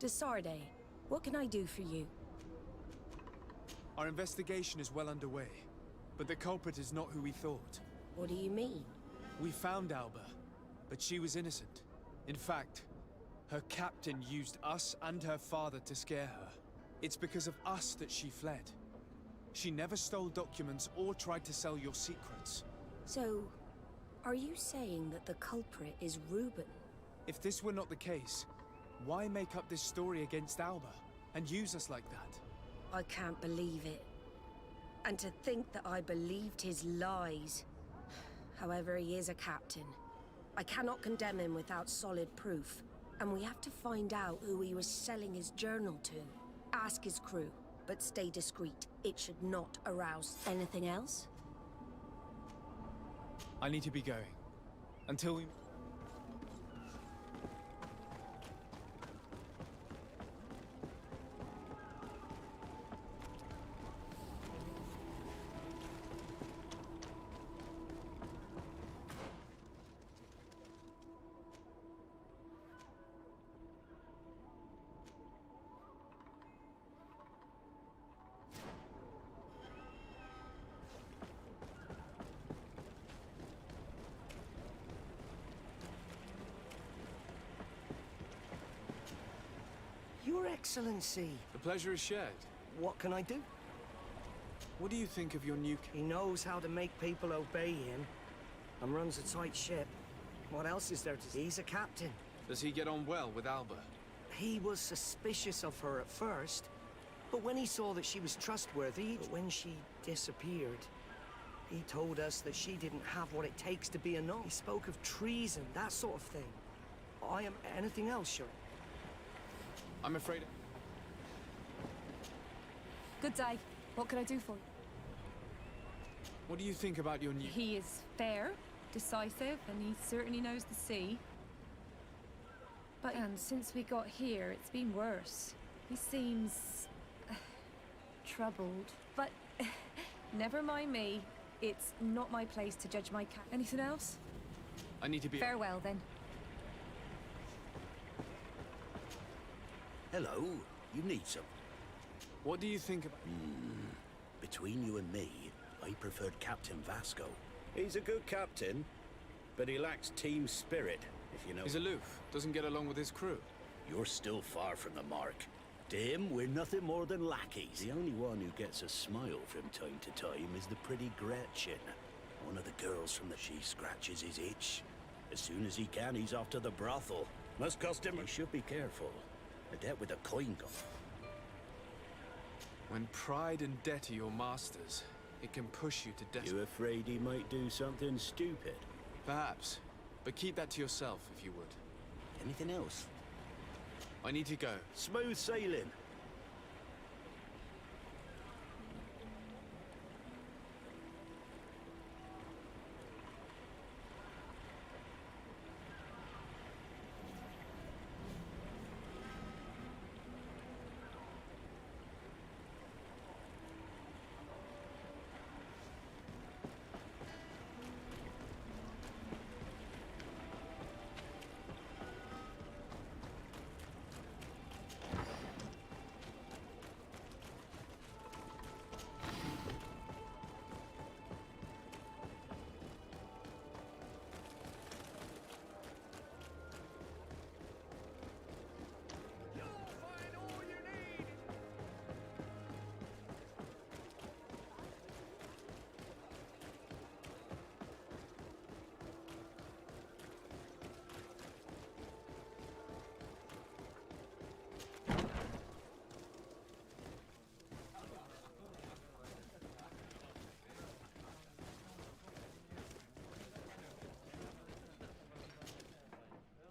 De Sarde, what can I do for you? Our investigation is well underway, but the culprit is not who we thought. What do you mean? We found Alba, but she was innocent. In fact, her captain used us and her father to scare her. It's because of us that she fled. She never stole documents or tried to sell your secrets. So, are you saying that the culprit is Reuben? If this were not the case, why make up this story against Alba and use us like that? I can't believe it. And to think that I believed his lies. However, he is a captain. I cannot condemn him without solid proof. And we have to find out who he was selling his journal to. Ask his crew, but stay discreet. It should not arouse. Anything else? I need to be going. Until we... Your Excellency. The pleasure is shared. What can I do? What do you think of your new... He knows how to make people obey him, and runs a tight ship. What else is there to say? He's a captain. Does he get on well with Alba? He was suspicious of her at first, but when he saw that she was trustworthy, when she disappeared, he told us that she didn't have what it takes to be a nun. He spoke of treason, that sort of thing. I am anything else, sure. I'm afraid... Good day. What can I do for you? What do you think about your new... He is fair, decisive, and he certainly knows the sea. But and since we got here, it's been worse. He seems... troubled. But never mind me. It's not my place to judge my cat. Anything else? I need to be... Farewell, then. Hello, you need some. What do you think about... Between you and me, I preferred Captain Vasco. He's a good captain, but he lacks team spirit, if you know. He's aloof, doesn't get along with his crew. You're still far from the mark. To him, we're nothing more than lackeys. The only one who gets a smile from time to time is the pretty Gretchen. One of the girls from the... She scratches his itch. As soon as he can, he's off to the brothel. Must cost him... You should be careful. A debt with a coin gun. When pride and debt are your masters, it can push you to death. You afraid he might do something stupid? Perhaps. But keep that to yourself, if you would. Anything else? I need to go. Smooth sailing.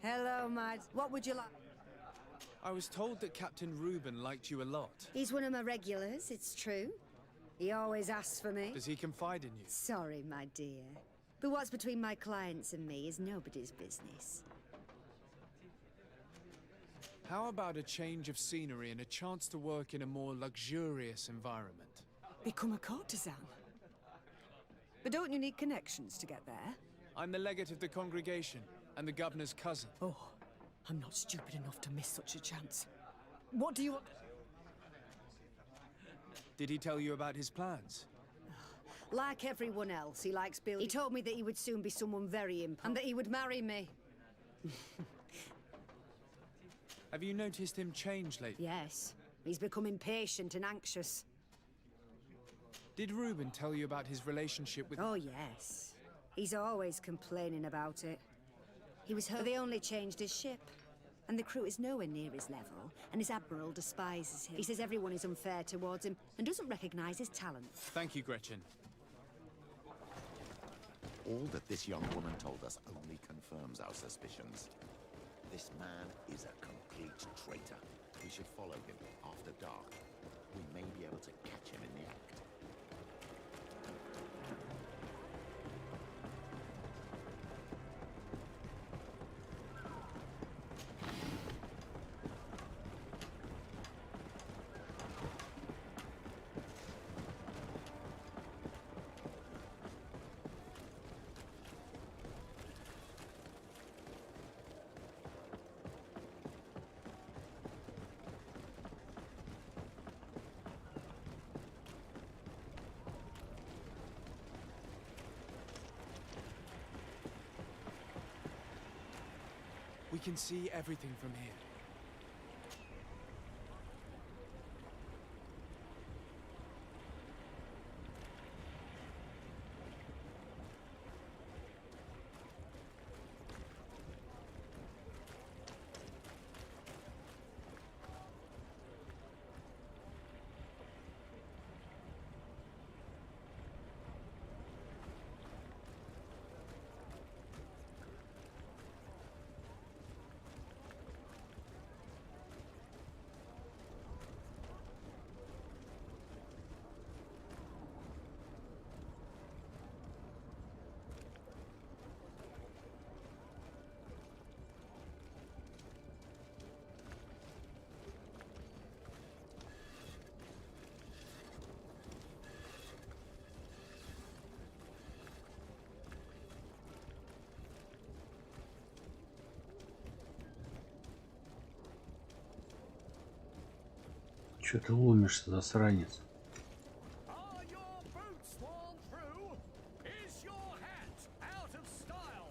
Hello, Mads. What would you like? I was told that Captain Reuben liked you a lot. He's one of my regulars, it's true. He always asks for me. Does he confide in you? Sorry, my dear. But what's between my clients and me is nobody's business. How about a change of scenery and a chance to work in a more luxurious environment? Become a courtesan? But don't you need connections to get there? I'm the legate of the congregation and the governor's cousin. Oh, I'm not stupid enough to miss such a chance. What do you want? Did he tell you about his plans? Like everyone else, he likes building. He told me that he would soon be someone very important, and that he would marry me. Have you noticed him change lately? Yes. He's become impatient and anxious. Did Reuben tell you about his relationship with... Oh, yes. He's always complaining about it. He was hurt. They only changed his ship. And the crew is nowhere near his level, and his admiral despises him. He says everyone is unfair towards him, and doesn't recognize his talent. Thank you, Gretchen. All that this young woman told us only confirms our suspicions. This man is a complete traitor. We should follow him after dark. We may be able to catch him in the act. We can see everything from here. Чё ты ломишься, засранец? Are your boots worn through? Is your hat out of style?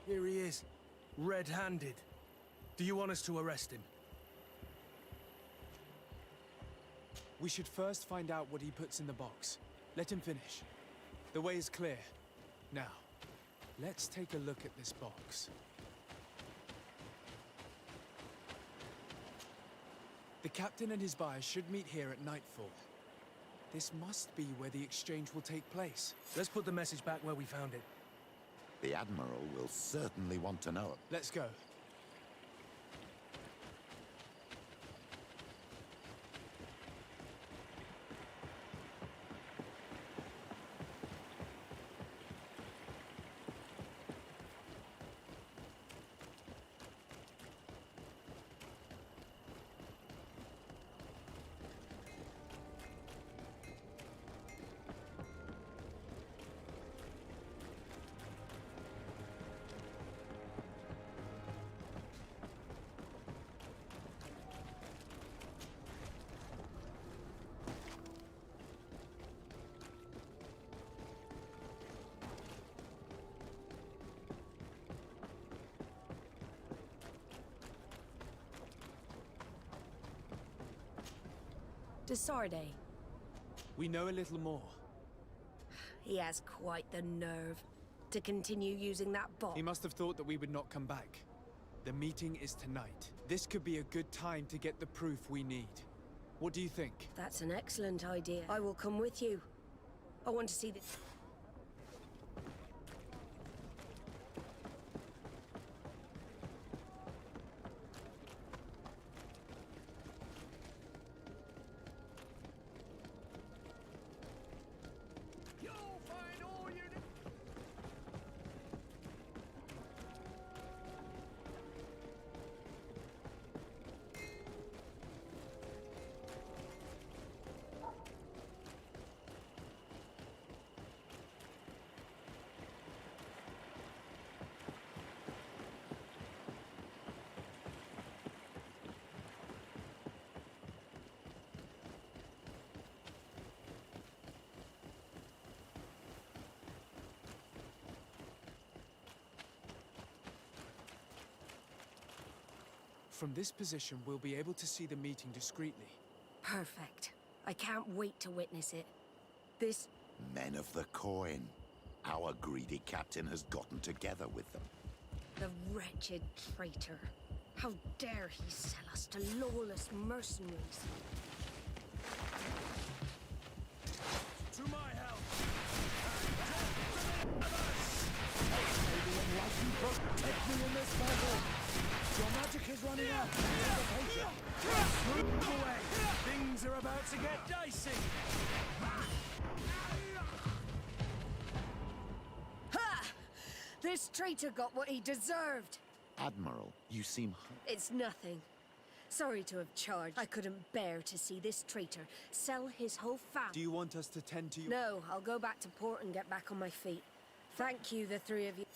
Here he is, red-handed. Do you want us to arrest him? We should first find out what he puts in the box. Let him finish. The way is clear. Now, let's take a look at this box. The captain and his buyer should meet here at nightfall. This must be where the exchange will take place. Let's put the message back where we found it. The Admiral will certainly want to know. Let's go. Desarde. We know a little more. He has quite the nerve to continue using that bot. He must have thought that we would not come back. The meeting is tonight. This could be a good time to get the proof we need. What do you think? That's an excellent idea. I will come with you. I want to see the... From this position, we'll be able to see the meeting discreetly. Perfect. I can't wait to witness it. This... Men of the coin. Our greedy captain has gotten together with them. The wretched traitor. How dare he sell us to lawless mercenaries? To my help! Everyone like you protect me in this battle! Your magic is running out! Move away! Things are about to get dicey! Ha! This traitor got what he deserved. Admiral, you seem... It's nothing. Sorry to have charged. I couldn't bear to see this traitor sell his whole family. Do you want us to tend to you? No, I'll go back to port and get back on my feet. Thank you, the three of you.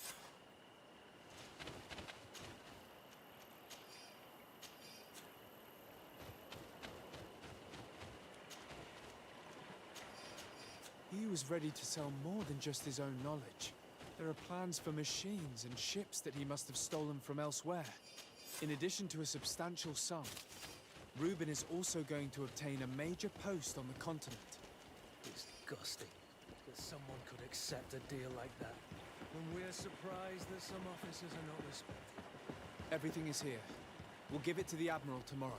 He was ready to sell more than just his own knowledge. There are plans for machines and ships that he must have stolen from elsewhere. In addition to a substantial sum, Reuben is also going to obtain a major post on the continent. Disgusting that someone could accept a deal like that. When we're surprised that some officers are not respected. Everything is here. We'll give it to the Admiral tomorrow.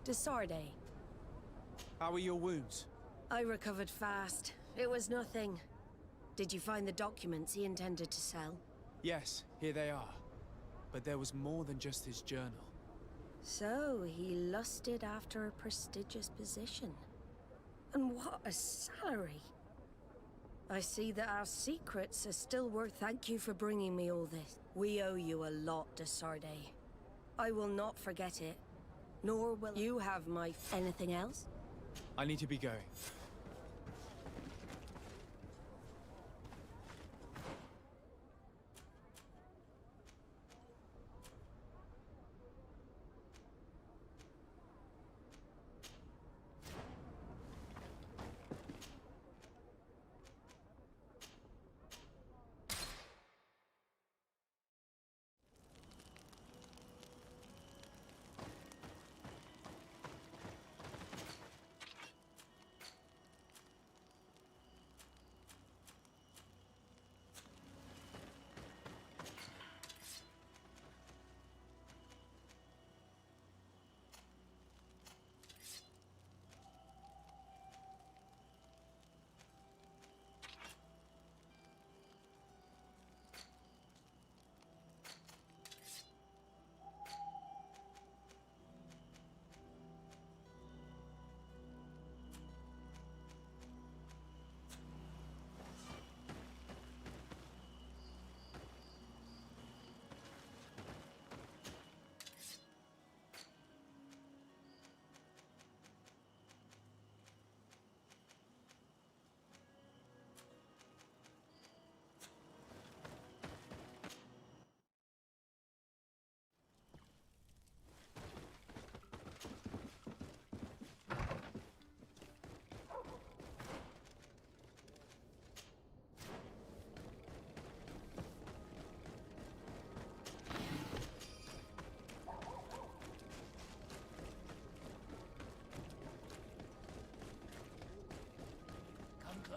Desarde. How are your wounds? I recovered fast. It was nothing. Did you find the documents he intended to sell? Yes, here they are. But there was more than just his journal. So, he lusted after a prestigious position. And what a salary! I see that our secrets are still worth... Thank you for bringing me all this. We owe you a lot, Desarde. I will not forget it. Nor will you have my... Anything else? I need to be going.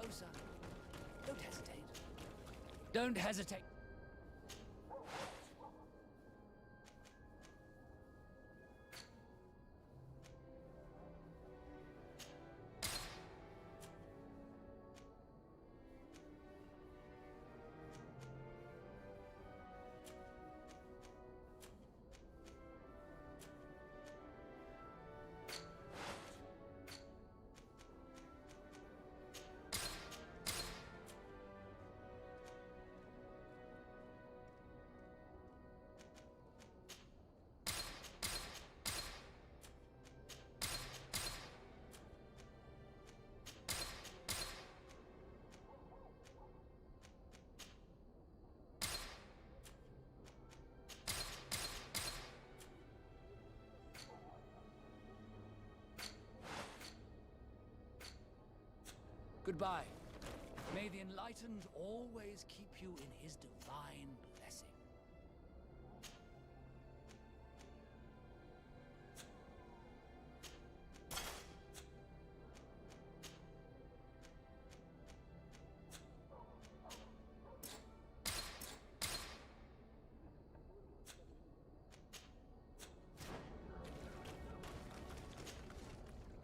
closer. Don't hesitate. Don't hesitate. Goodbye. May the Enlightened always keep you in his divine blessing.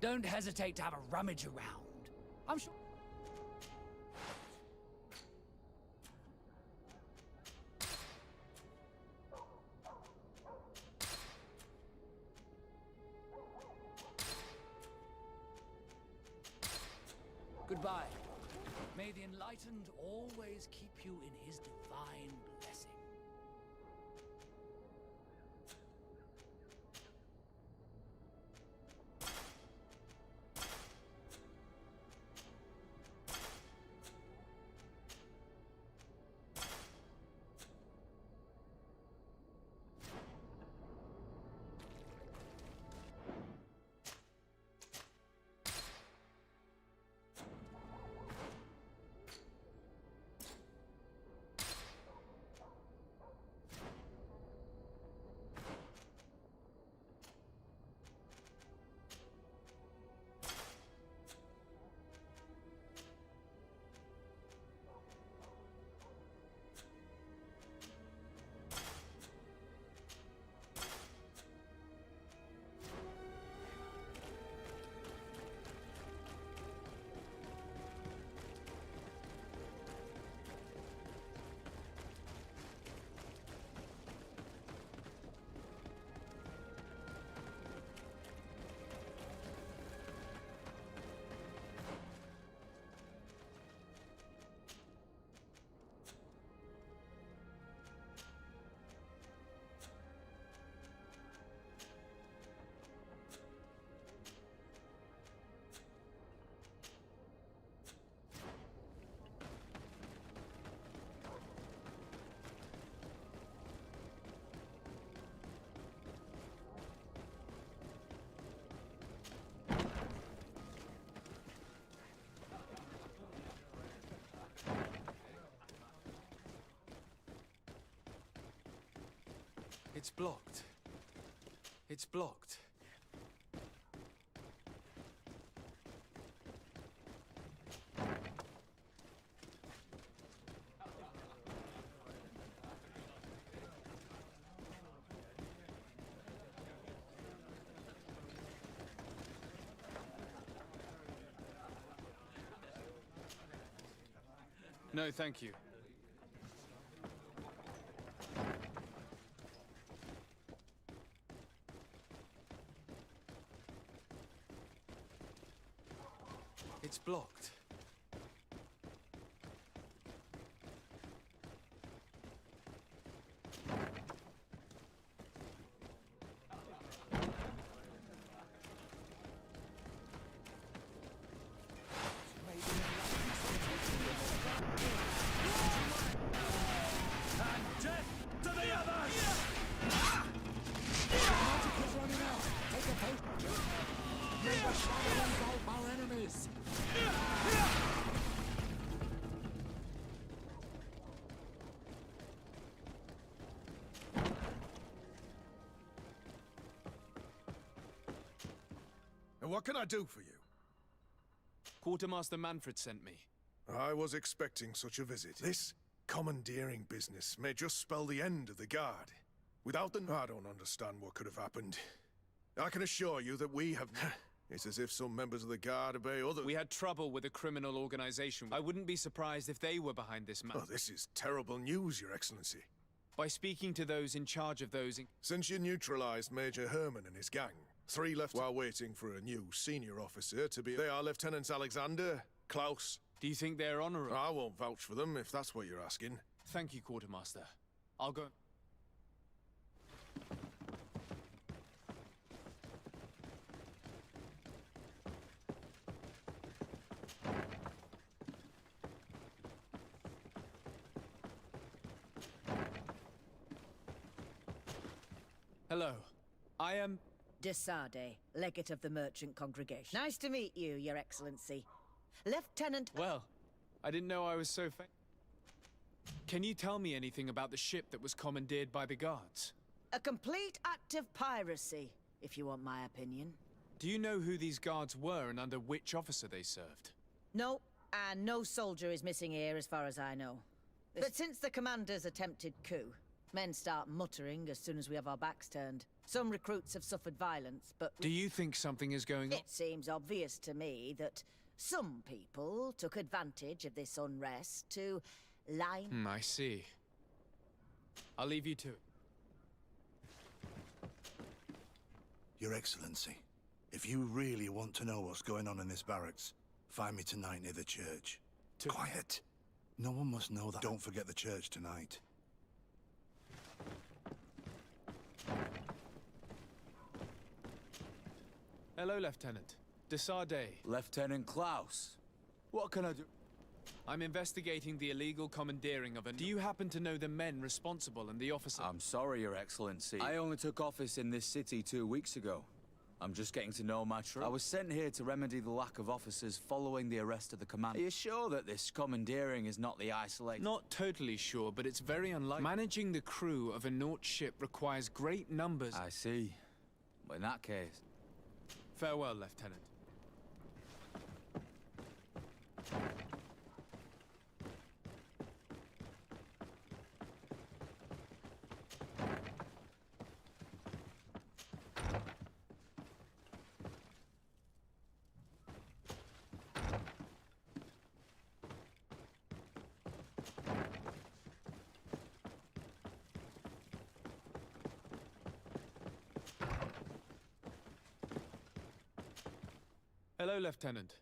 Don't hesitate to have a rummage around. I'm sure. Goodbye. May the Enlightened always keep you in his divine blessing. It's blocked. It's blocked. No, thank you. It's blocked. And what can I do for you? Quartermaster Manfred sent me. I was expecting such a visit. This commandeering business may just spell the end of the Guard. Without them, I don't understand what could have happened. I can assure you that we have... It's as if some members of the Guard obey others. We had trouble with a criminal organization. I wouldn't be surprised if they were behind this matter. Oh, this is terrible news, Your Excellency. By speaking to those in charge of those... Since you neutralized Major Herman and his gang, 3 left while waiting for a new senior officer to be... They are Lieutenants Alexander, Klaus... Do you think they're honorable? I won't vouch for them, if that's what you're asking. Thank you, Quartermaster. I'll go... Hello. I am... Desade, legate of the merchant congregation. Nice to meet you, Your Excellency. Lieutenant... Well, I didn't know I was so Can you tell me anything about the ship that was commandeered by the guards? A complete act of piracy, if you want my opinion. Do you know who these guards were and under which officer they served? No, and no soldier is missing here as far as I know. But since the commander's attempted coup, men start muttering as soon as we have our backs turned. Some recruits have suffered violence, but... Do you think something is going on? It seems obvious to me that some people took advantage of this unrest to line... I see. I'll leave you to it. Your Excellency, if you really want to know what's going on in this barracks, find me tonight near the church. Quiet. No one must know that. Don't forget the church tonight. Hello, Lieutenant. Desade. Lieutenant Klaus. What can I do? I'm investigating the illegal commandeering of a... Do you happen to know the men responsible and the officer? I'm sorry, Your Excellency. I only took office in this city 2 weeks ago. I'm just getting to know my troops. I was sent here to remedy the lack of officers following the arrest of the commander. Are you sure that this commandeering is not the isolated... Not totally sure, but it's very unlikely. Managing the crew of a Naut ship requires great numbers... I see. Well, in that case... Farewell, Lieutenant. Hello, Lieutenant.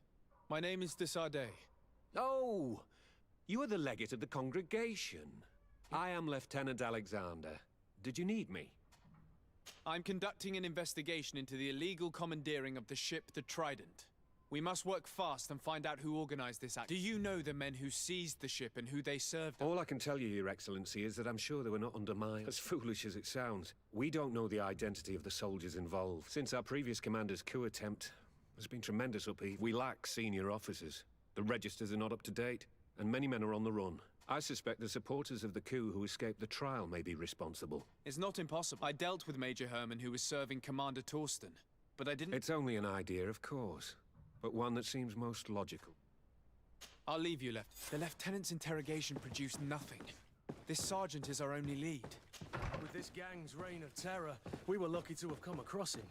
My name is Desade. Oh, you are the legate of the congregation. I am Lieutenant Alexander. Did you need me? I'm conducting an investigation into the illegal commandeering of the ship, the Trident. We must work fast and find out who organized this act. Do you know the men who seized the ship and who they served? All I can tell you, Your Excellency, is that I'm sure they were not under mine. As foolish as it sounds, we don't know the identity of the soldiers involved. Since our previous commander's coup attempt, there's been tremendous upheaval. We lack senior officers. The registers are not up to date, and many men are on the run. I suspect the supporters of the coup who escaped the trial may be responsible. It's not impossible. I dealt with Major Herman, who was serving Commander Torsten, but I didn't... It's only an idea, of course, but one that seems most logical. I'll leave you, The Lieutenant's interrogation produced nothing. This sergeant is our only lead. With this gang's reign of terror, we were lucky to have come across him.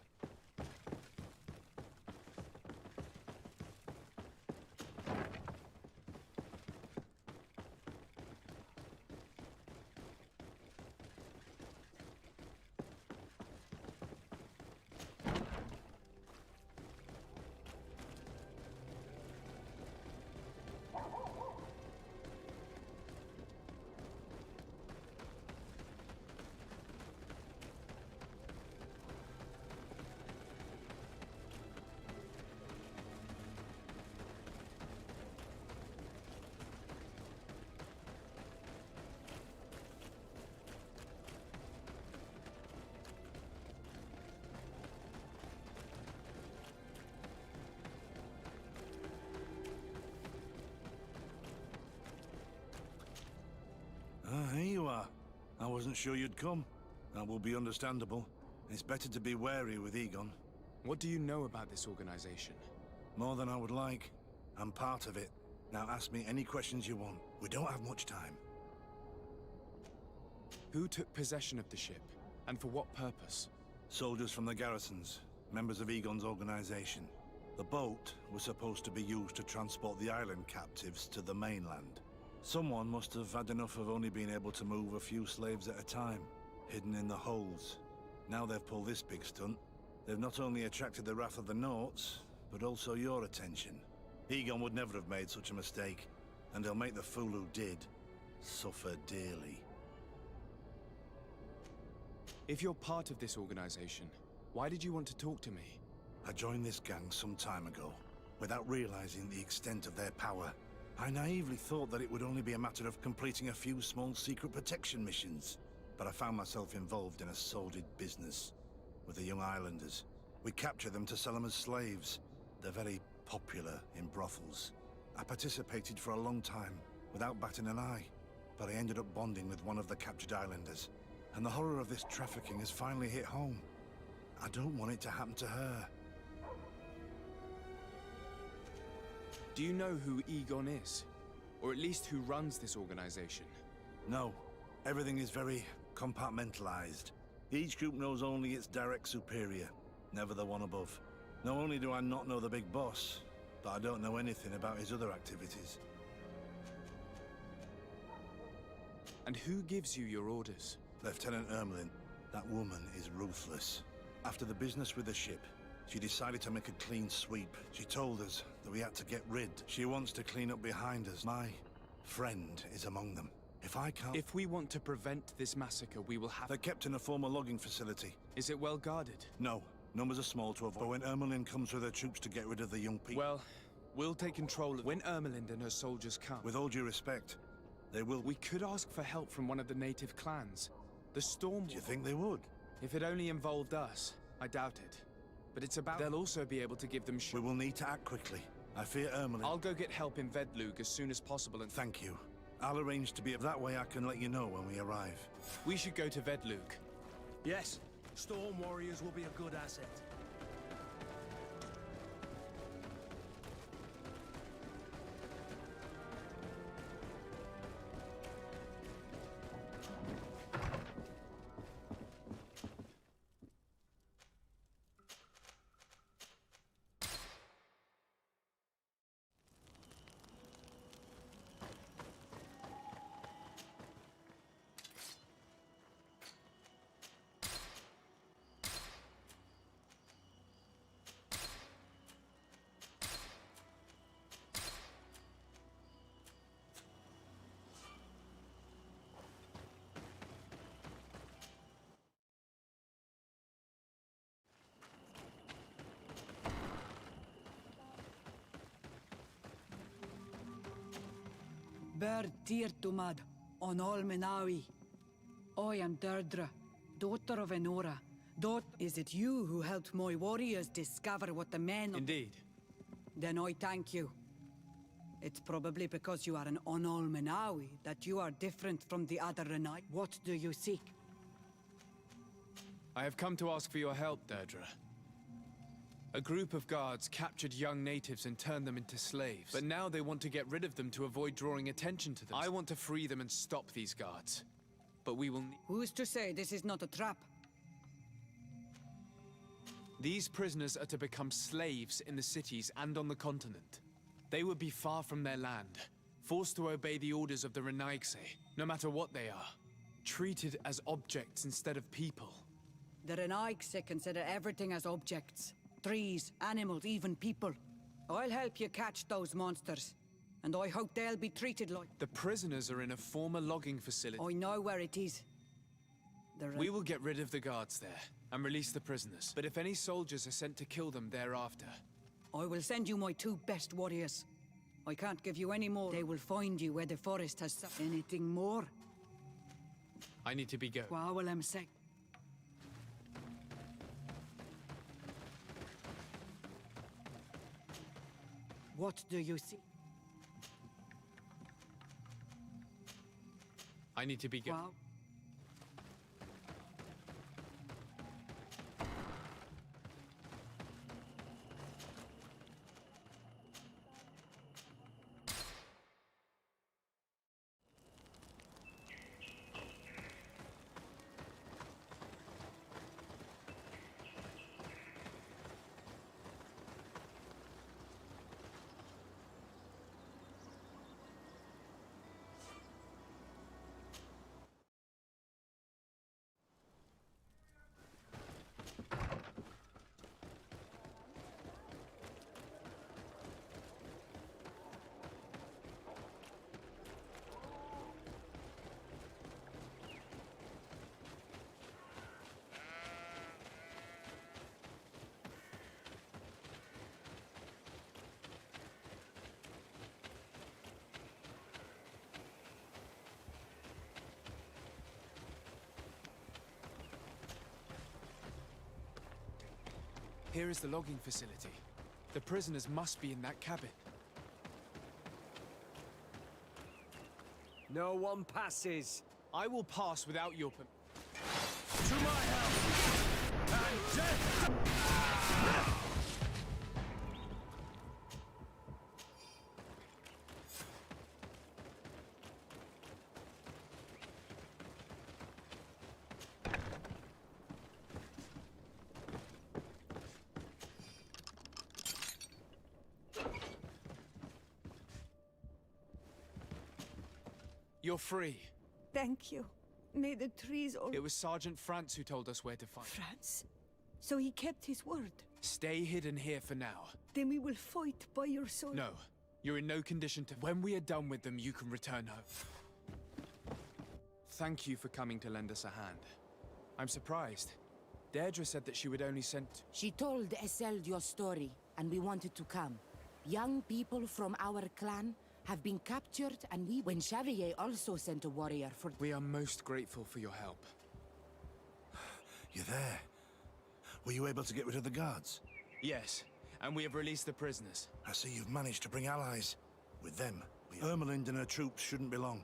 Here you are. I wasn't sure you'd come. That will be understandable. It's better to be wary with Egon. What do you know about this organization? More than I would like. I'm part of it. Now ask me any questions you want. We don't have much time. Who took possession of the ship, and for what purpose? Soldiers from the garrisons, members of Egon's organization. The boat was supposed to be used to transport the island captives to the mainland. Someone must have had enough of only being able to move a few slaves at a time, hidden in the holds. Now they've pulled this big stunt. They've not only attracted the wrath of the Nauts, but also your attention. Egon would never have made such a mistake, and he'll make the fool who did suffer dearly. If you're part of this organization, why did you want to talk to me? I joined this gang some time ago, without realizing the extent of their power. I naively thought that it would only be a matter of completing a few small secret protection missions. But I found myself involved in a sordid business with the young islanders. We captured them to sell them as slaves. They're very popular in brothels. I participated for a long time, without batting an eye. But I ended up bonding with one of the captured islanders. And the horror of this trafficking has finally hit home. I don't want it to happen to her. Do you know who Egon is? Or at least who runs this organization? No. Everything is very compartmentalized. Each group knows only its direct superior, never the one above. Not only do I not know the big boss, but I don't know anything about his other activities. And who gives you your orders? Lieutenant Ermelin. That woman is ruthless. After the business with the ship, she decided to make a clean sweep. She told us that we had to get rid. She wants to clean up behind us. My friend is among them. If I can't... If we want to prevent this massacre, we will have... They're kept in a former logging facility. Is it well guarded? No. Numbers are small to avoid. But when Ermelin comes with her troops to get rid of the young people... Well, we'll take control of... When Ermelind and her soldiers come... With all due respect, they will... We could ask for help from one of the native clans. The Storm... Do you think they would? If it only involved us, I doubt it. But it's about... They'll also be able to give them... We will need to act quickly. I fear Ermelin... I'll go get help in Vedlug as soon as possible and... Thank you. I'll arrange to be... That way I can let you know when we arrive. We should go to Vedlug. Yes. Storm warriors will be a good asset. Bird Tirtumad, on all Menawi. I am Deirdre, daughter of Enora. Is it you who helped my warriors discover what the men... Indeed. Then I thank you. It's probably because you are an Onol Menawi that you are different from the other Renai. What do you seek? I have come to ask for your help, Deirdre. A group of guards captured young natives and turned them into slaves. But now they want to get rid of them to avoid drawing attention to them. I want to free them and stop these guards. But we will need... Who's to say this is not a trap? These prisoners are to become slaves in the cities and on the continent. They would be far from their land, forced to obey the orders of the Renaigse, no matter what they are. Treated as objects instead of people. The Renaigse consider everything as objects. Trees, animals, even people. I'll help you catch those monsters. And I hope they'll be treated like... The prisoners are in a former logging facility. I know where it is. We will get rid of the guards there, and release the prisoners. But if any soldiers are sent to kill them thereafter... I will send you my 2 best warriors. I can't give you any more. They will find you where the forest has... Anything more? I need to be going. What will I say? What do you see? I need to be going. Wow. Here is the logging facility. The prisoners must be in that cabin. No one passes. I will pass without your permission. To my help! And death! You're free. Thank you. May the trees all... It was Sergeant France who told us where to find you. France? So he kept his word? Stay hidden here for now. Then we will fight by your side. No. You're in no condition to... When we are done with them, you can return home. Thank you for coming to lend us a hand. I'm surprised. Deirdre said that she would only send... She told Esseld your story, and we wanted to come. Young people from our clan have been captured, and when Xavier also sent a warrior for... We are most grateful for your help. You're there. Were you able to get rid of the guards? Yes, and we have released the prisoners. I see you've managed to bring allies. With them, Ermelind and her troops shouldn't be long.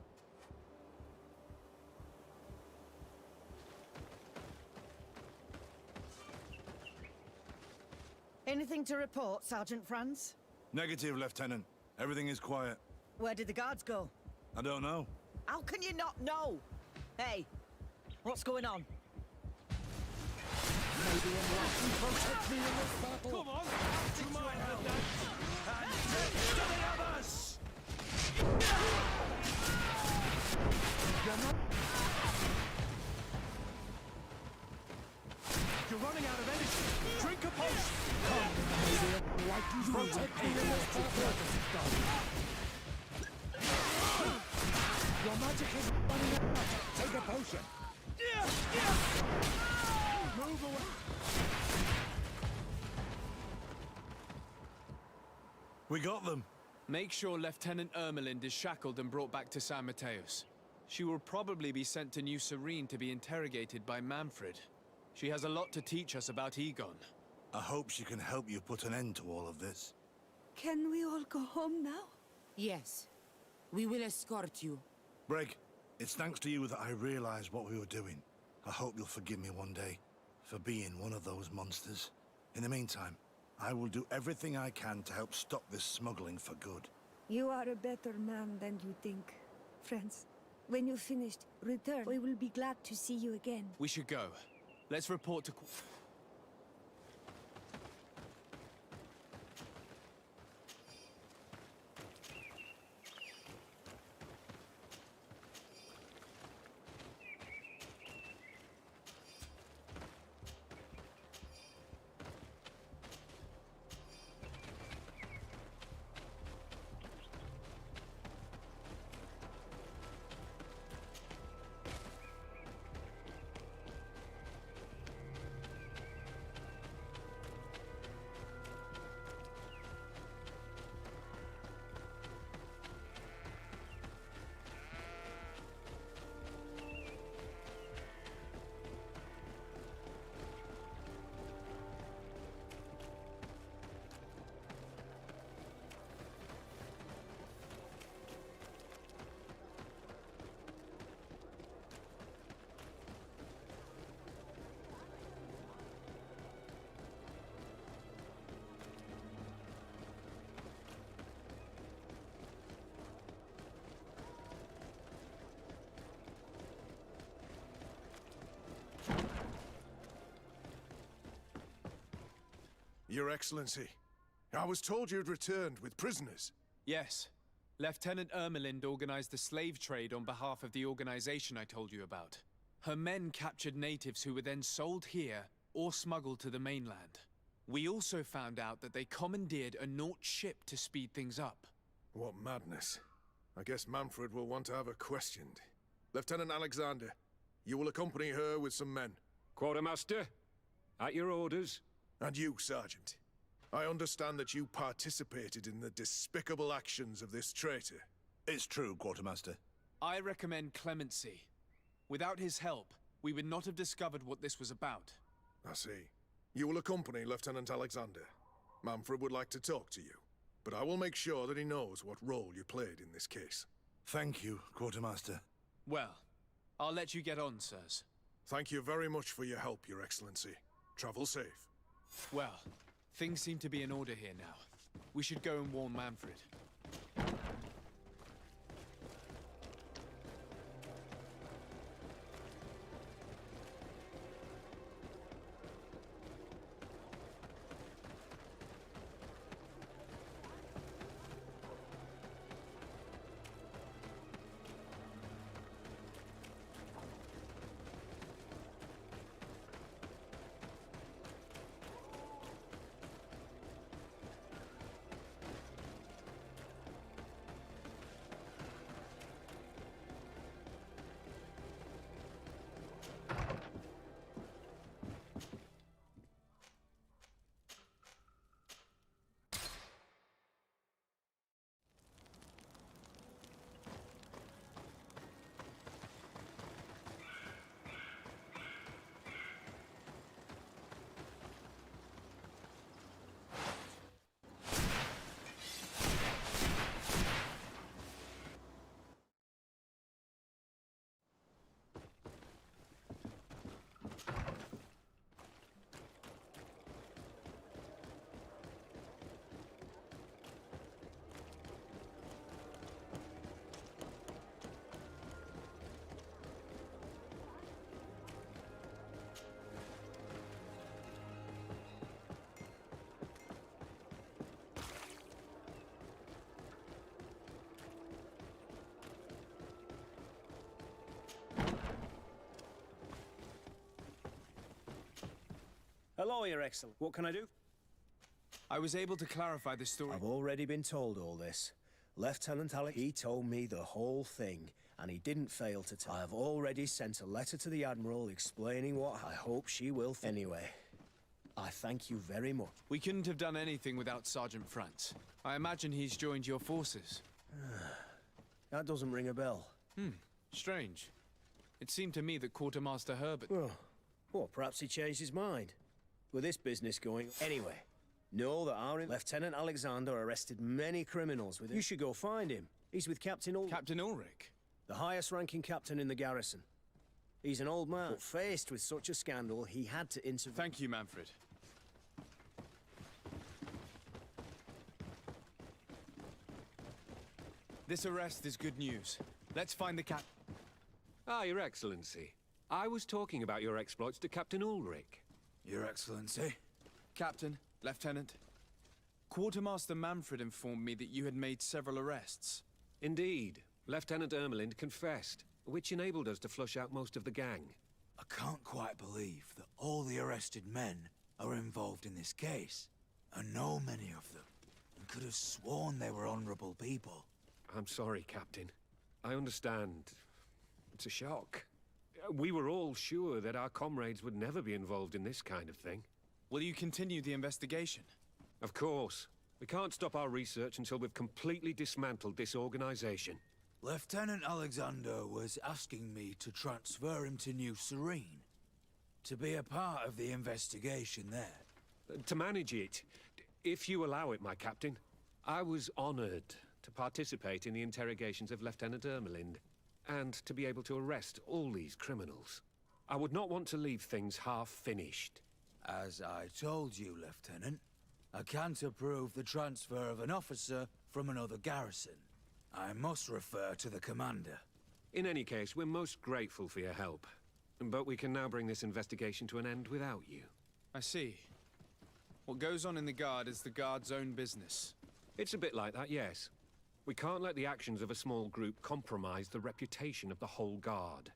Anything to report, Sergeant Franz? Negative, Lieutenant. Everything is quiet. Where did the guards go? I don't know. How can you not know? Hey, what's going on? Maybe Enlightened protect me in this battle. Come on! To my help, then! And death to the others! You're running out of energy. Drink a potion. Come, maybe Enlightened protect me in this battle. Your magic is running out. Take a potion. Move away. We got them. Make sure Lieutenant Ermelind is shackled and brought back to San Mateos. She will probably be sent to New Serene to be interrogated by Manfred. She has a lot to teach us about Egon. I hope she can help you put an end to all of this. Can we all go home now? Yes. We will escort you. Breg, it's thanks to you that I realized what we were doing. I hope you'll forgive me one day for being one of those monsters. In the meantime, I will do everything I can to help stop this smuggling for good. You are a better man than you think, friends. When you're finished, return. We will be glad to see you again. We should go. Let's report to... Your Excellency, I was told you'd returned with prisoners. Yes. Lieutenant Ermelind organized the slave trade on behalf of the organization I told you about. Her men captured natives who were then sold here or smuggled to the mainland. We also found out that they commandeered a Naut ship to speed things up. What madness. I guess Manfred will want to have her questioned. Lieutenant Alexander, you will accompany her with some men. Quartermaster, at your orders. And you, Sergeant. I understand that you participated in the despicable actions of this traitor. It's true, Quartermaster. I recommend clemency. Without his help, we would not have discovered what this was about. I see. You will accompany Lieutenant Alexander. Manfred would like to talk to you, but I will make sure that he knows what role you played in this case. Thank you, Quartermaster. Well, I'll let you get on, sirs. Thank you very much for your help, Your Excellency. Travel safe. Well, things seem to be in order here now. We should go and warn Manfred. Hello, Your Excellency. What can I do? I was able to clarify the story. I've already been told all this. Lieutenant Alex, he told me the whole thing, and he didn't fail to tell. I have already sent a letter to the Admiral explaining what I hope she will. Anyway, I thank you very much. We couldn't have done anything without Sergeant Franz. I imagine he's joined your forces. That doesn't ring a bell. Strange. It seemed to me that Quartermaster Herbert... Well, perhaps he changed his mind. With this business going... Anyway, know that our Lieutenant Alexander arrested many criminals with him. You should go find him. He's with Captain Ulrich. Captain Ulrich? The highest-ranking captain in the garrison. He's an old man, but faced with such a scandal, he had to intervene. Thank you, Manfred. This arrest is good news. Let's find the cap... Ah, Your Excellency. I was talking about your exploits to Captain Ulrich. Your Excellency? Captain, Lieutenant. Quartermaster Manfred informed me that you had made several arrests. Indeed. Lieutenant Ermelind confessed, which enabled us to flush out most of the gang. I can't quite believe that all the arrested men are involved in this case. I know many of them, and could have sworn they were honorable people. I'm sorry, Captain. I understand. It's a shock. We were all sure that our comrades would never be involved in this kind of thing. Will you continue the investigation? Of course. We can't stop our research until we've completely dismantled this organization. Lieutenant Alexander was asking me to transfer him to New Serene, to be a part of the investigation there. To manage it, if you allow it, my captain. I was honored to participate in the interrogations of Lieutenant Ermelind, and to be able to arrest all these criminals. I would not want to leave things half-finished. As I told you, Lieutenant, I can't approve the transfer of an officer from another garrison. I must refer to the commander. In any case, we're most grateful for your help. But we can now bring this investigation to an end without you. I see. What goes on in the Guard is the Guard's own business. It's a bit like that, yes. We can't let the actions of a small group compromise the reputation of the whole Guard.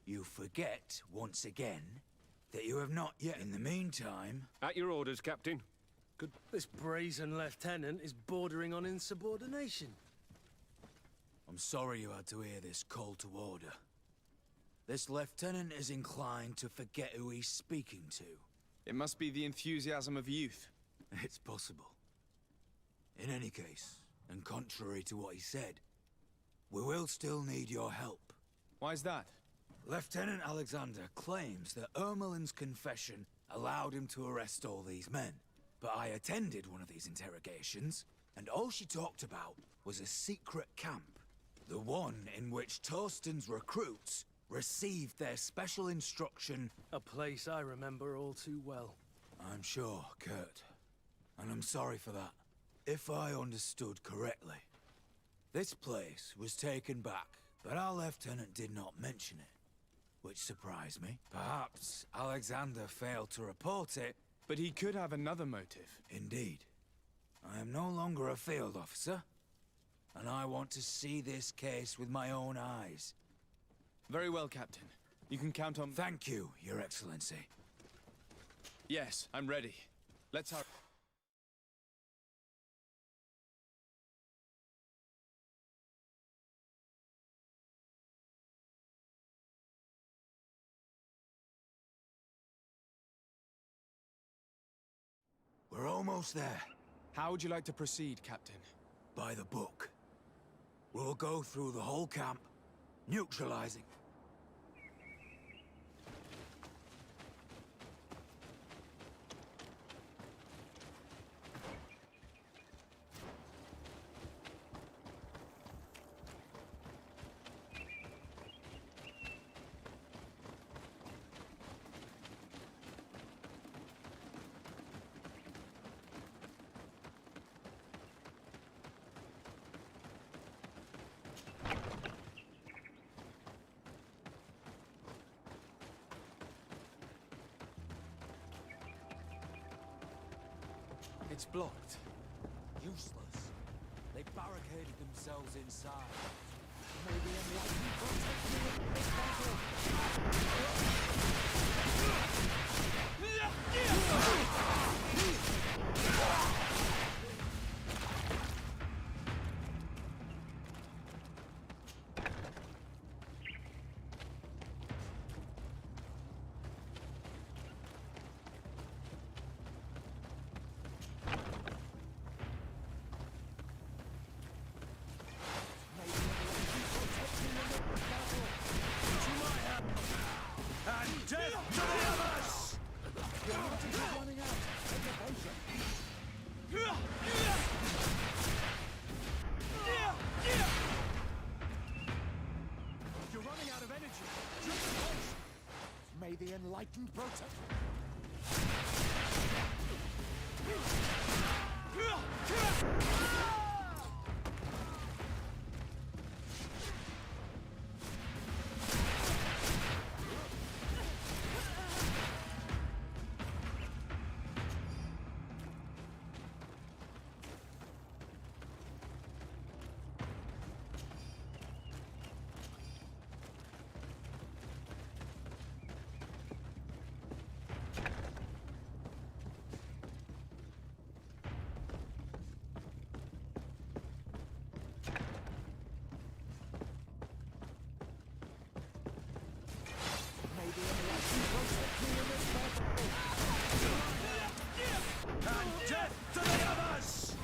You forget, once again, that you have not yet. In the meantime... At your orders, Captain. Good. This brazen lieutenant is bordering on insubordination. I'm sorry you had to hear this call to order. This lieutenant is inclined to forget who he's speaking to. It must be the enthusiasm of youth. It's possible. In any case, and contrary to what he said, we will still need your help. Why's that? Lieutenant Alexander claims that Ermelin's confession allowed him to arrest all these men. But I attended one of these interrogations, and all she talked about was a secret camp. The one in which Torsten's recruits received their special instruction. A place I remember all too well. I'm sure, Kurt. And I'm sorry for that. If I understood correctly, this place was taken back, but our lieutenant did not mention it, which surprised me. Perhaps Alexander failed to report it. But he could have another motive. Indeed. I am no longer a field officer, and I want to see this case with my own eyes. Very well, Captain. You can count on... Thank you, Your Excellency. Yes, I'm ready. Let's hurry. We're almost there. How would you like to proceed, Captain? By the book. We'll go through the whole camp, neutralizing. It's blocked. Useless. They barricaded themselves inside. Maybe enlightened protect me in this battle. May the enlightened protect. And death to the others!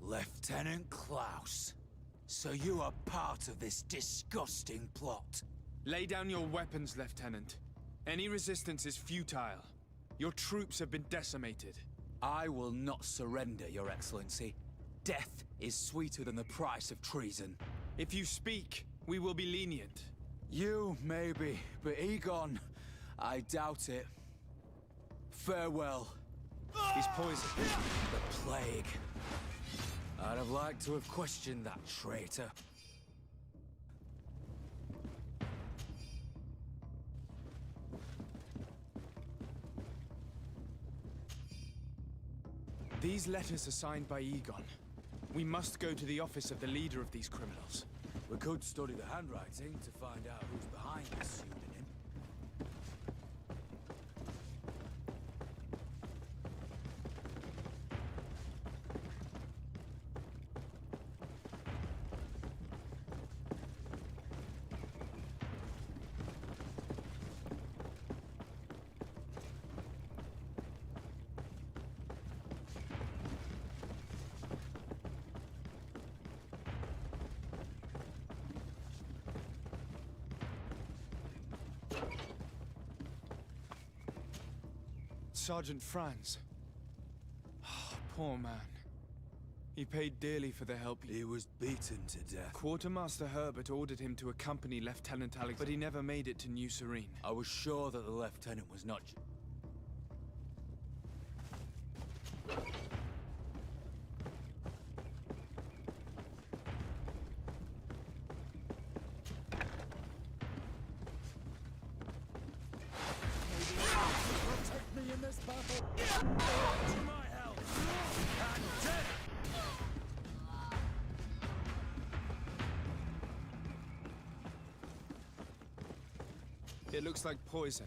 Lieutenant Klaus, so you are part of this disgusting plot. Lay down your weapons, Lieutenant. Any resistance is futile. Your troops have been decimated. I will not surrender, Your Excellency. Death is sweeter than the price of treason. If you speak, we will be lenient. You, maybe, but Egon, I doubt it. Farewell. He's poisoned. The plague. I'd have liked to have questioned that traitor. These letters are signed by Egon. We must go to the office of the leader of these criminals. We could study the handwriting to find out who's behind this pseudonym. Sergeant Franz. Poor man. He paid dearly for the help. He was beaten to death. Quartermaster Herbert ordered him to accompany Lieutenant Alex, but he never made it to New Serene. I was sure that the lieutenant was not... It looks like poison.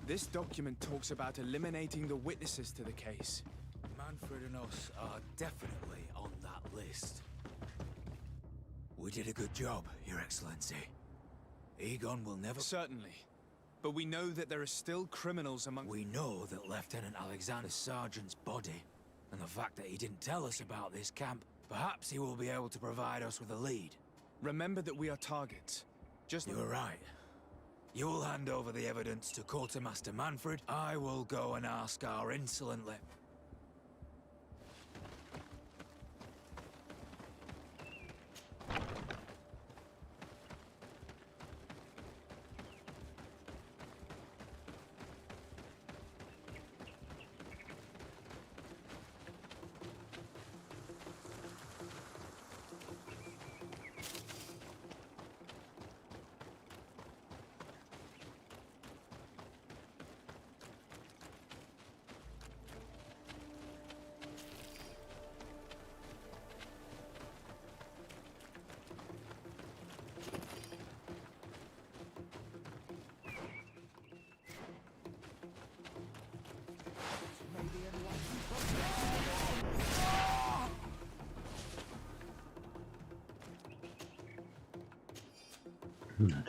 This document talks about eliminating the witnesses to the case. Manfred and us are definitely on that list. We did a good job, Your Excellency. Egon will never... Certainly. But we know that there are still criminals among... We know that Lieutenant Alexander Sergeant's body, and the fact that he didn't tell us about this camp, perhaps he will be able to provide us with a lead. Remember that we are targets. You're right. You'll hand over the evidence to Quartermaster Manfred. I will go and ask our insolent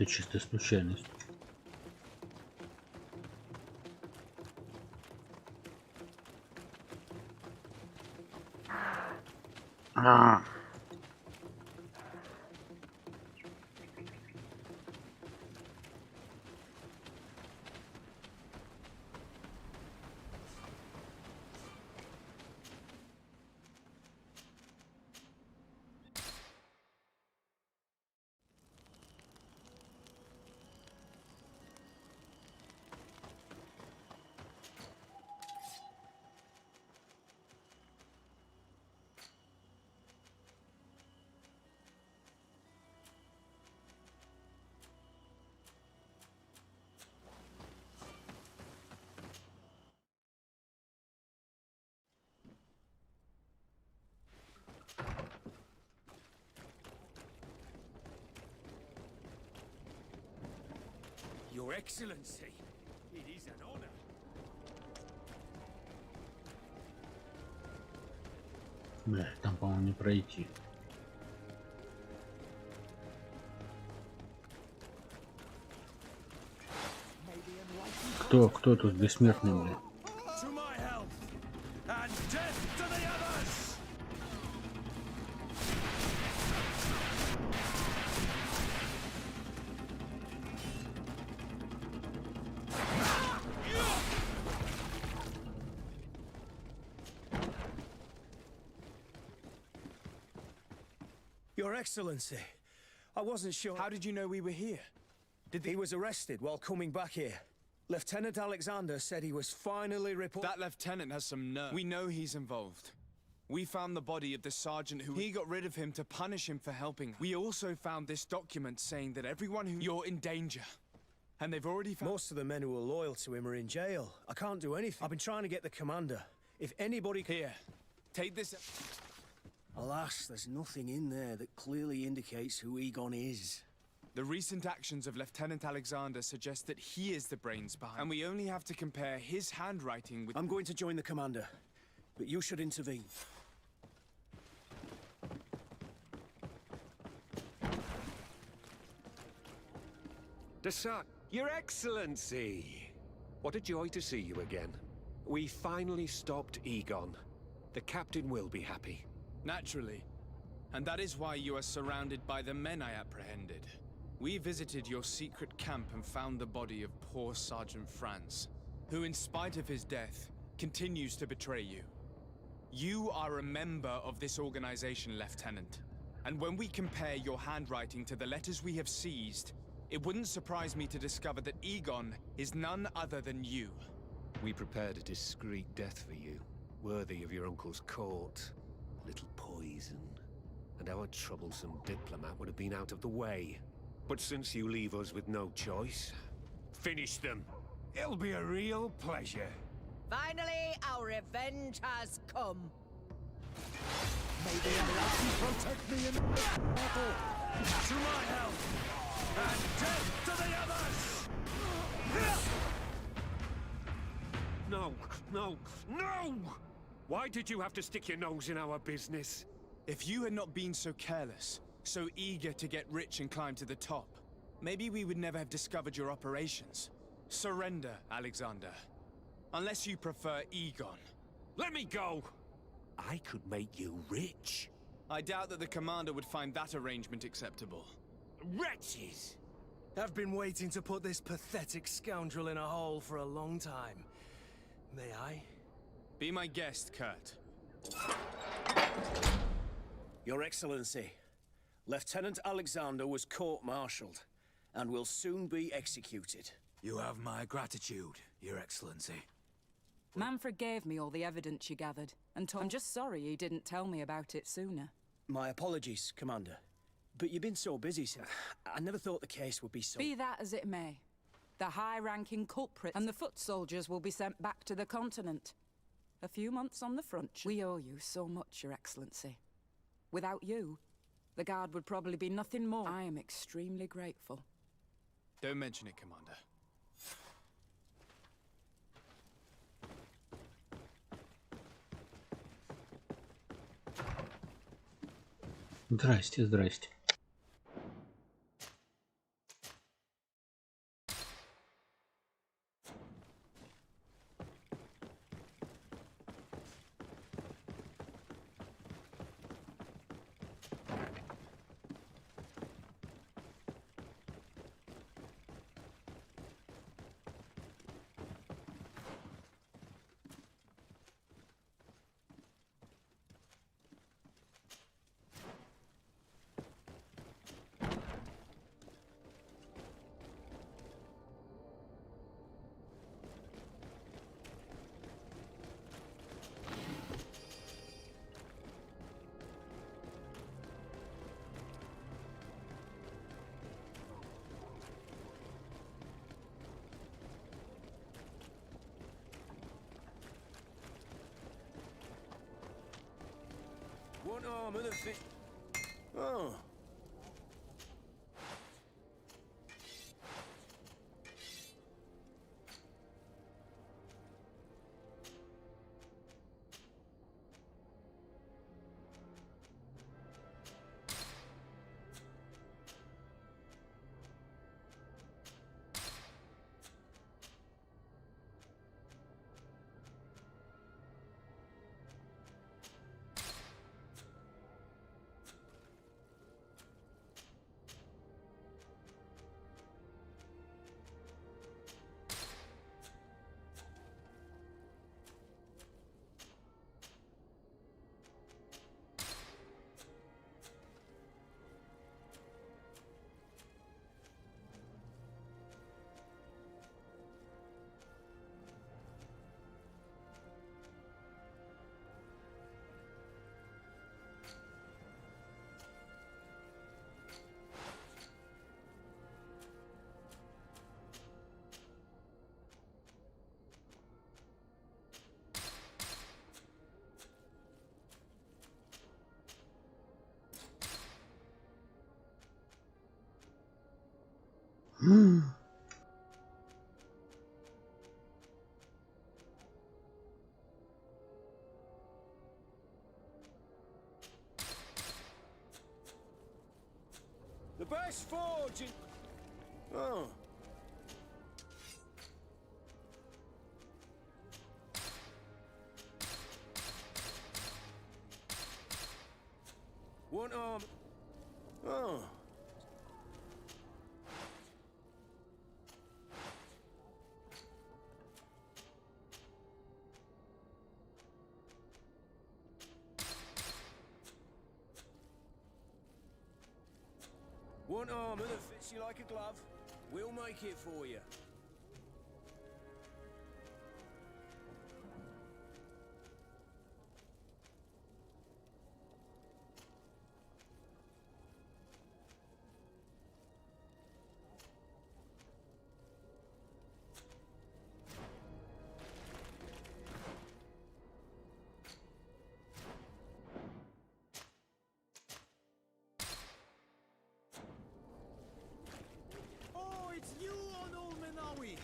Это чистая случайность. Your Excellency, it is an honor. Бля, там, по-моему, не пройти. Кто тут бессмертный, бля? Your Excellency, I wasn't sure... How did you know we were here? He was arrested while coming back here. Lieutenant Alexander said he was finally reported... That lieutenant has some nerve. We know he's involved. We found the body of the sergeant who... He got rid of him to punish him for helping. We also found this document saying that everyone who... You're in danger. And they've already found... Most of the men who are loyal to him are in jail. I can't do anything. I've been trying to get the commander. If anybody... Here. Take this... I'll Alas, there's nothing in there that clearly indicates who Egon is. The recent actions of Lieutenant Alexander suggest that he is the brains behind, and we only have to compare his handwriting with— I'm going to join the commander, but you should intervene. Desat, Your Excellency! What a joy to see you again. We finally stopped Egon. The captain will be happy. Naturally. And that is why you are surrounded by the men I apprehended. We visited your secret camp and found the body of poor Sergeant Franz, who in spite of his death, continues to betray you. You are a member of this organization, Lieutenant. And when we compare your handwriting to the letters we have seized, it wouldn't surprise me to discover that Egon is none other than you. We prepared a discreet death for you, worthy of your uncle's court. A little poison, and our troublesome diplomat would have been out of the way. But since you leave us with no choice, finish them. It'll be a real pleasure. Finally, our revenge has come. May the Alliance protect me in battle! To my help! And death to the others! No, no, no! Why did you have to stick your nose in our business? If you had not been so careless, so eager to get rich and climb to the top, maybe we would never have discovered your operations. Surrender, Alexander. Unless you prefer Egon. Let me go! I could make you rich. I doubt that the commander would find that arrangement acceptable. Wretches! I've been waiting to put this pathetic scoundrel in a hole for a long time. May I? Be my guest, Kurt. Your Excellency, Lieutenant Alexander was court-martialed and will soon be executed. You have my gratitude, Your Excellency. Manfred gave me all the evidence you gathered, and I'm just sorry he didn't tell me about it sooner. My apologies, Commander. But you've been so busy, sir. I never thought the case would be so— Be that as it may. The high-ranking culprits and the foot soldiers will be sent back to the continent. A few months on the front. We owe you so much, Your Excellency. Without you, the Guard would probably be nothing more. I am extremely grateful. Don't mention it, Commander. Здрасте, здрасте. One arm of the fish. Oh. The best forge in... Oh. One arm... Oh. One armor that fits you like a glove. We'll make it for you.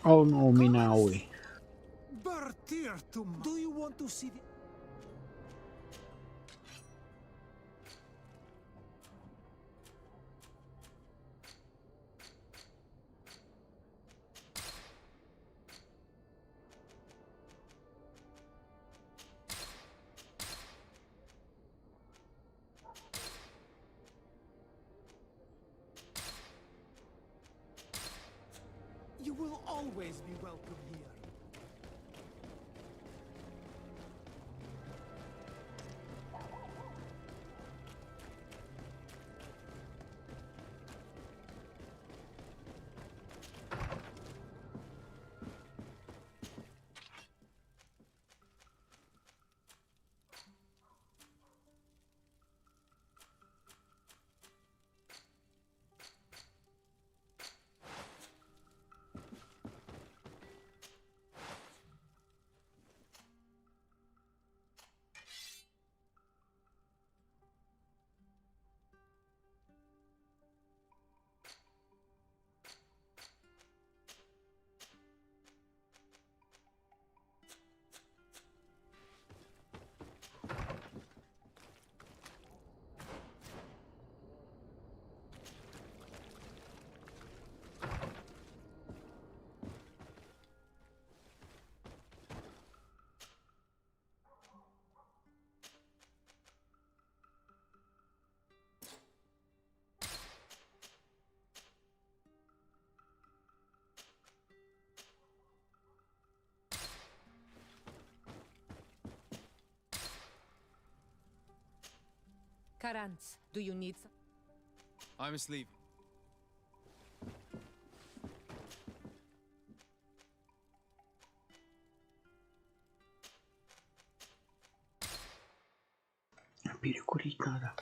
Oh no, Minawi. Bertirtum. Do you want to see the... You will always be welcome here. Karants, do you need some? I must leave. Перекурить надо.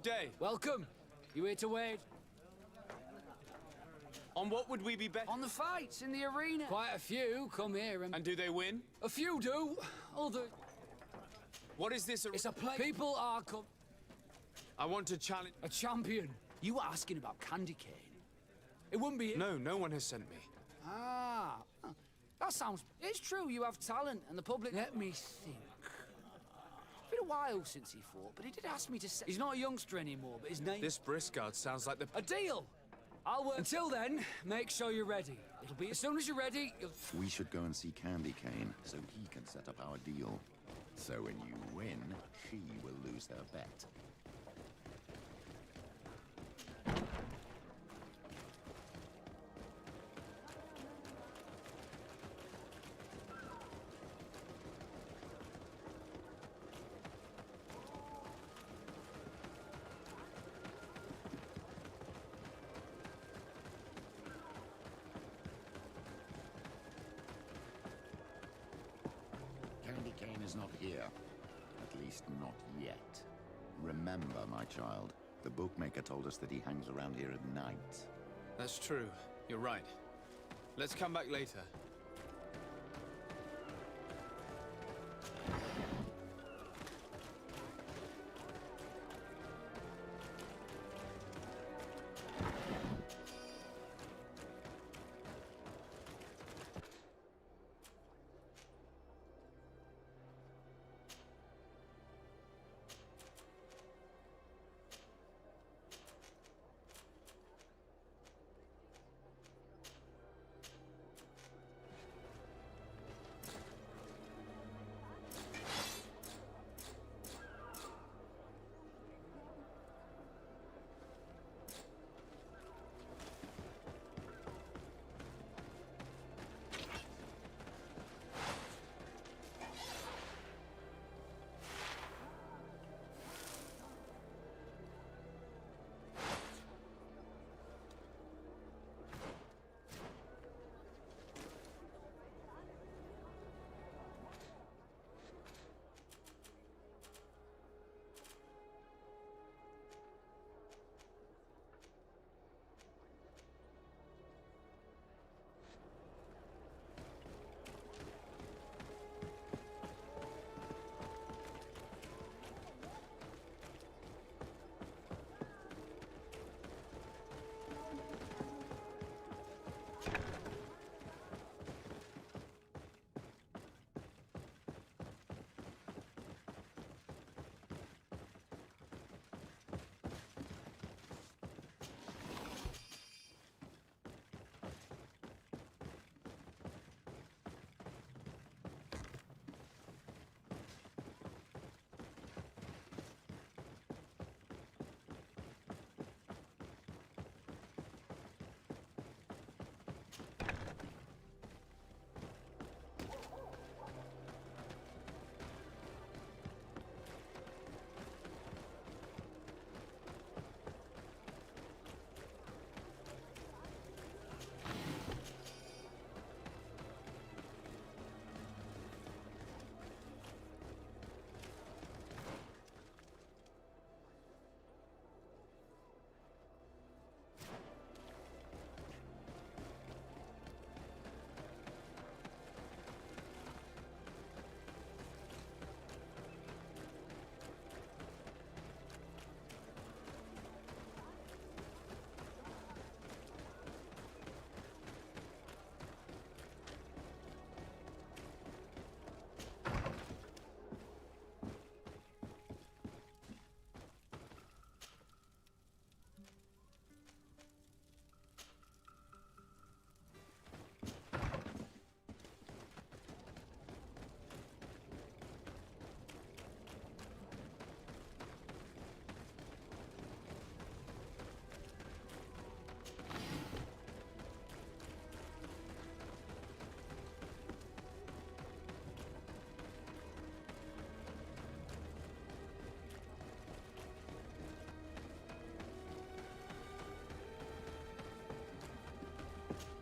day. Welcome. You here to wait? On what would we be bet? On the fights in the arena. Quite a few come here and... And do they win? A few do. Others... What is this? It's a play. People are come... I want to challenge... A champion. You were asking about Candy Cane. It wouldn't be... No, no one has sent me. Ah. That sounds... It's true, you have talent, and the public... Let me think. It's been a while since he fought, but he did ask me to say... He's not a youngster anymore, but his name... This Briscard sounds like the... A deal! I'll work... Until then, make sure you're ready. It'll be as soon as you're ready, you'll... We should go and see Candy Cane so he can set up our deal. So when you win, she will lose her bet. Candy Cane is not here. At least not yet. Remember, my child, the bookmaker told us that he hangs around here at night. That's true. You're right. Let's come back later.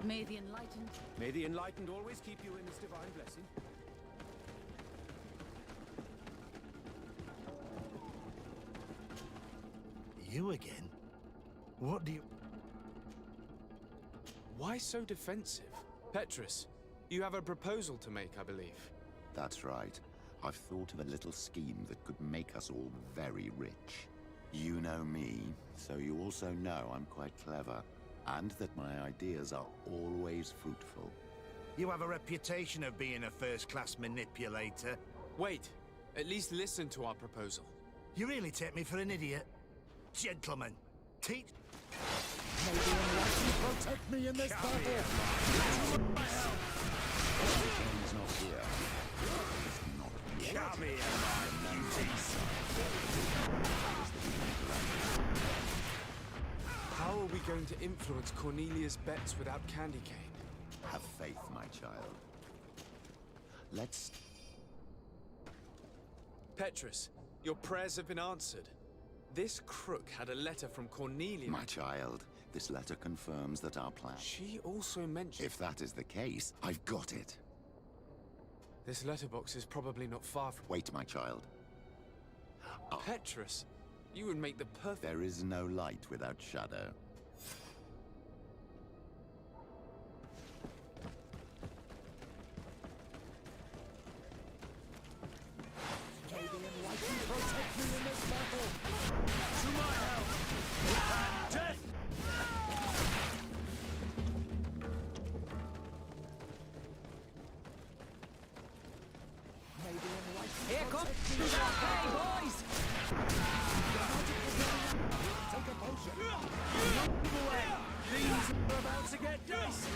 May the enlightened... May the enlightened always keep you in this divine blessing. You again? What do you... Why so defensive? Petrus, you have a proposal to make, I believe. That's right. I've thought of a little scheme that could make us all very rich. You know me, so you also know I'm quite clever, and that my ideas are always fruitful. You have a reputation of being a first-class manipulator. Wait, at least listen to our proposal. You really take me for an idiot. Gentlemen, teach... May the Almighty protect me in this battle! He's not here. He's not Come here, my beauties! How are we going to influence Cornelia's bets without candy cane? Have faith, my child. Let's... Petrus, your prayers have been answered. This crook had a letter from Cornelia. My child, this letter confirms that our plan... She also mentioned... If that is the case, I've got it. This letterbox is probably not far from... Wait, my child. Petrus, you would make the perfect... There is no light without shadow. Here comes the hey, boys! Take a potion. Move away! These are about to get dicey!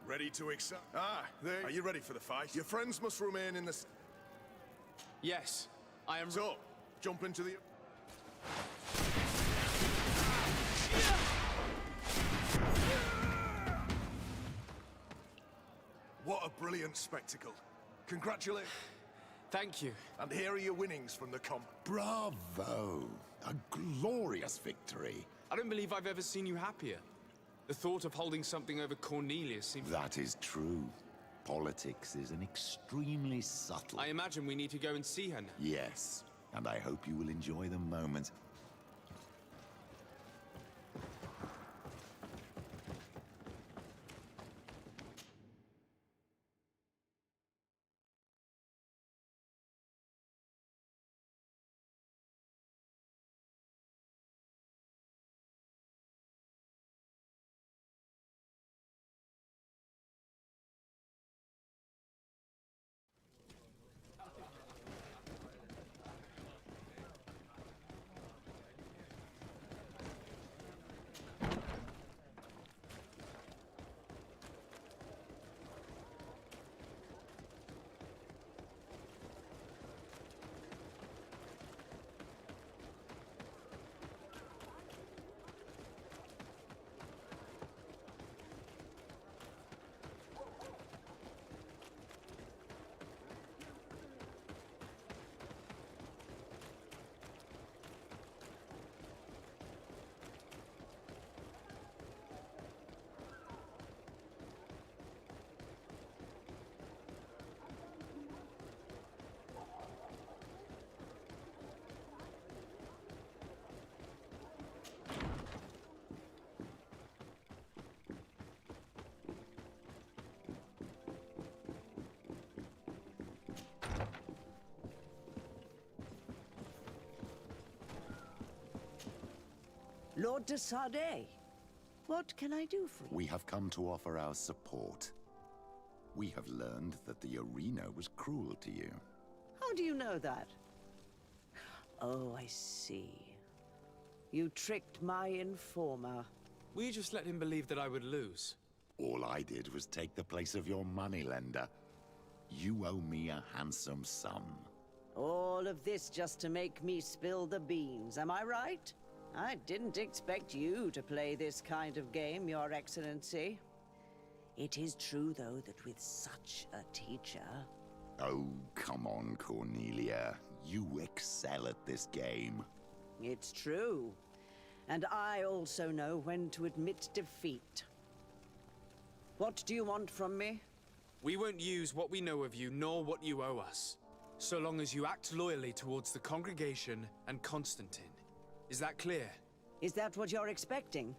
Ready to excite? Ah, there. Are you ready for the fight? Your friends must remain in the... Yes, I am... So, jump into the... What a brilliant spectacle. Congratulations. Thank you. And here are your winnings from the comp. Bravo! A glorious victory. I don't believe I've ever seen you happier. The thought of holding something over Cornelia seems... That is true. Politics is an extremely subtle... I imagine we need to go and see her now. Yes, and I hope you will enjoy the moment. Lord de Sardet, what can I do for you? We have come to offer our support. We have learned that the arena was cruel to you. How do you know that? Oh, I see. You tricked my informer. Will you just let him believe that I would lose? All I did was take the place of your moneylender. You owe me a handsome sum. All of this just to make me spill the beans, am I right? I didn't expect you to play this kind of game, Your Excellency. It is true, though, that with such a teacher... Oh, come on, Cornelia. You excel at this game. It's true. And I also know when to admit defeat. What do you want from me? We won't use what we know of you, nor what you owe us, so long as you act loyally towards the congregation and Constantine. Is that clear? Is that what you're expecting?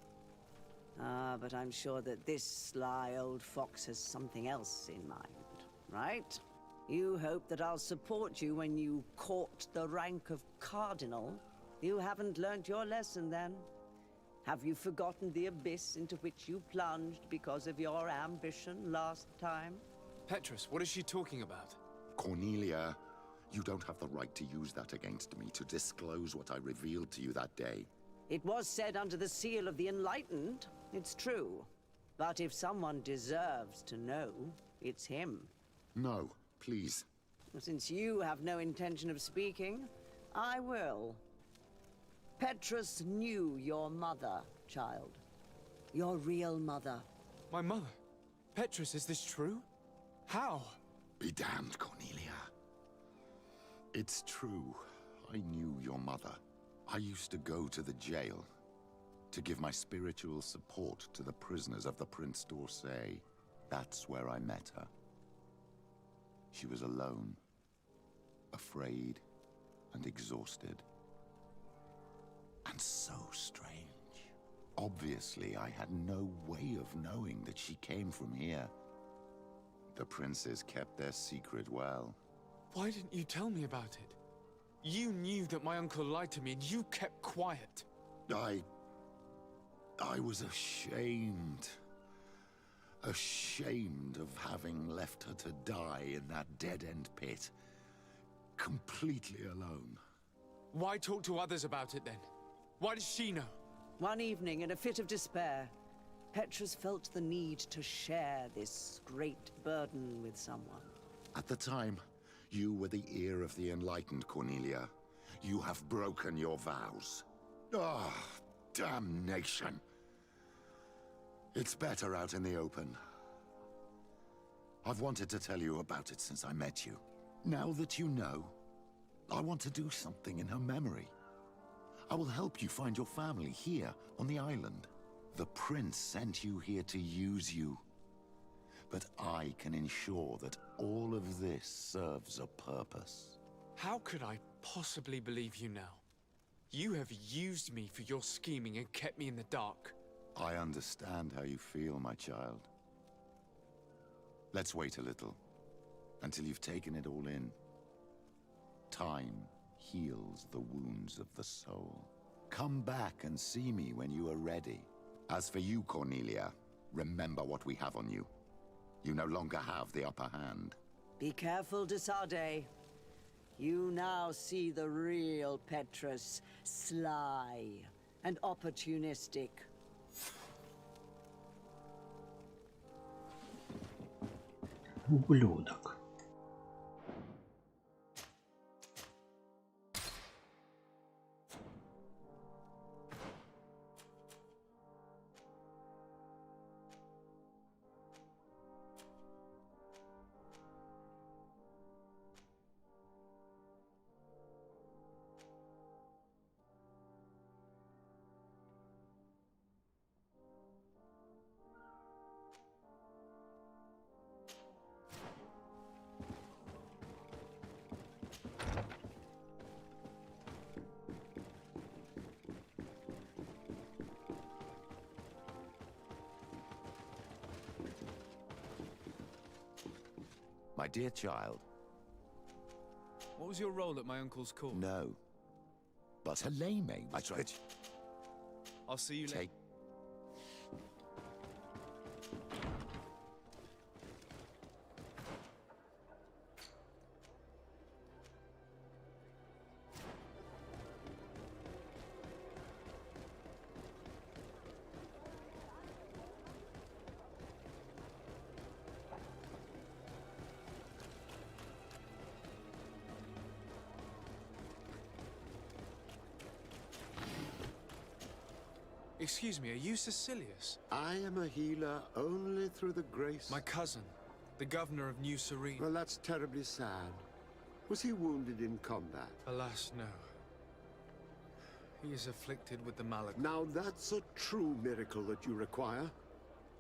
Ah, but I'm sure that this sly old fox has something else in mind, right? You hope that I'll support you when you court the rank of cardinal? You haven't learnt your lesson, then? Have you forgotten the abyss into which you plunged because of your ambition last time? Petrus, what is she talking about? Cornelia, you don't have the right to use that against me, to disclose what I revealed to you that day. It was said under the seal of the Enlightened, it's true. But if someone deserves to know, it's him. No, please. Since you have no intention of speaking, I will. Petrus knew your mother, child. Your real mother. My mother? Petrus, is this true? How? Be damned, Cornelia. It's true. I knew your mother. I used to go to the jail to give my spiritual support to the prisoners of the Prince d'Orsay. That's where I met her. She was alone, afraid, and exhausted. And so strange. Obviously, I had no way of knowing that she came from here. The princes kept their secret well. Why didn't you tell me about it? You knew that my uncle lied to me, and you kept quiet. I was ashamed. Ashamed of having left her to die in that dead-end pit. Completely alone. Why talk to others about it, then? Why does she know? One evening, in a fit of despair, Petrus felt the need to share this great burden with someone. At the time, you were the ear of the enlightened, Cornelia. You have broken your vows. Ah, damnation. It's better out in the open. I've wanted to tell you about it since I met you. Now that you know, I want to do something in her memory. I will help you find your family here on the island. The prince sent you here to use you. But I can ensure that all of this serves a purpose. How could I possibly believe you now? You have used me for your scheming and kept me in the dark. I understand how you feel, my child. Let's wait a little, until you've taken it all in. Time heals the wounds of the soul. Come back and see me when you are ready. As for you, Cornelia, remember what we have on you. You no longer have the upper hand. Be careful, de Sardet. You now see the real Petrus, sly and opportunistic. Ублюдок. My dear child. What was your role at my uncle's court? No. But Helene, I tried. I'll see you later. Excuse me, are you Cecilius? I am a healer only through the grace... My cousin, the governor of New Serene. Well, that's terribly sad. Was he wounded in combat? Alas, no. He is afflicted with the malady. Now that's a true miracle that you require.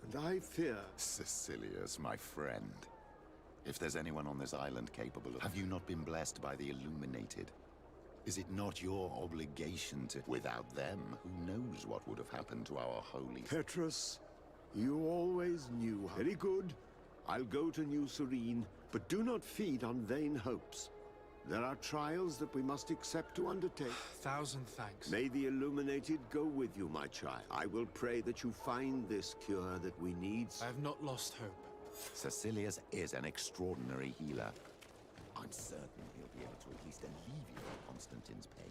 And I fear... Cecilius, my friend. If there's anyone on this island capable of... Have you not been blessed by the Illuminated? Is it not your obligation to... Without them, who knows what would have happened to our holy... Petrus, you always knew how... Very good. I'll go to New Serene, but do not feed on vain hopes. There are trials that we must accept to undertake. Thousand thanks. May the Illuminated go with you, my child. I will pray that you find this cure that we need. I have not lost hope. Cecilius is an extraordinary healer. I'm certain he'll be able to at least alleviate Constantine's pain.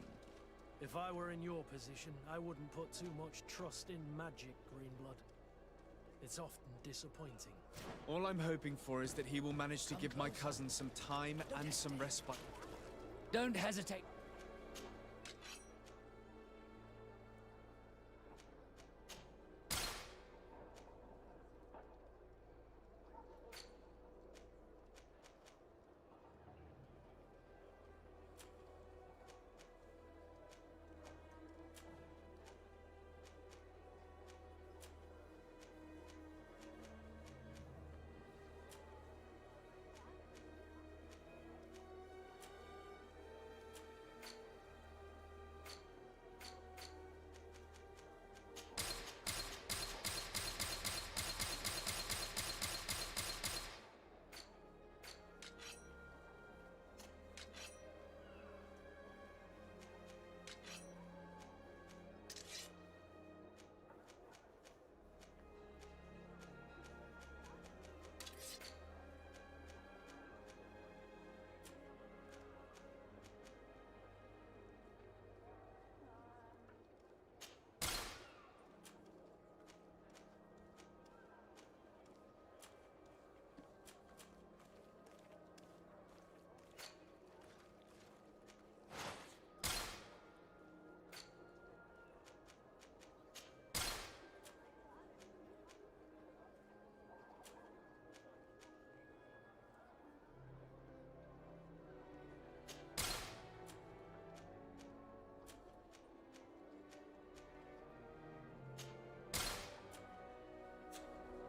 If I were in your position, I wouldn't put too much trust in magic, Greenblood. It's often disappointing. All I'm hoping for is that he will manage to give my cousin some time and some respite. Don't hesitate.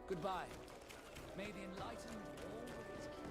Goodbye. May the enlightened always keep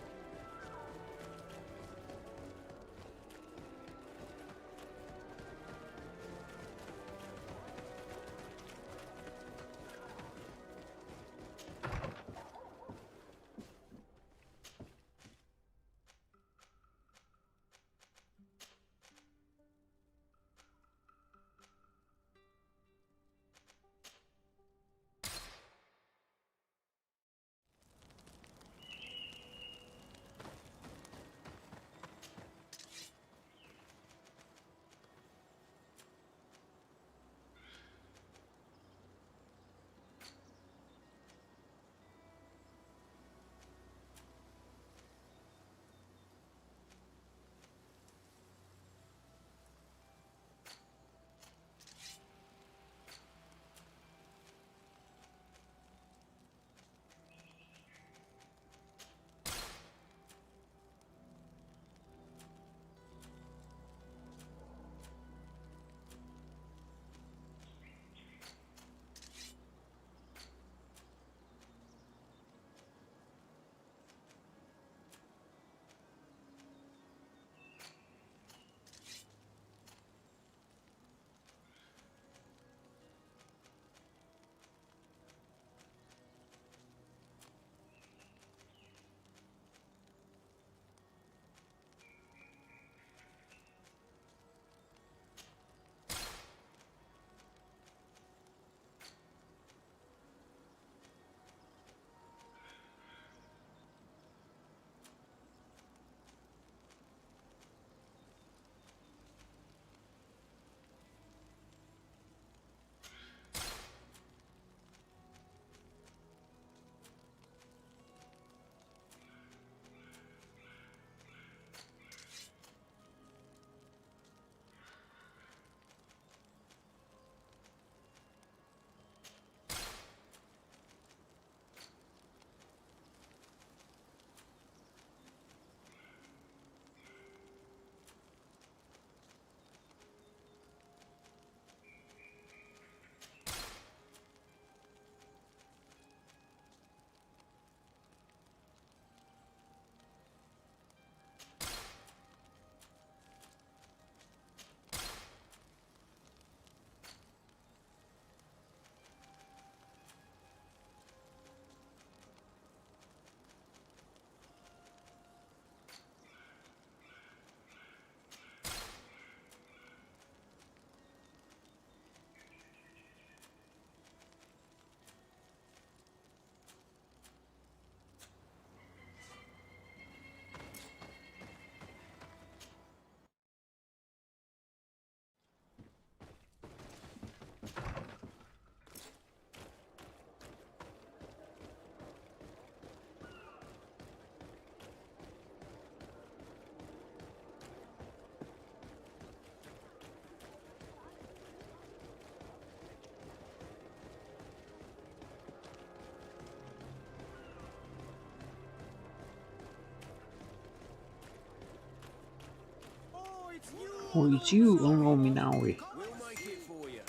Oh, it's you. Oh no, Minawi. We'll make it for you.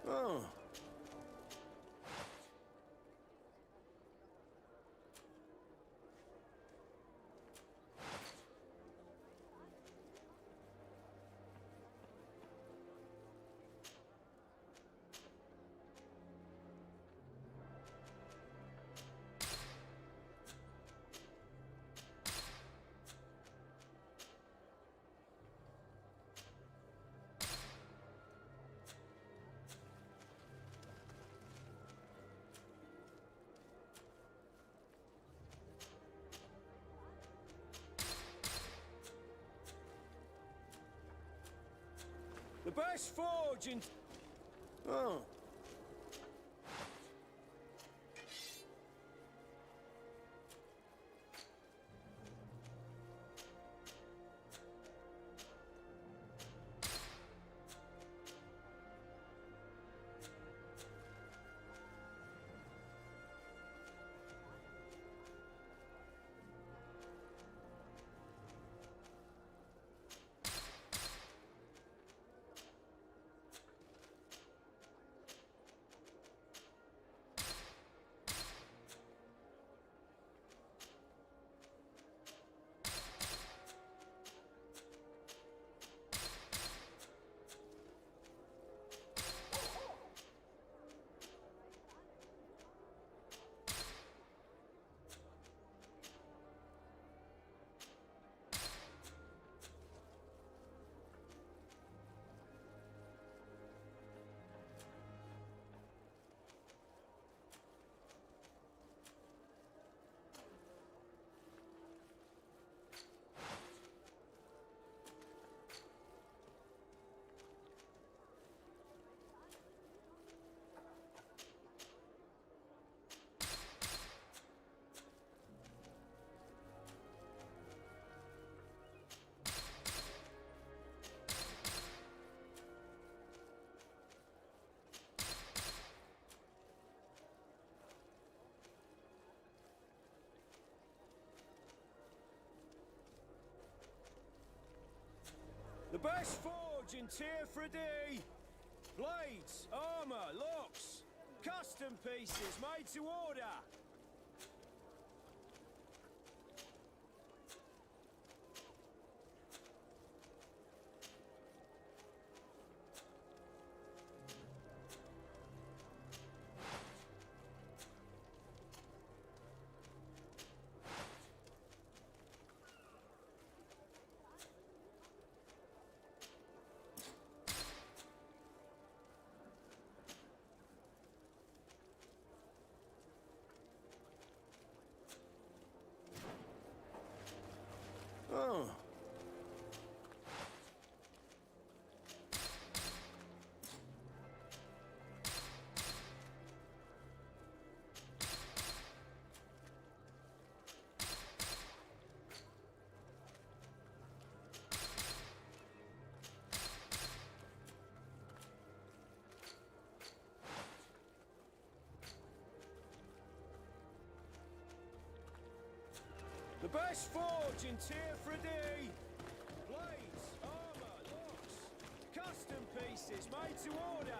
Oh. The best forge in... Oh. The best forge in Tearfredy. Blades, armor, locks, custom pieces made to order. Oh. The best forge in Tearfredy. Blades, armor, locks, custom pieces made to order.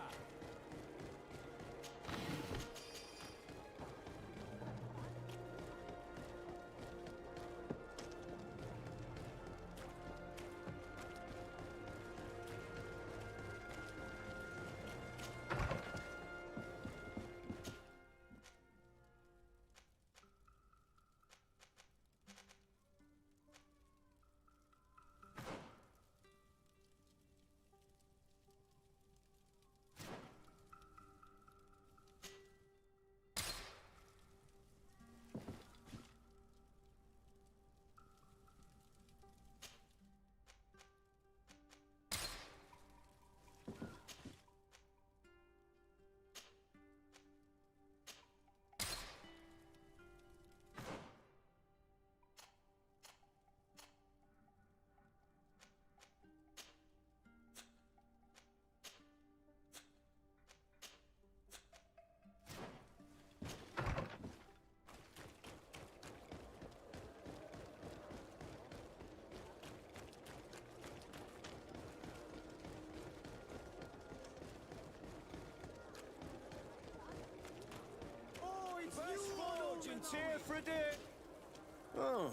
for a day. Oh.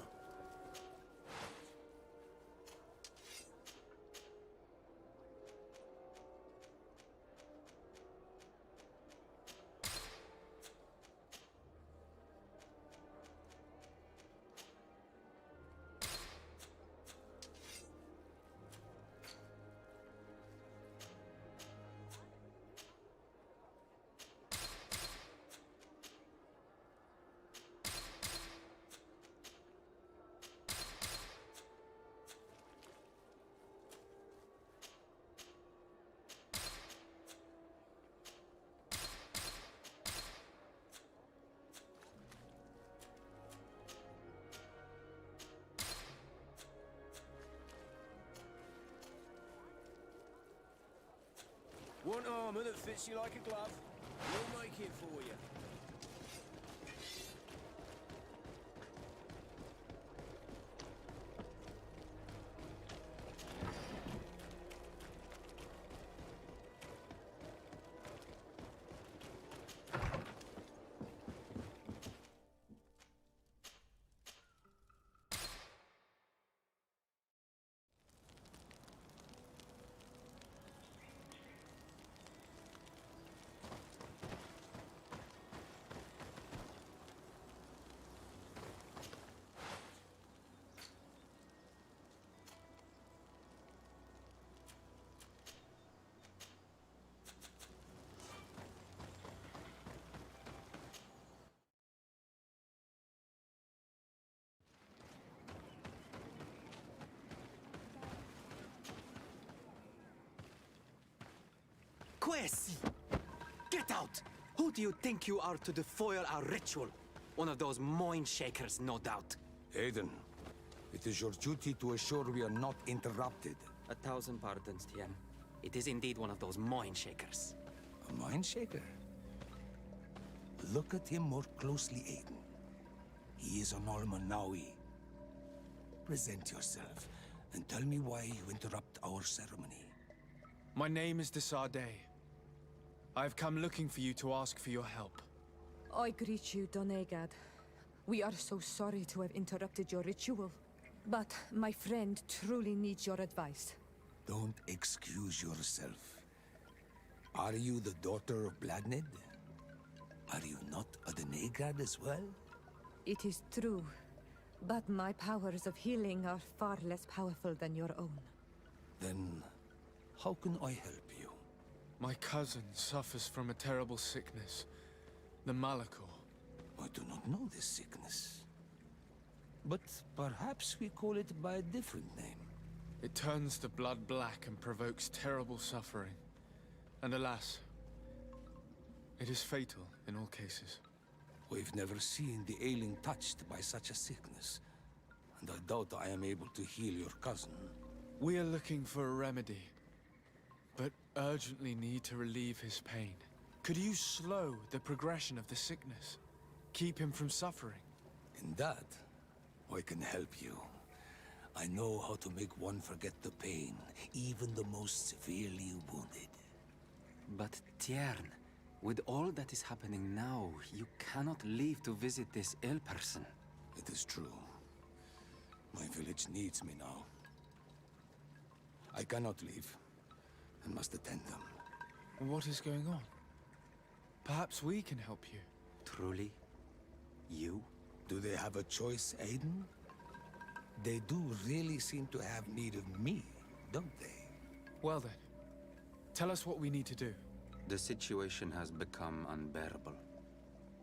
Want armor that fits you like a glove? We'll make it for you. Quest! Get out! Who do you think you are to defoil our ritual? One of those mind shakers, no doubt. Aiden, it is your duty to assure we are not interrupted. 1,000 pardons, Tien. It is indeed one of those mind shakers. A mind shaker? Look at him more closely, Aiden. He is an Almanawi. Present yourself and tell me why you interrupt our ceremony. My name is Desardet. I have come looking for you to ask for your help. I greet you, Donegad. We are so sorry to have interrupted your ritual. But my friend truly needs your advice. Don't excuse yourself. Are you the daughter of Bladned? Are you not a Donegad as well? It is true, but my powers of healing are far less powerful than your own. Then, how can I help you? My cousin suffers from a terrible sickness, the Malachor. I do not know this sickness. But perhaps we call it by a different name. It turns the blood black and provokes terrible suffering. And alas, it is fatal in all cases. We've never seen the ailing touched by such a sickness. And I doubt I am able to heal your cousin. We are looking for a remedy, but urgently need to relieve his pain. Could you slow the progression of the sickness? Keep him from suffering? In that, I can help you. I know how to make one forget the pain, even the most severely wounded. But Tiern, with all that is happening now, you cannot leave to visit this ill person. It is true. My village needs me now. I cannot leave. I must attend them. What is going on? Perhaps we can help you. Truly? You? Do they have a choice, Aiden? They do really seem to have need of me, don't they? Well then, tell us what we need to do. The situation has become unbearable.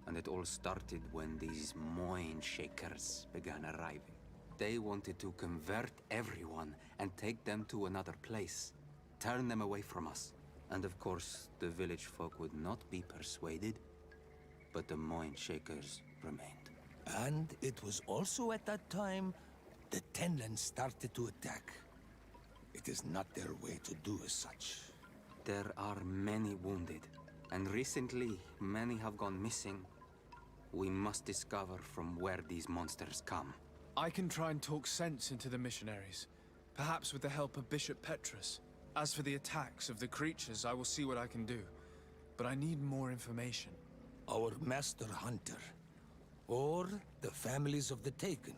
And it all started when these mind shakers began arriving. They wanted to convert everyone and take them to another place. Turn them away from us. And of course, the village folk would not be persuaded. But the mind shakers remained. And it was also at that time the Tenland started to attack. It is not their way to do as such. There are many wounded, and recently many have gone missing. We must discover from where these monsters come. I can try and talk sense into the missionaries, perhaps with the help of Bishop Petrus. As for the attacks of the creatures, I will see what I can do. But I need more information. Our master hunter, or the families of the taken.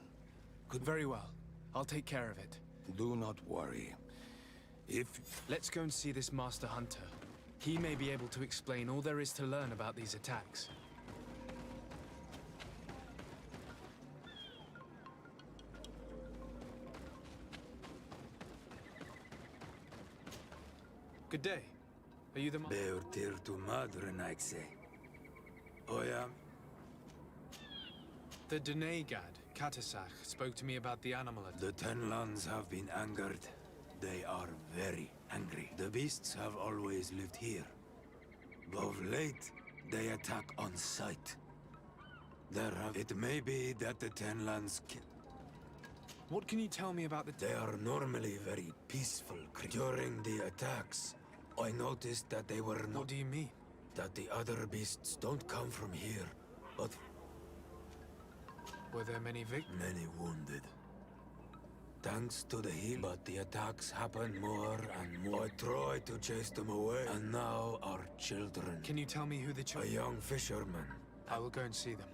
Could very well. I'll take care of it. Do not worry. Let's go and see this Master Hunter. He may be able to explain all there is to learn about these attacks. Good day. Are you the Beortir tu madre, Naixe. I am. The Denegad, Katasach, spoke to me about the animal. The Ten Lands have been angered. They are very angry. The beasts have always lived here. Of late, they attack on sight. It may be that the Ten Lands What can you tell me about the... They are normally very peaceful. During the attacks, I noticed that they were not... What do you mean? That the other beasts don't come from here, but... Were there many victims? Many wounded. Thanks to the heal, but the attacks happen more and more. I tried to chase them away, and now our children... Can you tell me who the children... A young fisherman. I will go and see them.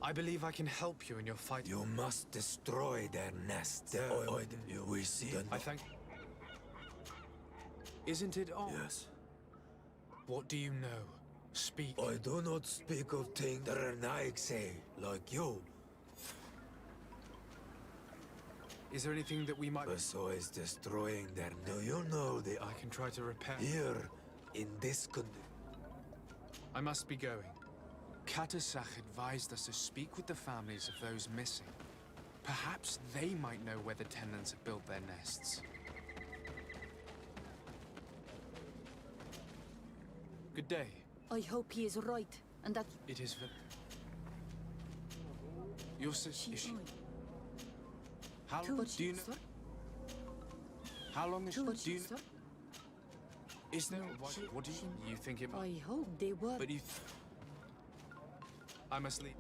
I believe I can help you in your fight. You must destroy their nests. We see... I thank... Isn't it all? Yes. What do you know? Speak. I do not speak of things that are Naixe, like you. Is there anything that we might... Besides destroying their... Do you know the... I can try to repair... Here, in this condition... I must be going. Katasach advised us to speak with the families of those missing. Perhaps they might know where the tenants have built their nests. Good day. I hope he is right, and that... It is... Your sister... Is she... How long do you know... How long is she... Do you know... Is there... What do you think it... I hope they were... But you... I must leave.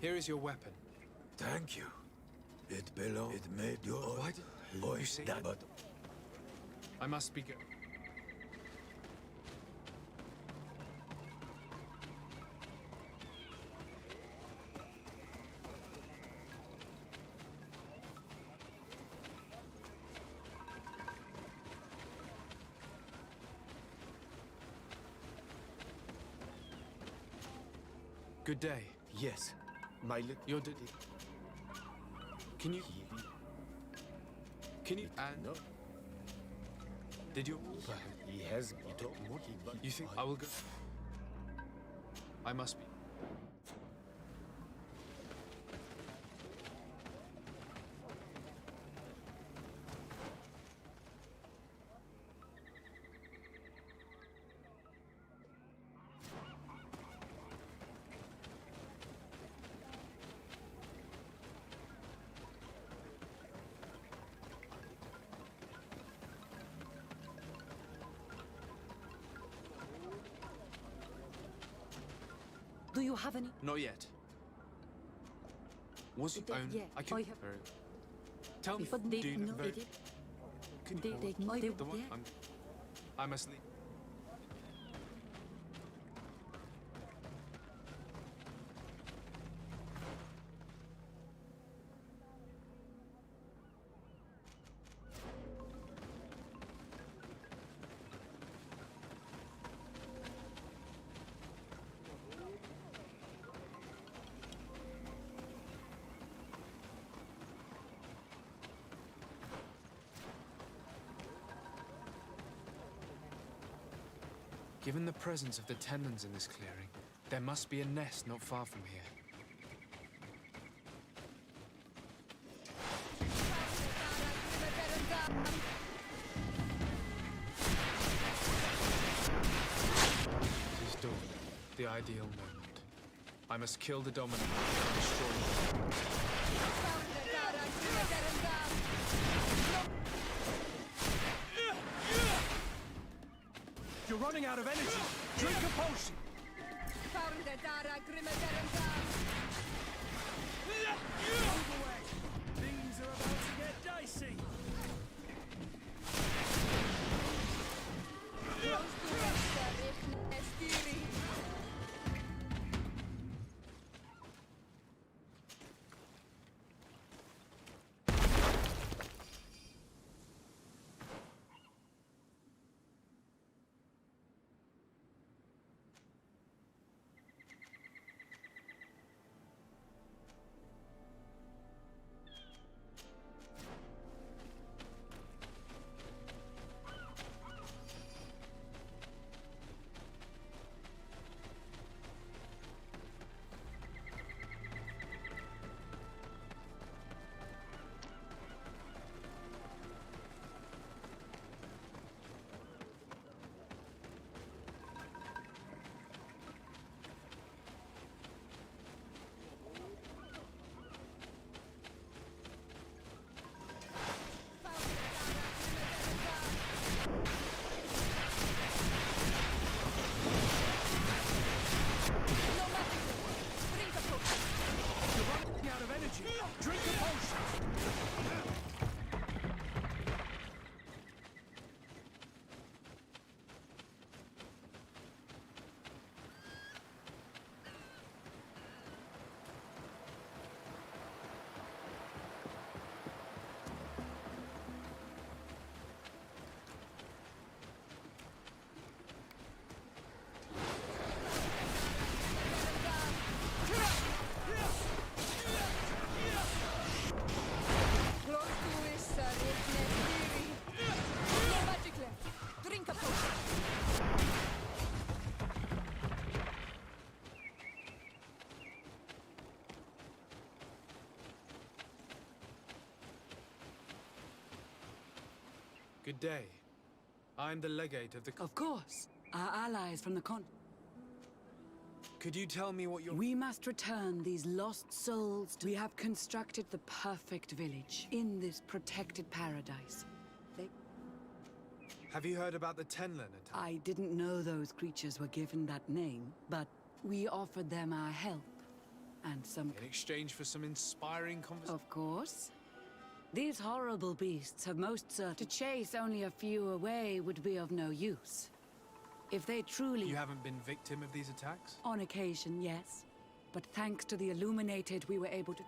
Here is your weapon. Thank you. It belonged... It made your... Why did you say that? But... I must be go... Good day. Yes. You're Can you... Can you... And... No. Did you... He has... You think I will go... I must be... Do you have any? Not yet. Was it own? Yeah, I can... I have... Tell me, But they do you know know... they did. Can They you... know The one... yeah. I must leave. Given the presence of the tenons in this clearing, there must be a nest not far from here. It is dawn, the ideal moment. I must kill the dominant and destroy the... You're running out of energy. Drink a potion. Move away. Things are about to get dicey. Good day. I'm the legate of the... Of course. Our allies from the con... Could you tell me what you're... We must return these lost souls to... We have constructed the perfect village in this protected paradise. Have you heard about the Tenlin attack? I didn't know those creatures were given that name, but we offered them our help. And some... In exchange for some inspiring conversation? Of course. These horrible beasts have most certain... To chase only a few away would be of no use. If they truly... You haven't been victim of these attacks? On occasion, yes. But thanks to the Illuminated, we were able to...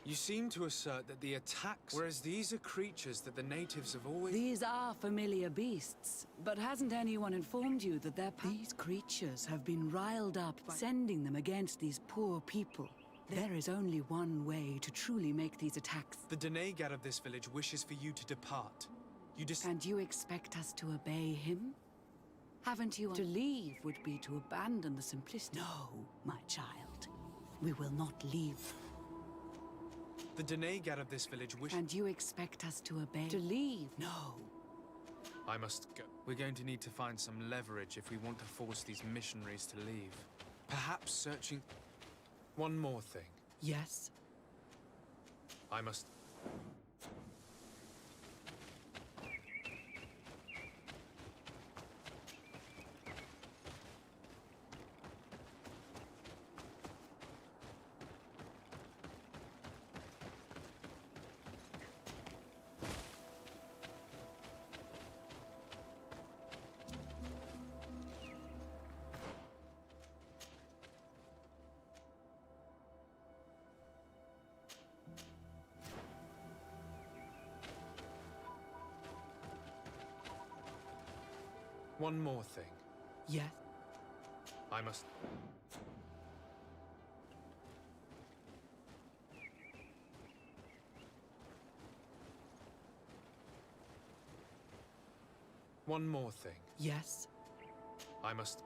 You seem to assert that the attacks... Whereas these are creatures that the natives have always... These are familiar beasts, but hasn't anyone informed you that these creatures have been riled up by sending them against these poor people? There is only one way to truly make these attacks. The Denegad of this village wishes for you to depart. And you expect us to obey him? Haven't you... To leave would be to abandon the simplicity. No, my child. We will not leave. The Denegad of this village wish... And you expect us to obey... To leave? No. I must go. We're going to need to find some leverage if we want to force these missionaries to leave. Perhaps searching... One more thing. Yes? I must... One more thing. Yes? I must... One more thing. Yes? I must...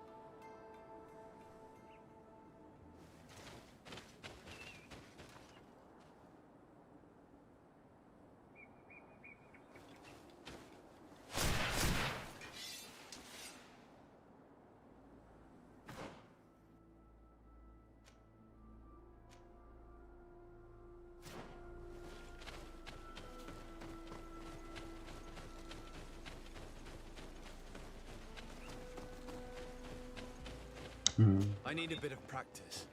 I need a bit of practice.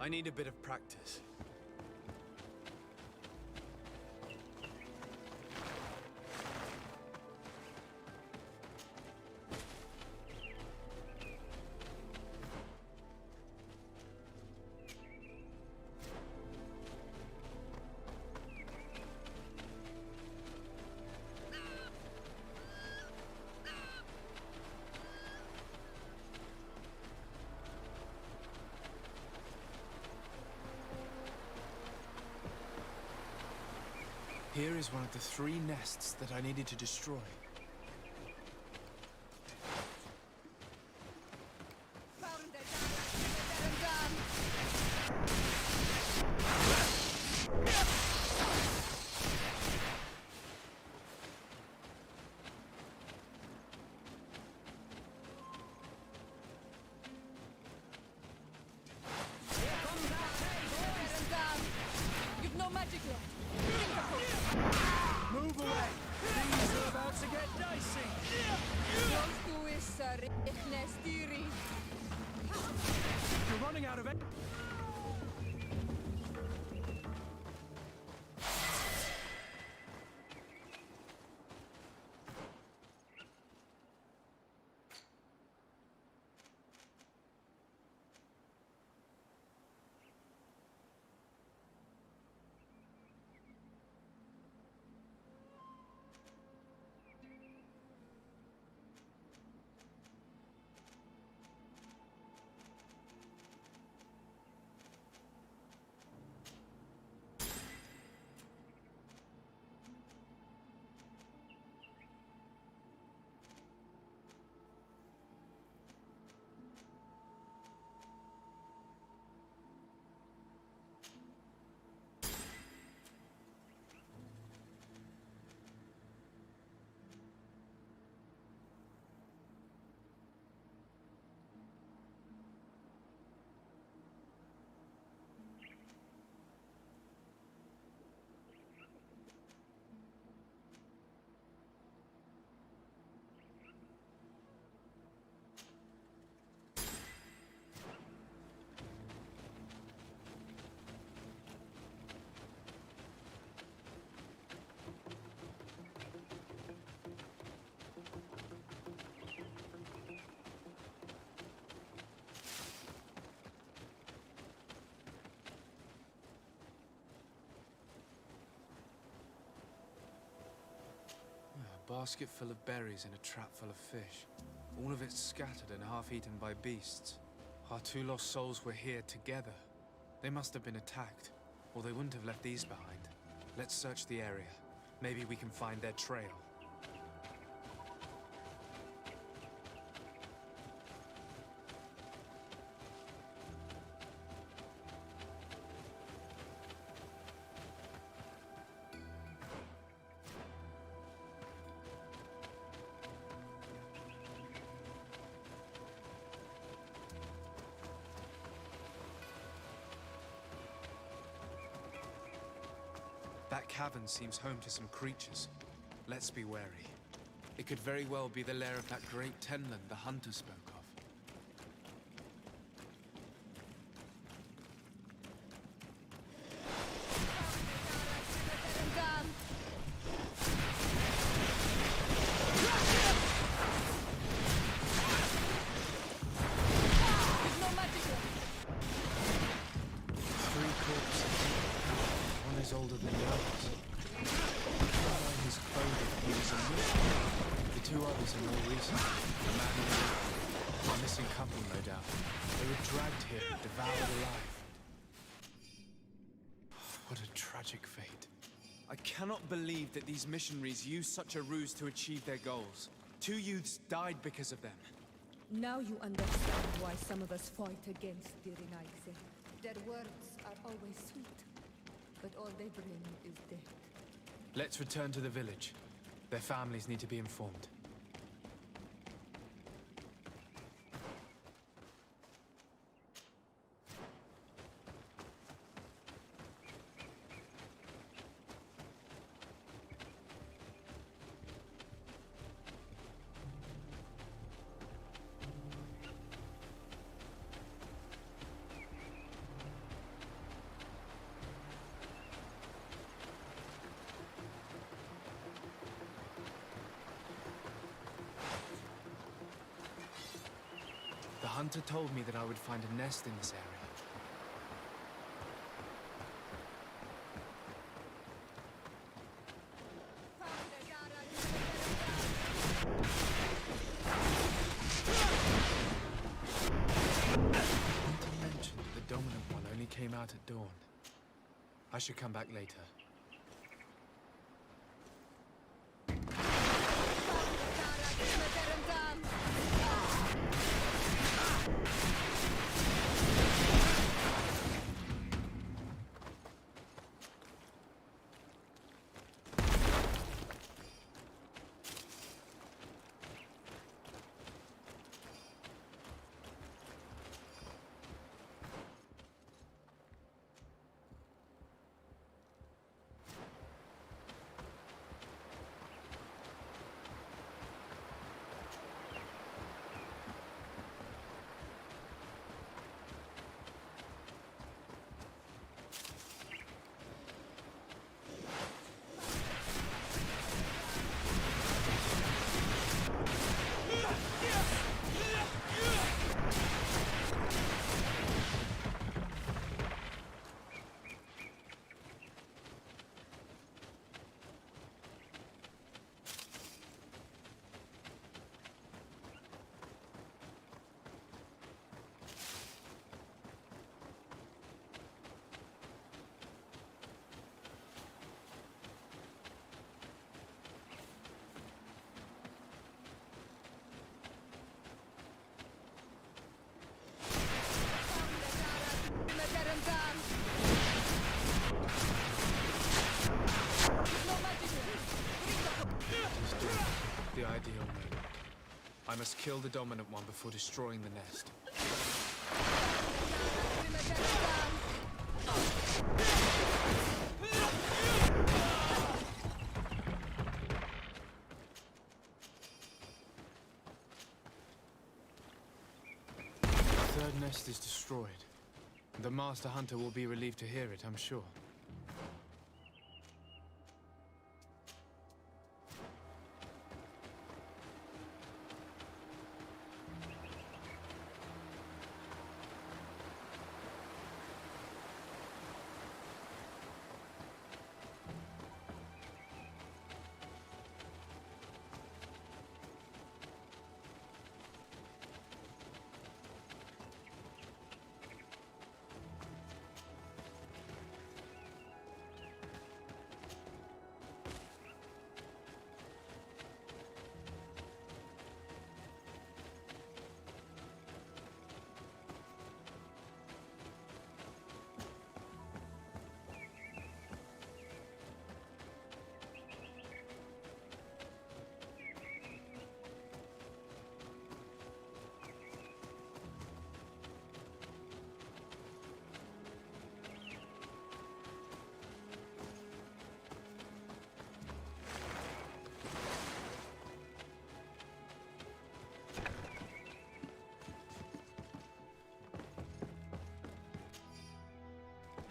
I need a bit of practice. Here is one of the 3 nests that I needed to destroy. You've no magic left. Move away! Things are about to get dicey! You're running out of it. A basket full of berries and a trap full of fish. All of it scattered and half-eaten by beasts. Our 2 lost souls were here together. They must have been attacked, or they wouldn't have left these behind. Let's search the area. Maybe we can find their trail. That cavern seems home to some creatures. Let's be wary. It could very well be the lair of that great tenland the hunter spoke of. Older than the others. By his clothing, he was a missionary. The 2 others are more recent. The man and the woman. A missing couple, no doubt. They were dragged here and devoured alive. What a tragic fate. I cannot believe that these missionaries used such a ruse to achieve their goals. 2 youths died because of them. Now you understand why some of us fight against the Renaigse. Their words are always sweet, but all they bring is death. Let's return to the village. Their families need to be informed. hunter told me that I would find a nest in this area. Hunter mentioned that the dominant one only came out at dawn. I should come back later. The ideal moment. I must kill the dominant one before destroying the nest. The third nest is destroyed. The Master Hunter will be relieved to hear it, I'm sure.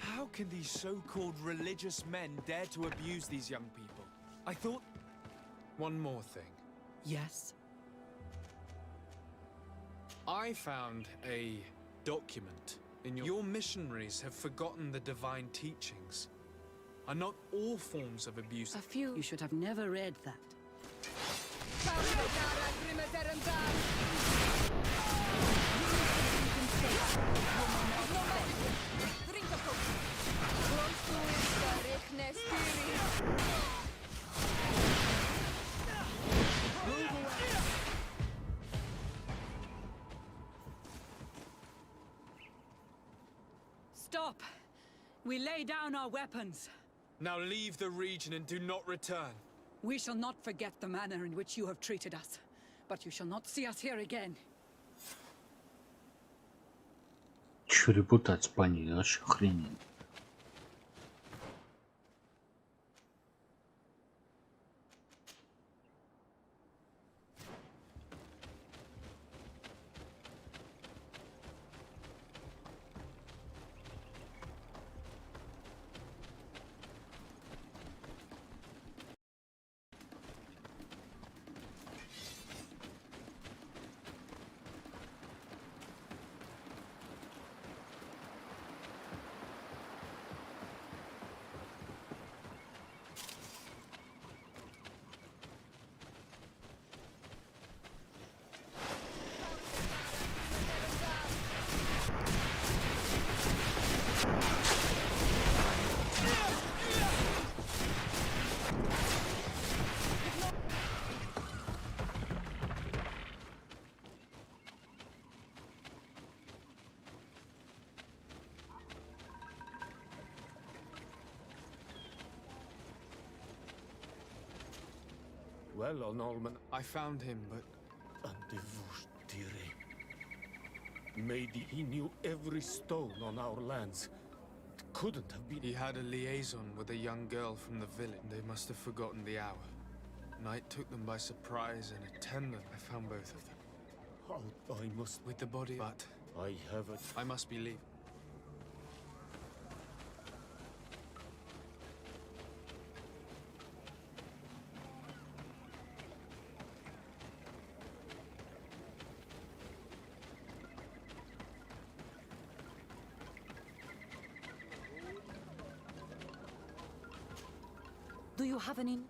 How can these so-called religious men dare to abuse these young people? I thought... One more thing. Yes? I found a document in your missionaries have forgotten the divine teachings. Are not all forms of abuse... A few. You should have never read that. Stop! We lay down our weapons. Now leave the region and do not return. We shall not forget the manner in which you have treated us, but you shall not see us here again. Чё, репутация пани, вообще охренеть. well on Alman. I found him, but... Maybe he knew every stone on our lands. It couldn't have been... He had a liaison with a young girl from the village. They must have forgotten the hour. Night took them by surprise, and at 10 I found both of them. Oh, I must... With the body, but... I have a... I must be leaving. Do you have any...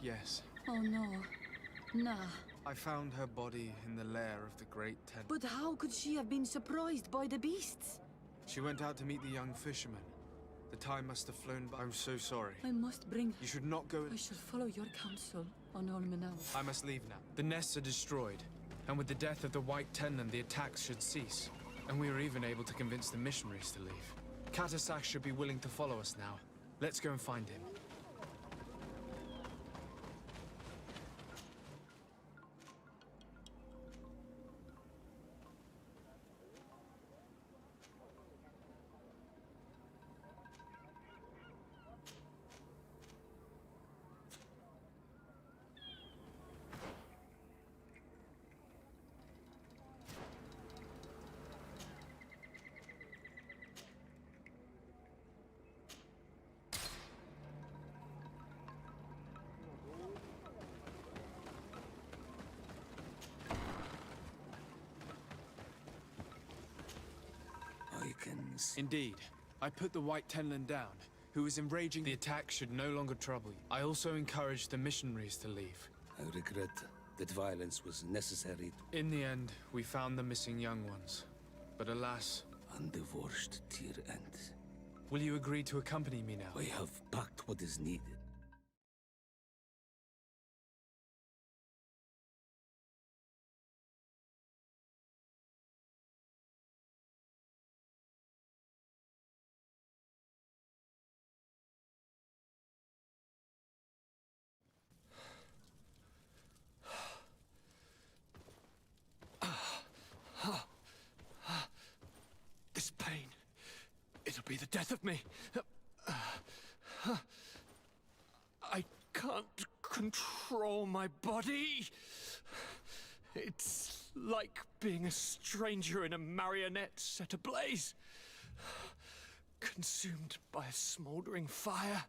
Yes. Oh no. Nah. I found her body in the lair of the Great Ten. But how could she have been surprised by the beasts? She went out to meet the young fisherman. The time must have flown by. I'm so sorry. I must bring... You should not go... I should follow your counsel on Olmenau. I must leave now. The nests are destroyed, and with the death of the White Tenland, the attacks should cease. And we were even able to convince the missionaries to leave. Katasak should be willing to follow us now. Let's go and find him. Indeed. I put the White Tenland down, who was enraging. The attack should no longer trouble you. I also encouraged the missionaries to leave. I regret that violence was necessary. In the end, we found the missing young ones. But alas... Undivorced tear end. Will you agree to accompany me now? I have packed what is needed. This pain, it'll be the death of me. I can't control my body. It's like being a stranger in a marionette set ablaze, consumed by a smoldering fire.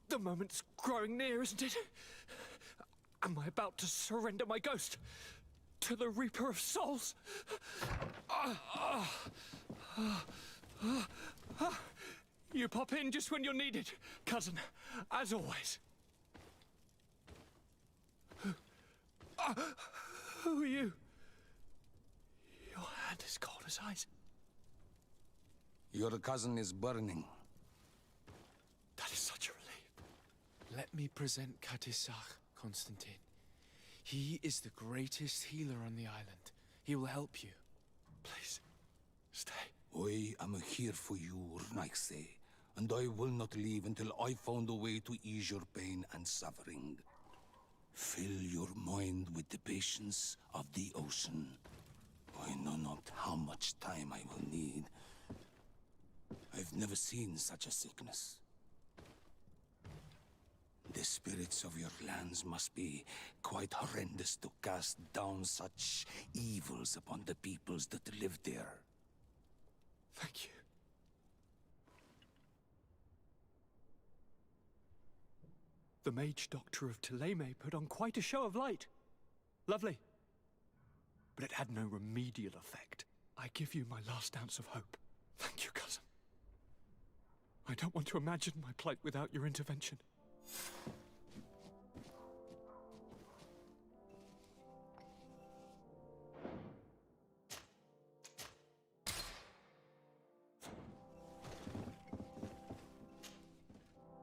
The moment's growing near, isn't it? Am I about to surrender my ghost to the Reaper of Souls? You pop in just when you're needed, cousin, as always. Who are you? Your hand is cold as ice. Your cousin is burning. That is such a relief. Let me present Katisak, Constantine. He is the greatest healer on the island. He will help you. Please, stay. I am here for you, Urnaxe, and I will not leave until I found a way to ease your pain and suffering. Fill your mind with the patience of the ocean. I know not how much time I will need. I've never seen such a sickness. The spirits of your lands must be quite horrendous to cast down such evils upon the peoples that live there. Thank you. The mage doctor of Thélème put on quite a show of light. Lovely. But it had no remedial effect. I give you my last ounce of hope. Thank you, cousin. I don't want to imagine my plight without your intervention.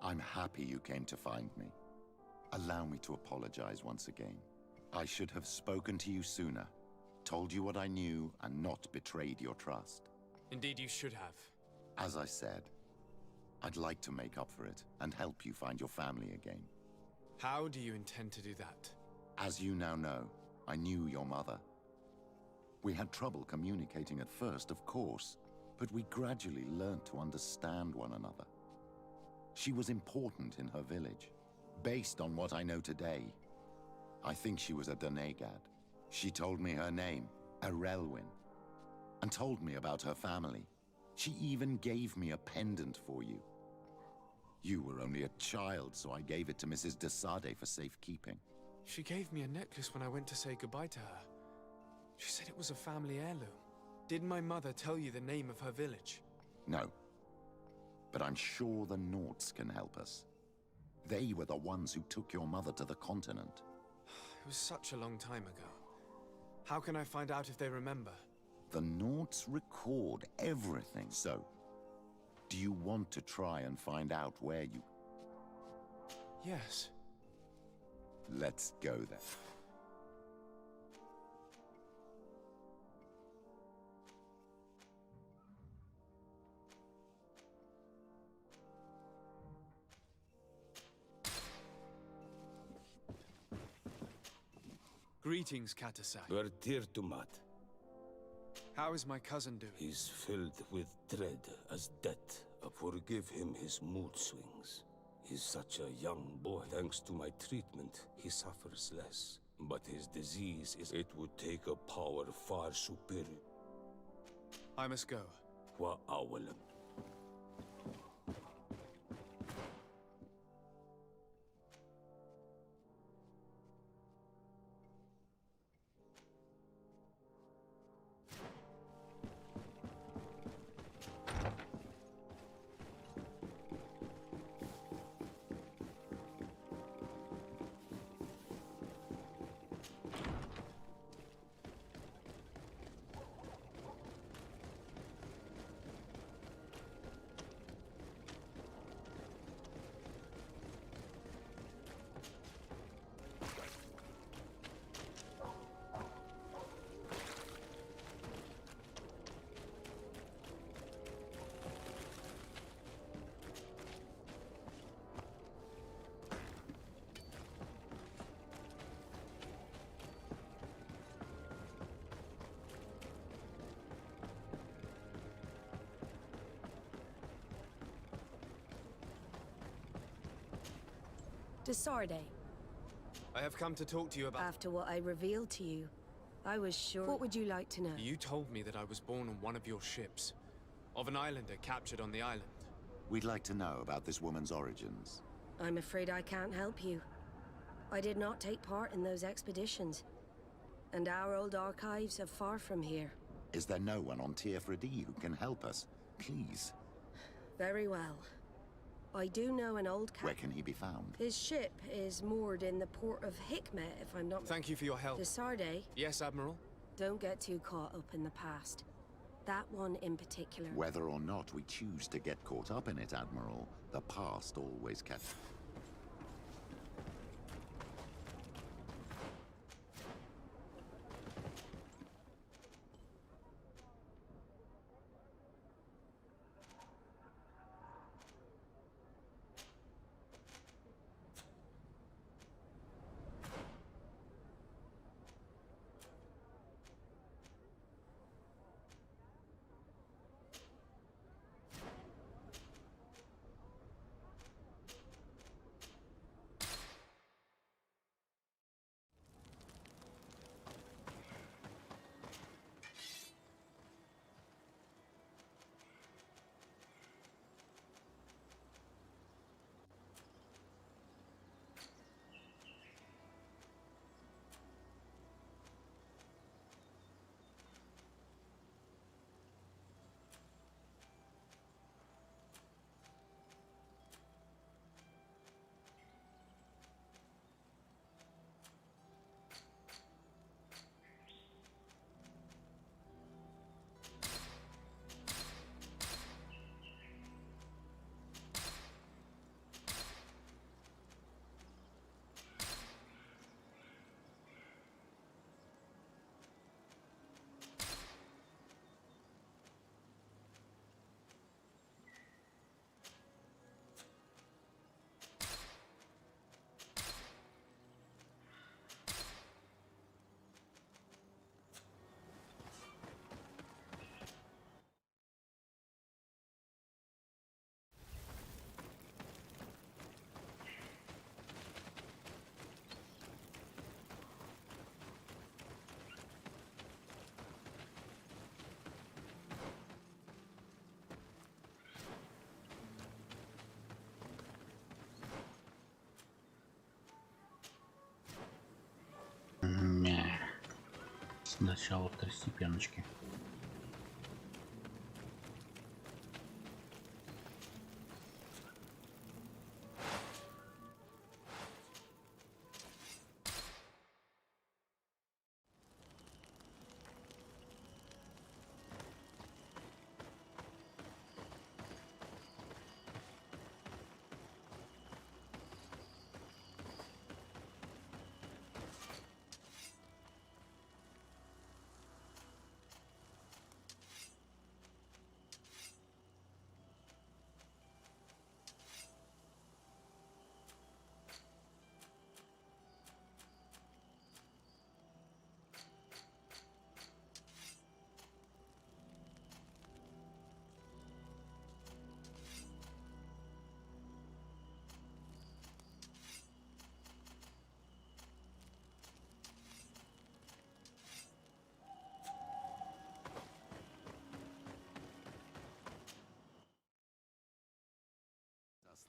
I'm happy you came to find me. Allow me to apologize once again. I should have spoken to you sooner, told you what I knew, and not betrayed your trust. Indeed, you should have. As I said, I'd like to make up for it and help you find your family again. How do you intend to do that? As you now know, I knew your mother. We had trouble communicating at first, of course, but we gradually learned to understand one another. She was important in her village. Based on what I know today, I think she was a Donegad. She told me her name, Arelwyn, and told me about her family. She even gave me a pendant for you. You were only a child, so I gave it to Mrs. de Sade for safekeeping. She gave me a necklace when I went to say goodbye to her. She said it was a family heirloom. Did my mother tell you the name of her village? No. But I'm sure the Nords can help us. They were the ones who took your mother to the continent. It was such a long time ago. How can I find out if they remember? The Nords record everything, so... do you want to try and find out where you... Yes. Let's go then. Greetings, Katasai. Bertirtumat. How is my cousin doing? He's filled with dread as death. Forgive him his mood swings. He's such a young boy. Thanks to my treatment, he suffers less. But his disease is... it would take a power far superior. I must go. Wa awalam. To Sarde. I have come to talk to you about... After what I revealed to you, I was sure... What would you like to know? You told me that I was born on one of your ships. Of an islander captured on the island. We'd like to know about this woman's origins. I'm afraid I can't help you. I did not take part in those expeditions. And our old archives are far from here. Is there no one on Tier-Fredi who can help us? Please. Very well. I do know an old Where can he be found? His ship is moored in the port of Hikmet, if I'm not... Thank you for your help. To Sarde? Yes, Admiral? Don't get too caught up in the past. That one in particular. Whether or not we choose to get caught up in it, Admiral, the past always catches... Сначала второстепеночки.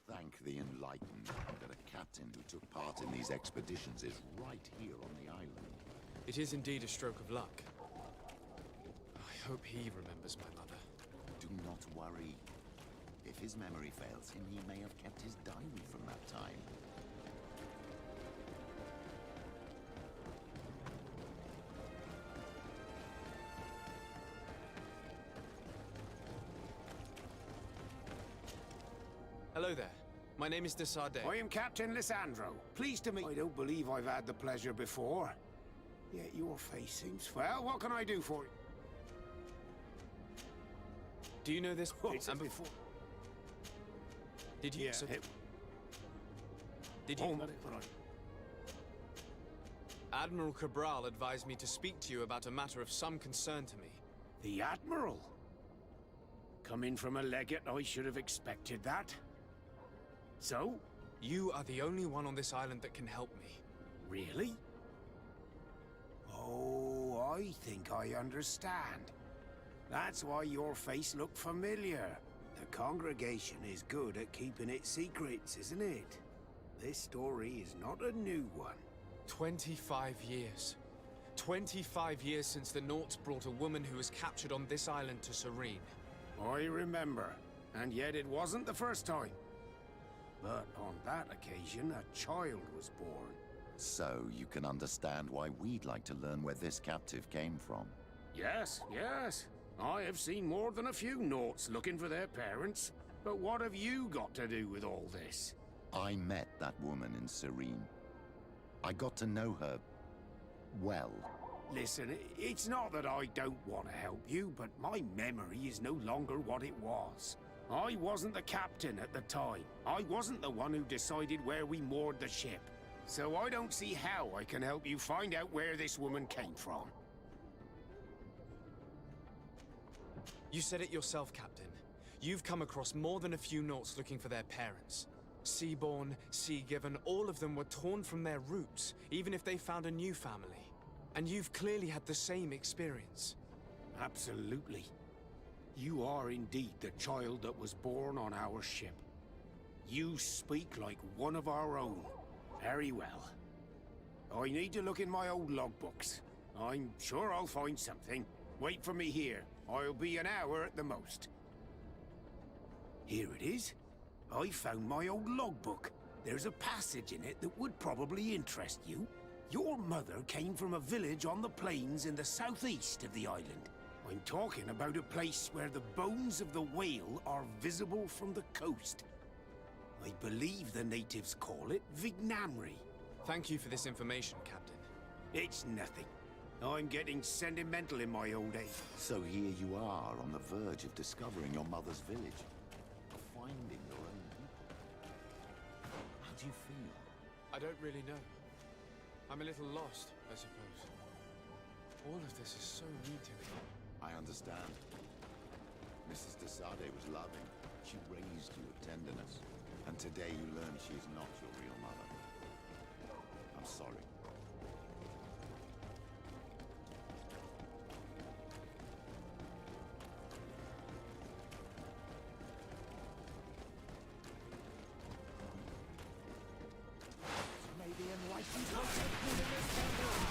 Thank the enlightened that a captain who took part in these expeditions is right here on the island. It is indeed a stroke of luck. I hope he remembers my mother. Do not worry. If his memory fails him, he may have kept his diary from that time. Hello there. My name is Desarde. I am Captain Lysandro. Pleased to meet... I don't believe I've had the pleasure before. Yet your face seems... Well, what can I do for you? Do you know this? It's before... Did you... Yeah, so- it... Did you... Oh, but Admiral Cabral advised me to speak to you about a matter of some concern to me. The Admiral? Coming from a legate, I should have expected that. So? You are the only one on this island that can help me. Really? Oh, I think I understand. That's why your face looked familiar. The congregation is good at keeping its secrets, isn't it? This story is not a new one. 25 years. 25 years since the Nauts brought a woman who was captured on this island to Serene. I remember, and yet it wasn't the first time. But on that occasion, a child was born. So you can understand why we'd like to learn where this captive came from. Yes, yes. I have seen more than a few Nauts looking for their parents. But what have you got to do with all this? I met that woman in Serene. I got to know her... well. Listen, it's not that I don't want to help you, but my memory is no longer what it was. I wasn't the captain at the time. I wasn't the one who decided where we moored the ship. So I don't see how I can help you find out where this woman came from. You said it yourself, Captain. You've come across more than a few Nauts looking for their parents. Seaborn, Sea-given, all of them were torn from their roots, even if they found a new family. And you've clearly had the same experience. Absolutely. You are indeed the child that was born on our ship. You speak like one of our own. Very well. I need to look in my old logbooks. I'm sure I'll find something. Wait for me here. I'll be an hour at the most. Here it is. I found my old logbook. There's a passage in it that would probably interest you. Your mother came from a village on the plains in the southeast of the island. I'm talking about a place where the bones of the whale are visible from the coast. I believe the natives call it Vignamri. Thank you for this information, Captain. It's nothing. I'm getting sentimental in my old age. So here you are on the verge of discovering your mother's village. Of finding your own people. How do you feel? I don't really know. I'm a little lost, I suppose. All of this is so new to me. I understand. Mrs. Desarde was loving. She raised you with tenderness. And today you learn she is not your real mother. I'm sorry. Maybe enlightened will take me to this temple.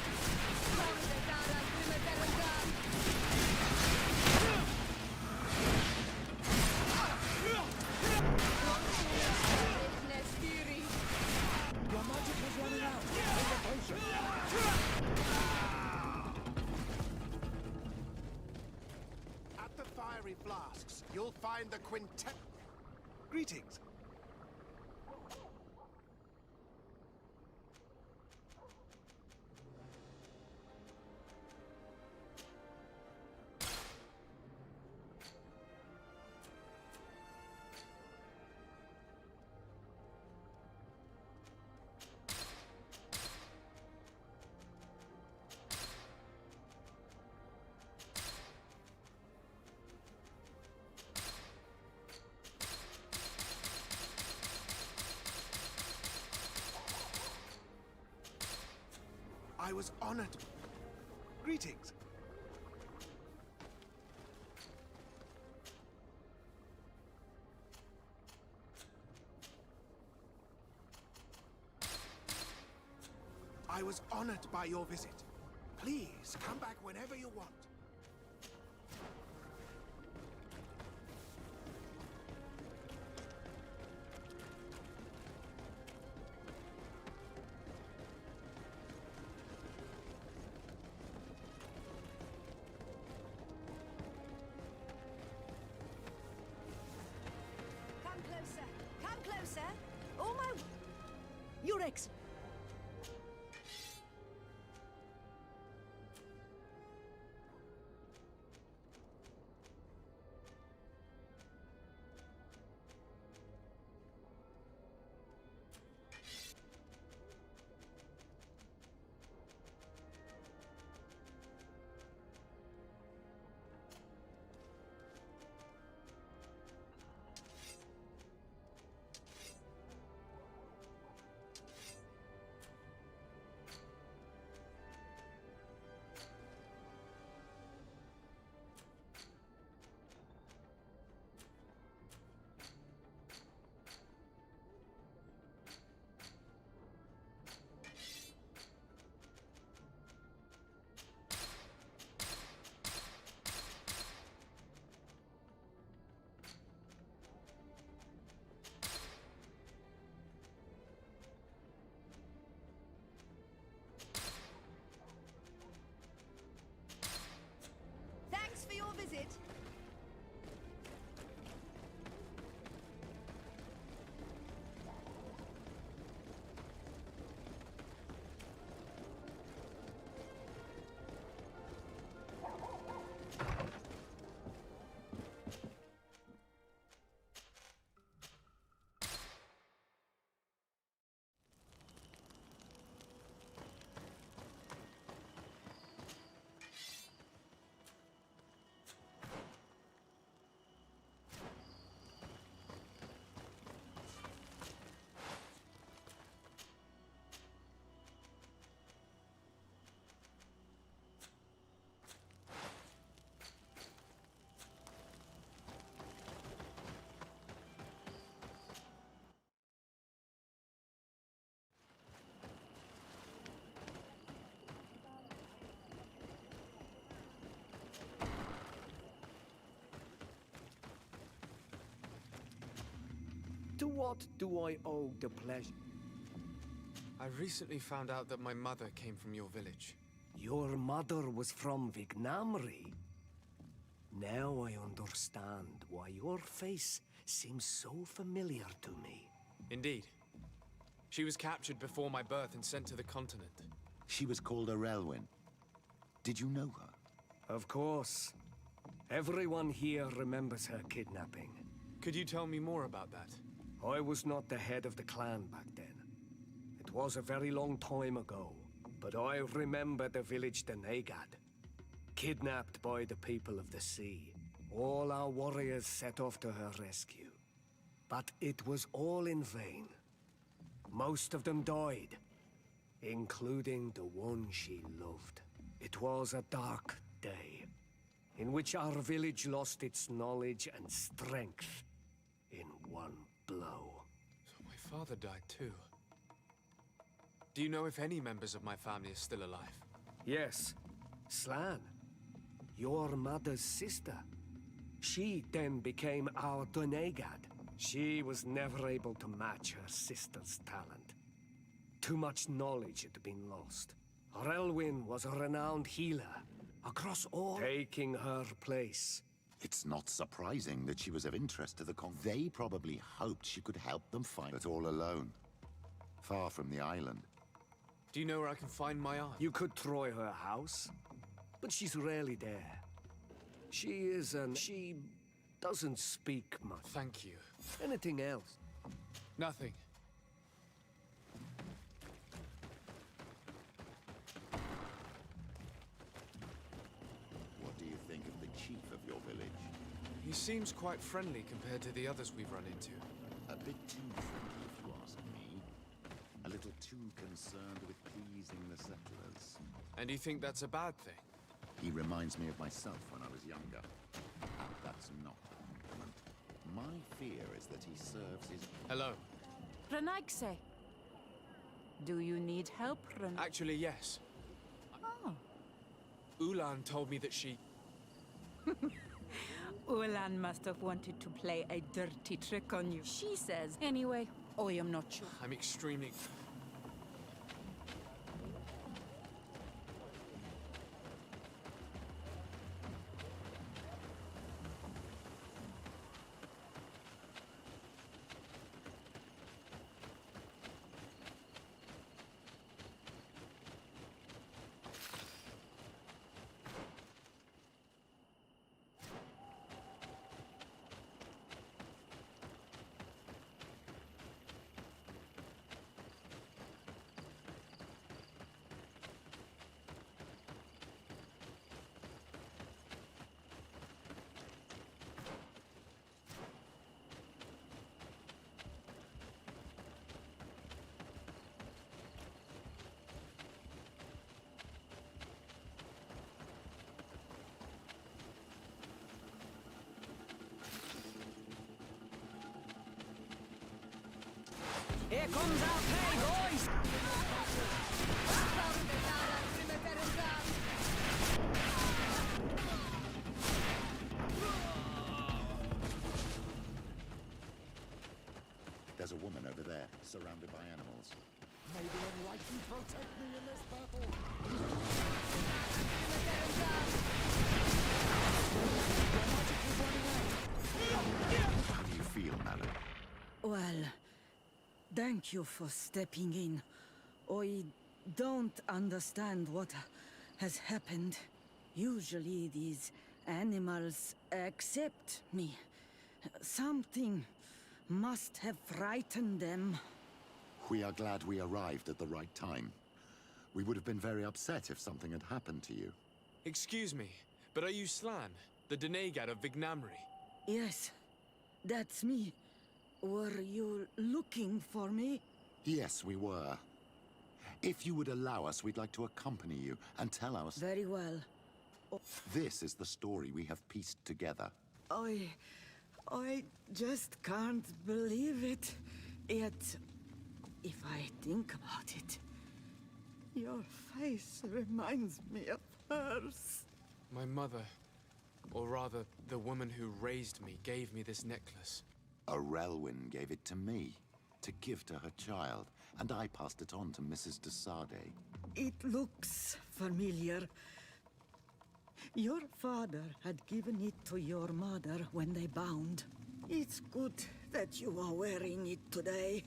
will find the quintet. Greetings. I was honored. Greetings. I was honored by your visit. Please, come back whenever you want. Come closer. Come closer. Oh my... Your Ex... Thanks for your visit. To what do I owe the pleasure? I recently found out that my mother came from your village. Your mother was from Vignamri. Now I understand why your face seems so familiar to me. Indeed. She was captured before my birth and sent to the continent. She was called Arelwyn. Did you know her? Of course. Everyone here remembers her kidnapping. Could you tell me more about that? I was not the head of the clan back then. It was a very long time ago, but I remember the village Denegad, kidnapped by the people of the sea. All our warriors set off to her rescue, but it was all in vain. Most of them died, including the one she loved. It was a dark day, in which our village lost its knowledge and strength in one blow. So my father died too. Do you know if any members of my family are still alive? Yes. Slan, your mother's sister. She then became our Donegad. She was never able to match her sister's talent. Too much knowledge had been lost. Arelwyn was a renowned healer across all. Taking her place, It's not surprising that she was of interest to the They probably hoped she could help them find it all alone. Far from the island. Do you know where I can find my aunt? You could try her house, but she's rarely there. She doesn't speak much. Thank you. Anything else? Nothing. What do you think of the chief of your village? He seems quite friendly compared to the others we've run into. A bit too friendly, if you ask me. A little too concerned with pleasing the settlers. And you think that's a bad thing? He reminds me of myself when I was younger. And that's not a compliment. My fear is that he serves his... Hello. Renaigse. Do you need help, Actually, yes. Oh. Ulan told me that she... Ulan must have wanted to play a dirty trick on you. She says. Anyway, I am not sure. I'm extremely... Here comes our pay, boys! There's a woman over there, surrounded by animals. May the Enlightened protect me in this battle! How do you feel, madam? Well, thank you for stepping in. I don't understand what has happened. Usually these animals accept me. Something must have frightened them. We are glad we arrived at the right time. We would have been very upset if something had happened to you. Excuse me, but are you Slan, the Denegad of Vignamri? Yes, that's me. Were you looking for me? Yes, we were. If you would allow us, we'd like to accompany you and tell us... Very well. This is the story we have pieced together. I just can't believe it. Yet, if I think about it, your face reminds me of hers. My mother, or rather, the woman who raised me, gave me this necklace. A Relwyn gave it to me, to give to her child, and I passed it on to Mrs. de Sade. It looks familiar. Your father had given it to your mother when they bound. It's good that you are wearing it today.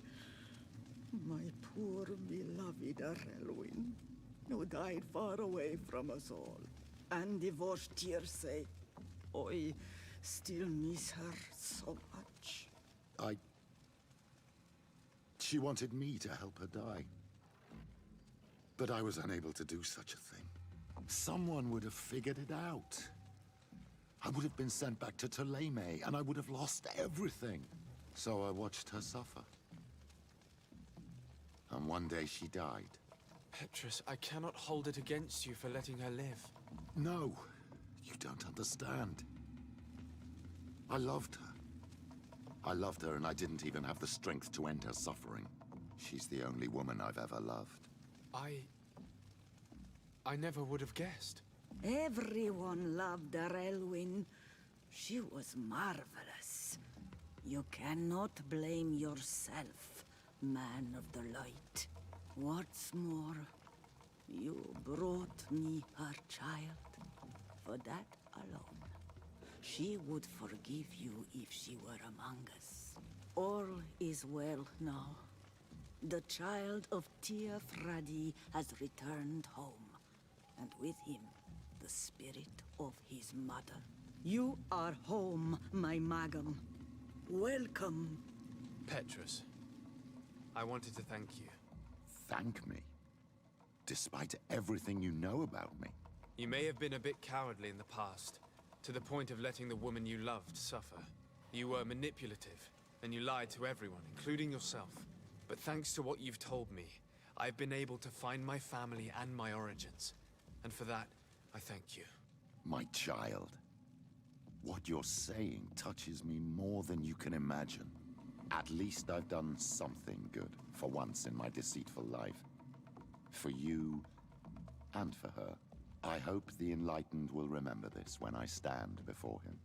My poor beloved Relwyn, who died far away from us all, and divorced Tirce. I still miss her so much. She wanted me to help her die. But I was unable to do such a thing. Someone would have figured it out. I would have been sent back to Ptolemy, and I would have lost everything. So I watched her suffer. And one day she died. Petrus, I cannot hold it against you for letting her live. No, you don't understand. I loved her. I loved her, and I didn't even have the strength to end her suffering. She's the only woman I've ever loved. I never would have guessed. Everyone loved Relwyn. She was marvelous. You cannot blame yourself, man of the light. What's more, you brought me her child. For that alone, She would forgive you if she were among us. All is well now. The child of Tia Fradi has returned home, and with him, the spirit of his mother. You are home, my Magum. Welcome. Petrus, I wanted to thank you. Thank me? Despite everything you know about me? You may have been a bit cowardly in the past, to the point of letting the woman you loved suffer. You were manipulative, and you lied to everyone, including yourself. But thanks to what you've told me, I've been able to find my family and my origins. And for that, I thank you. My child. What you're saying touches me more than you can imagine. At least I've done something good, for once in my deceitful life. For you, and for her. I hope the Enlightened will remember this when I stand before him.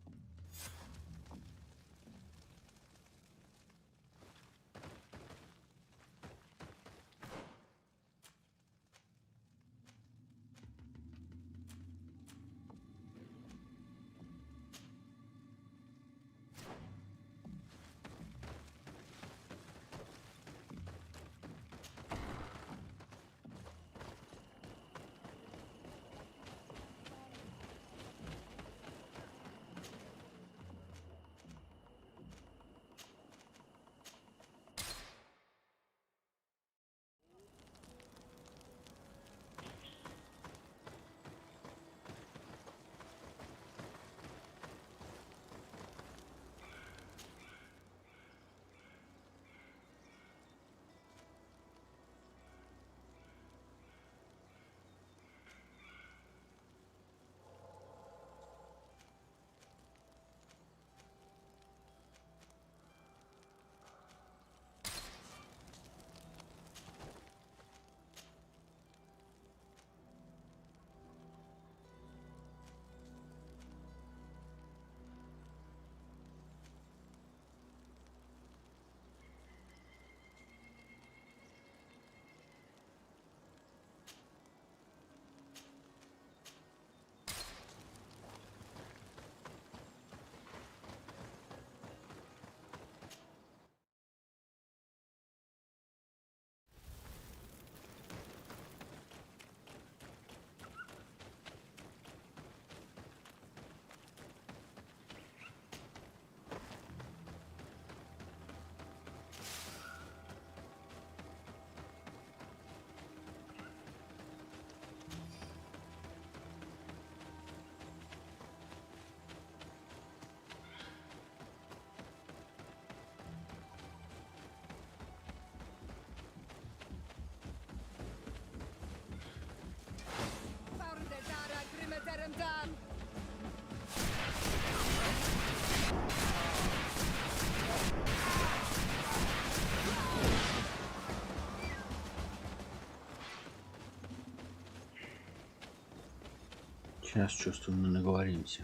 Сейчас, чувствую, мы наговоримся.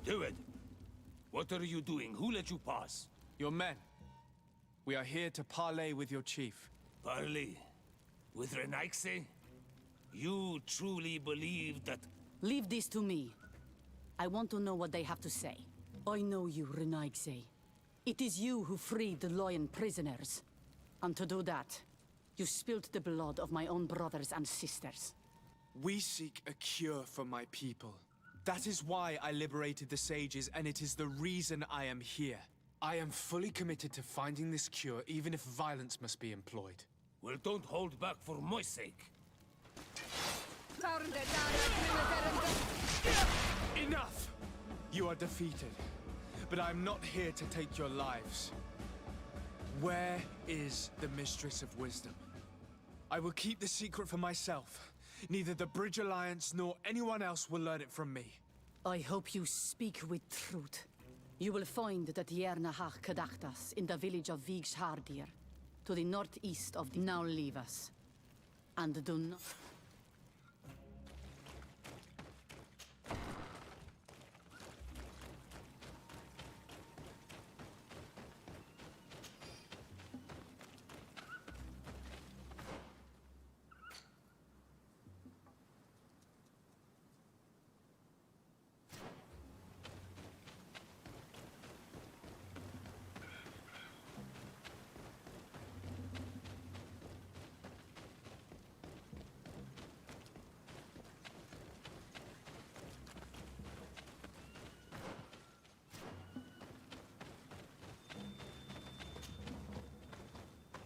Do it. What are you doing? Who let you pass? Your men. We are here to parley with your chief. Parley? With Renaigse? You truly believe that... Leave this to me. I want to know what they have to say. I know you, Renaigse. It is you who freed the Loyan prisoners. And to do that, you spilled the blood of my own brothers and sisters. We seek a cure for my people. That is why I liberated the sages, and it is the reason I am here. I am fully committed to finding this cure, even if violence must be employed. Well, don't hold back for my sake. Enough! You are defeated. But I'm not here to take your lives. Where is the Mistress of Wisdom? I will keep the secret for myself. Neither the Bridge Alliance nor anyone else will learn it from me. I hope you speak with truth. You will find the Tiernahach Kadachtas in the village of Vigshardir, to the northeast of the... Now leave us. And do not...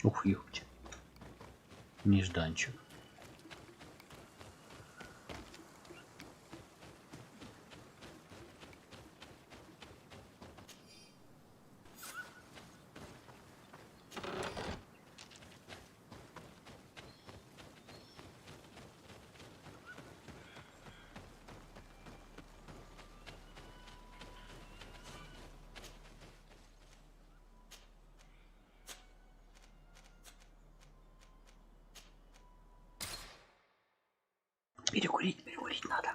Ух, ёпте. Нежданчик. Перекурить надо.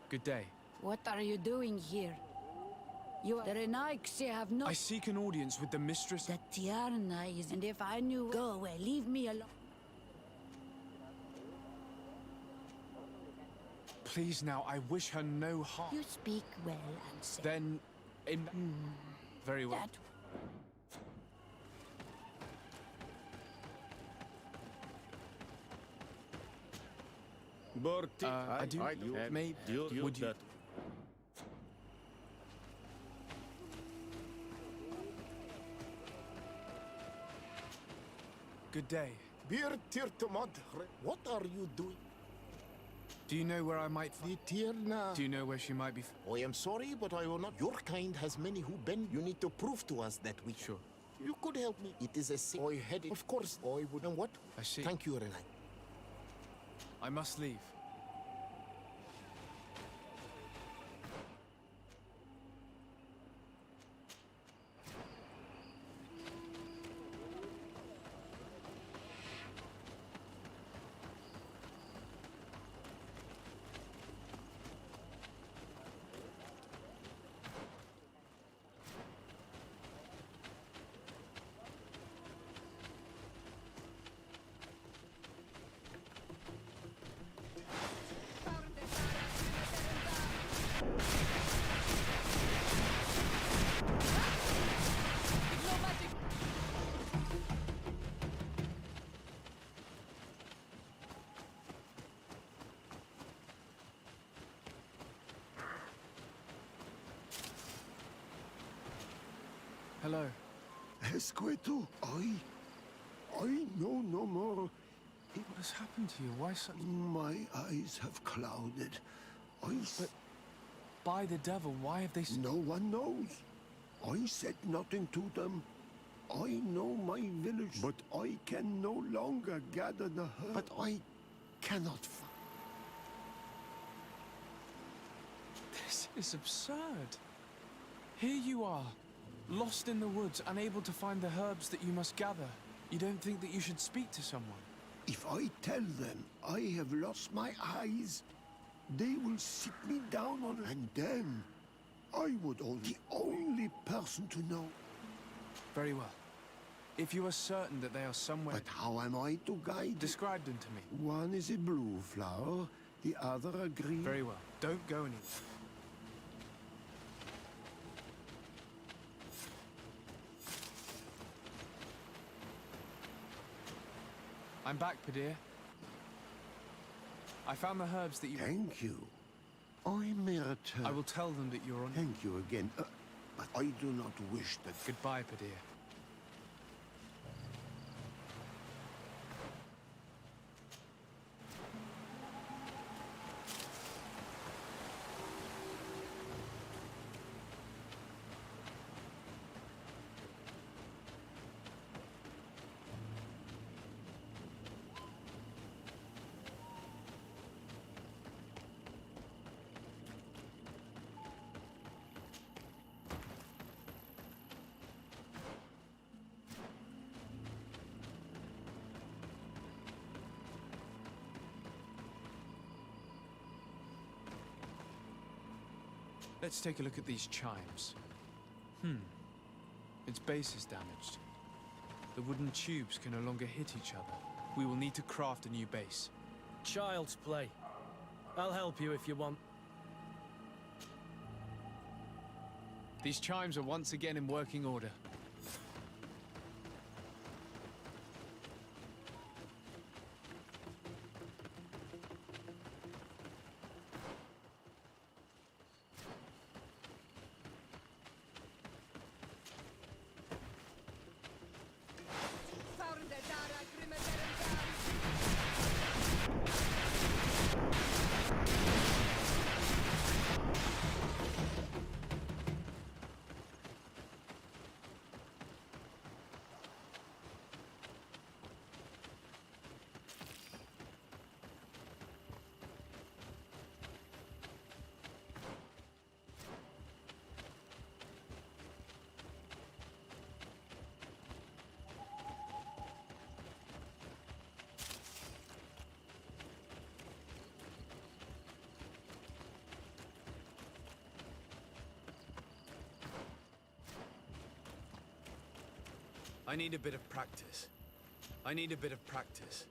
Good day. What are you doing here? You are... The Renaigse have no... I seek an audience with the mistress... The Tiarna is... And if I knew... Go away, leave me alone. Please now, I wish her no harm. You speak well and say... Then... Very well. That... I do... Maybe... Would you... Good day. What are you doing? Do you know where I might... Tirna. Do you know where she might be... I am sorry, but I will not. Your kind has many who bend. You need to prove to us that we... Sure. You could help me. It is a sin. I had it. Of course, I would. And what? I see. Thank you, Renai. I must leave. Hello. Esqueto, I know no more. What has happened to you? Why such... My eyes have clouded. But by the devil, why have they... No one knows. I said nothing to them. I know my village, but I can no longer gather the herd. But I cannot find... This is absurd. Here you are, lost in the woods, unable to find the herbs that you must gather. You don't think that you should speak to someone? If I tell them I have lost my eyes, they will sit me down on... And then I would be the only person to know. Very well. If you are certain that they are somewhere... But how am I to guide... Describe them to me. One is a blue flower, the other a green... Very well. Don't go anywhere. I'm back, Padir. I found the herbs that you... Thank you. I may return. I will tell them that you're on... Thank you again. But I do not wish that... Goodbye, Padir. Let's take a look at these chimes. Its base is damaged. The wooden tubes can no longer hit each other. We will need to craft a new base. Child's play. I'll help you if you want. These chimes are once again in working order. I need a bit of practice. I need a bit of practice.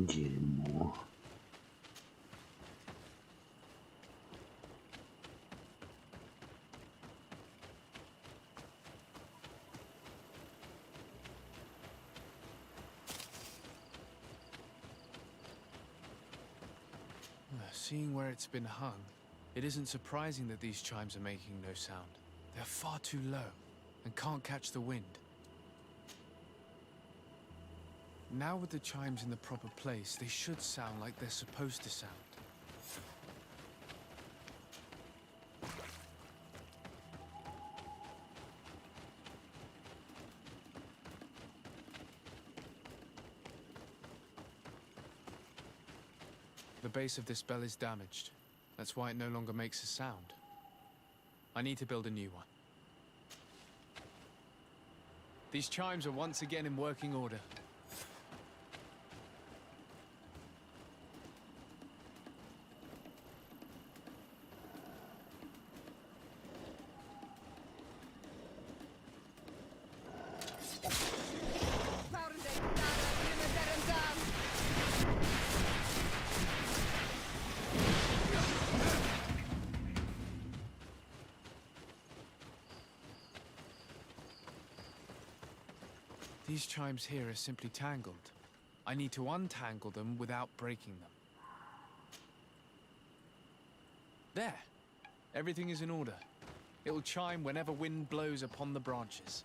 Дерьмо. Seeing where it's been hung, it isn't surprising that these chimes are making no sound. They're far too low and can't catch the wind. Now with the chimes in the proper place, they should sound like they're supposed to sound. The base of this bell is damaged. That's why it no longer makes a sound. I need to build a new one. These chimes are once again in working order. These chimes here are simply tangled. I need to untangle them without breaking them. There! Everything is in order. It will chime whenever wind blows upon the branches.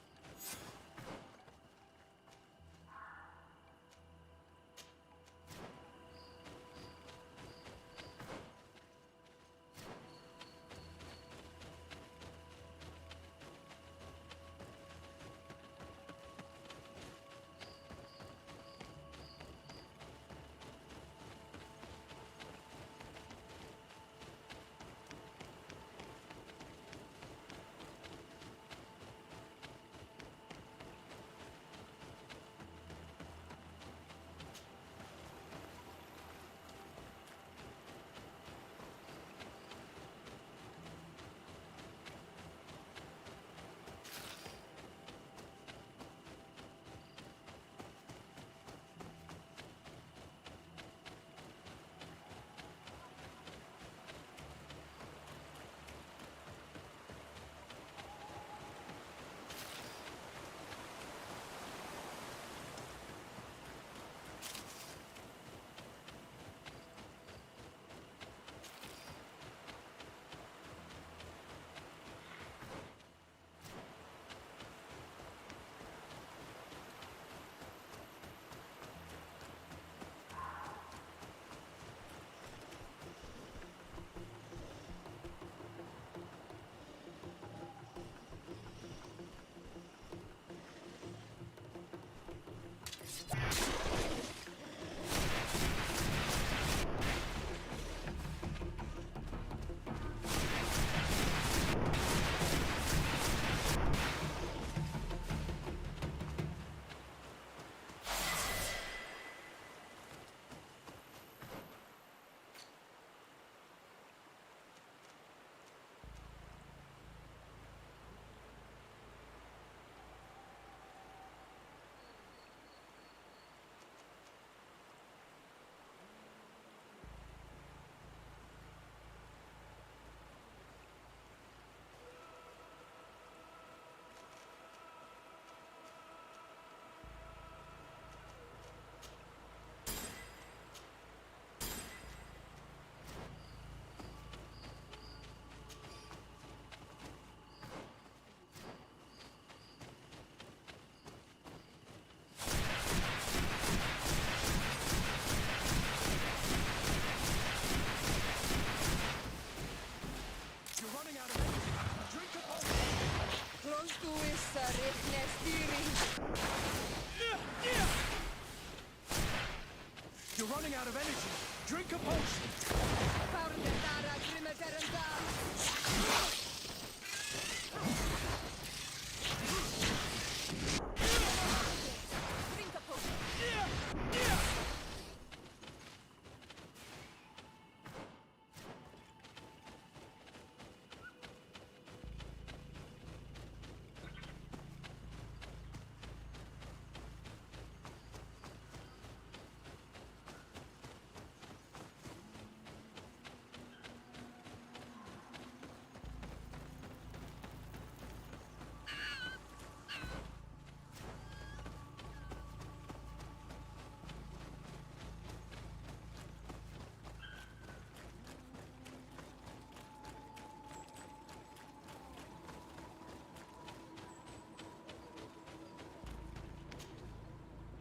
You're running out of energy. Drink a potion.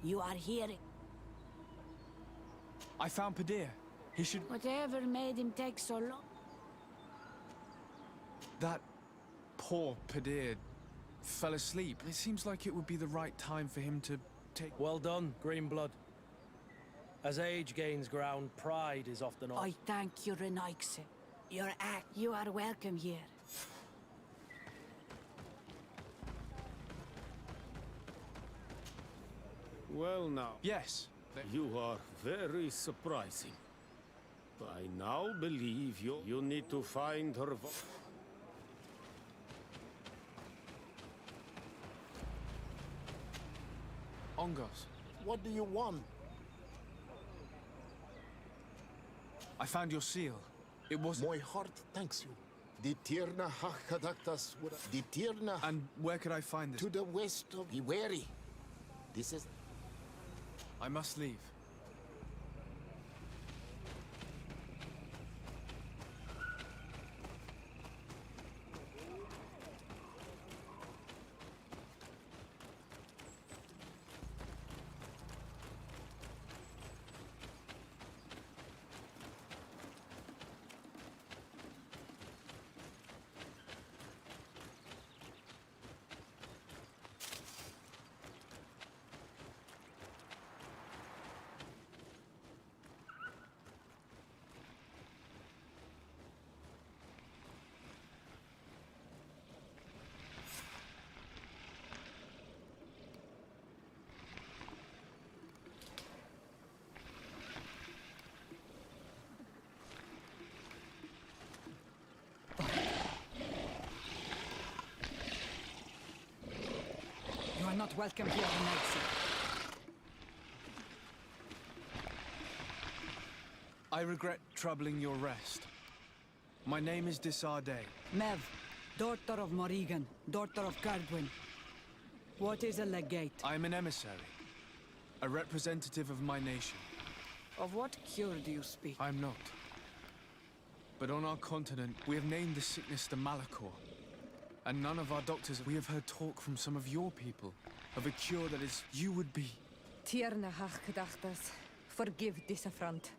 You are here. I found Padir. He should... Whatever made him take so long? That poor Padir fell asleep. It seems like it would be the right time for him to take... Well done, Greenblood. As age gains ground, pride is often... I thank you, Renaigse. Your act. You are welcome here. Well now. Yes. You are very surprising. I now believe you need to find her... Ongos. What do you want? I found your seal. It was... My heart thanks you. The Tirna Hachadaktas would... The Tirna... And where could I find this? To the west of... Be wary. This is... I must leave. You are not welcome here, Renaigse. I regret troubling your rest. My name is Disarday. Mev, daughter of Morrigan, daughter of Cardwin. What is a legate? I am an emissary. A representative of my nation. Of what cure do you speak? I'm not. But on our continent, we have named the sickness the Malachor. And none of our doctors... We have heard talk from some of your people of a cure that is... You would be... Tierna Hachkadachtas, forgive this affront.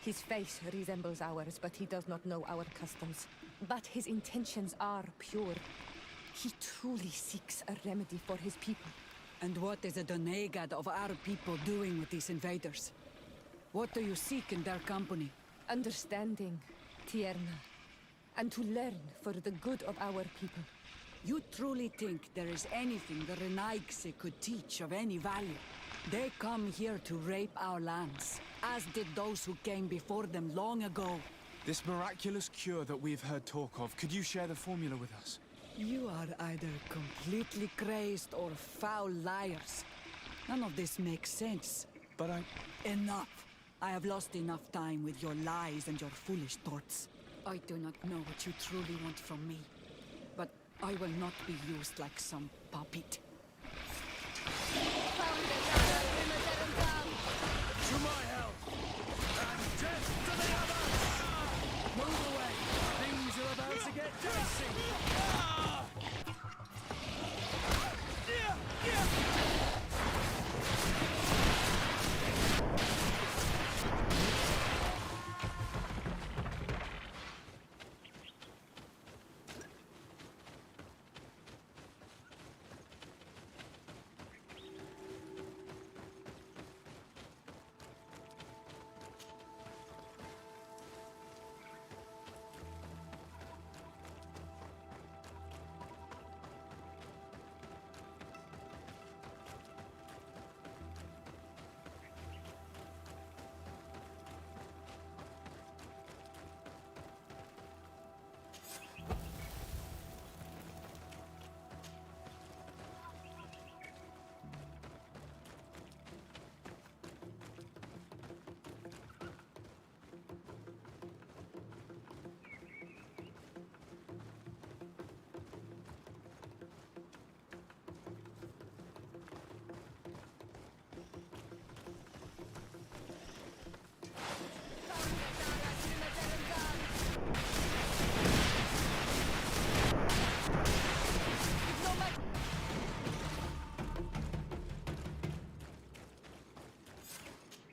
His face resembles ours, but he does not know our customs. But his intentions are pure. He truly seeks a remedy for his people. And what is the Donegad of our people doing with these invaders? What do you seek in their company? Understanding, Tierna, and to learn for the good of our people. You truly think there is anything the Renaigse could teach of any value? They come here to rape our lands, as did those who came before them long ago. This miraculous cure that we've heard talk of, could you share the formula with us? You are either completely crazed or foul liars. None of this makes sense. But Enough! I have lost enough time with your lies and your foolish thoughts. I do not know what you truly want from me, but I will not be used like some puppet. To my help! And death to the others! Move away! Things are about to get dicey!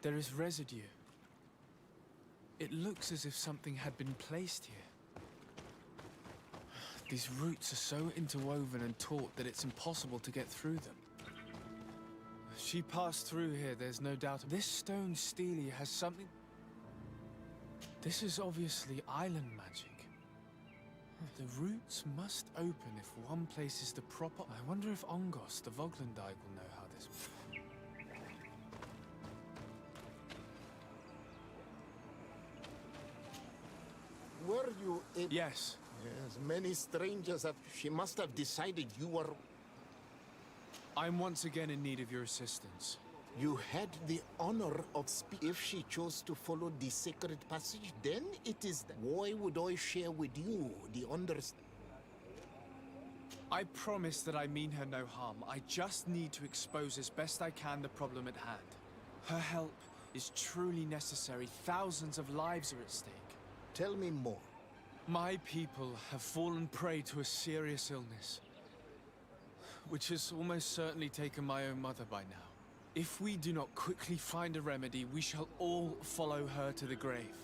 There is residue. It looks as if something had been placed here. These roots are so interwoven and taut that it's impossible to get through them. She passed through here, there's no doubt. This stone stele has something... This is obviously island magic. The roots must open if one places the proper... I wonder if Ongos, the Voglendike, will know how this works. Were you able... Yes. Yes, many strangers have... She must have decided you were... I'm once again in need of your assistance. You had the honor of speaking. If she chose to follow the sacred passage, then it is... Why would I share with you the understanding? I promise that I mean her no harm. I just need to expose as best I can the problem at hand. Her help is truly necessary. Thousands of lives are at stake. Tell me more. My people have fallen prey to a serious illness, which has almost certainly taken my own mother by now. If we do not quickly find a remedy, we shall all follow her to the grave.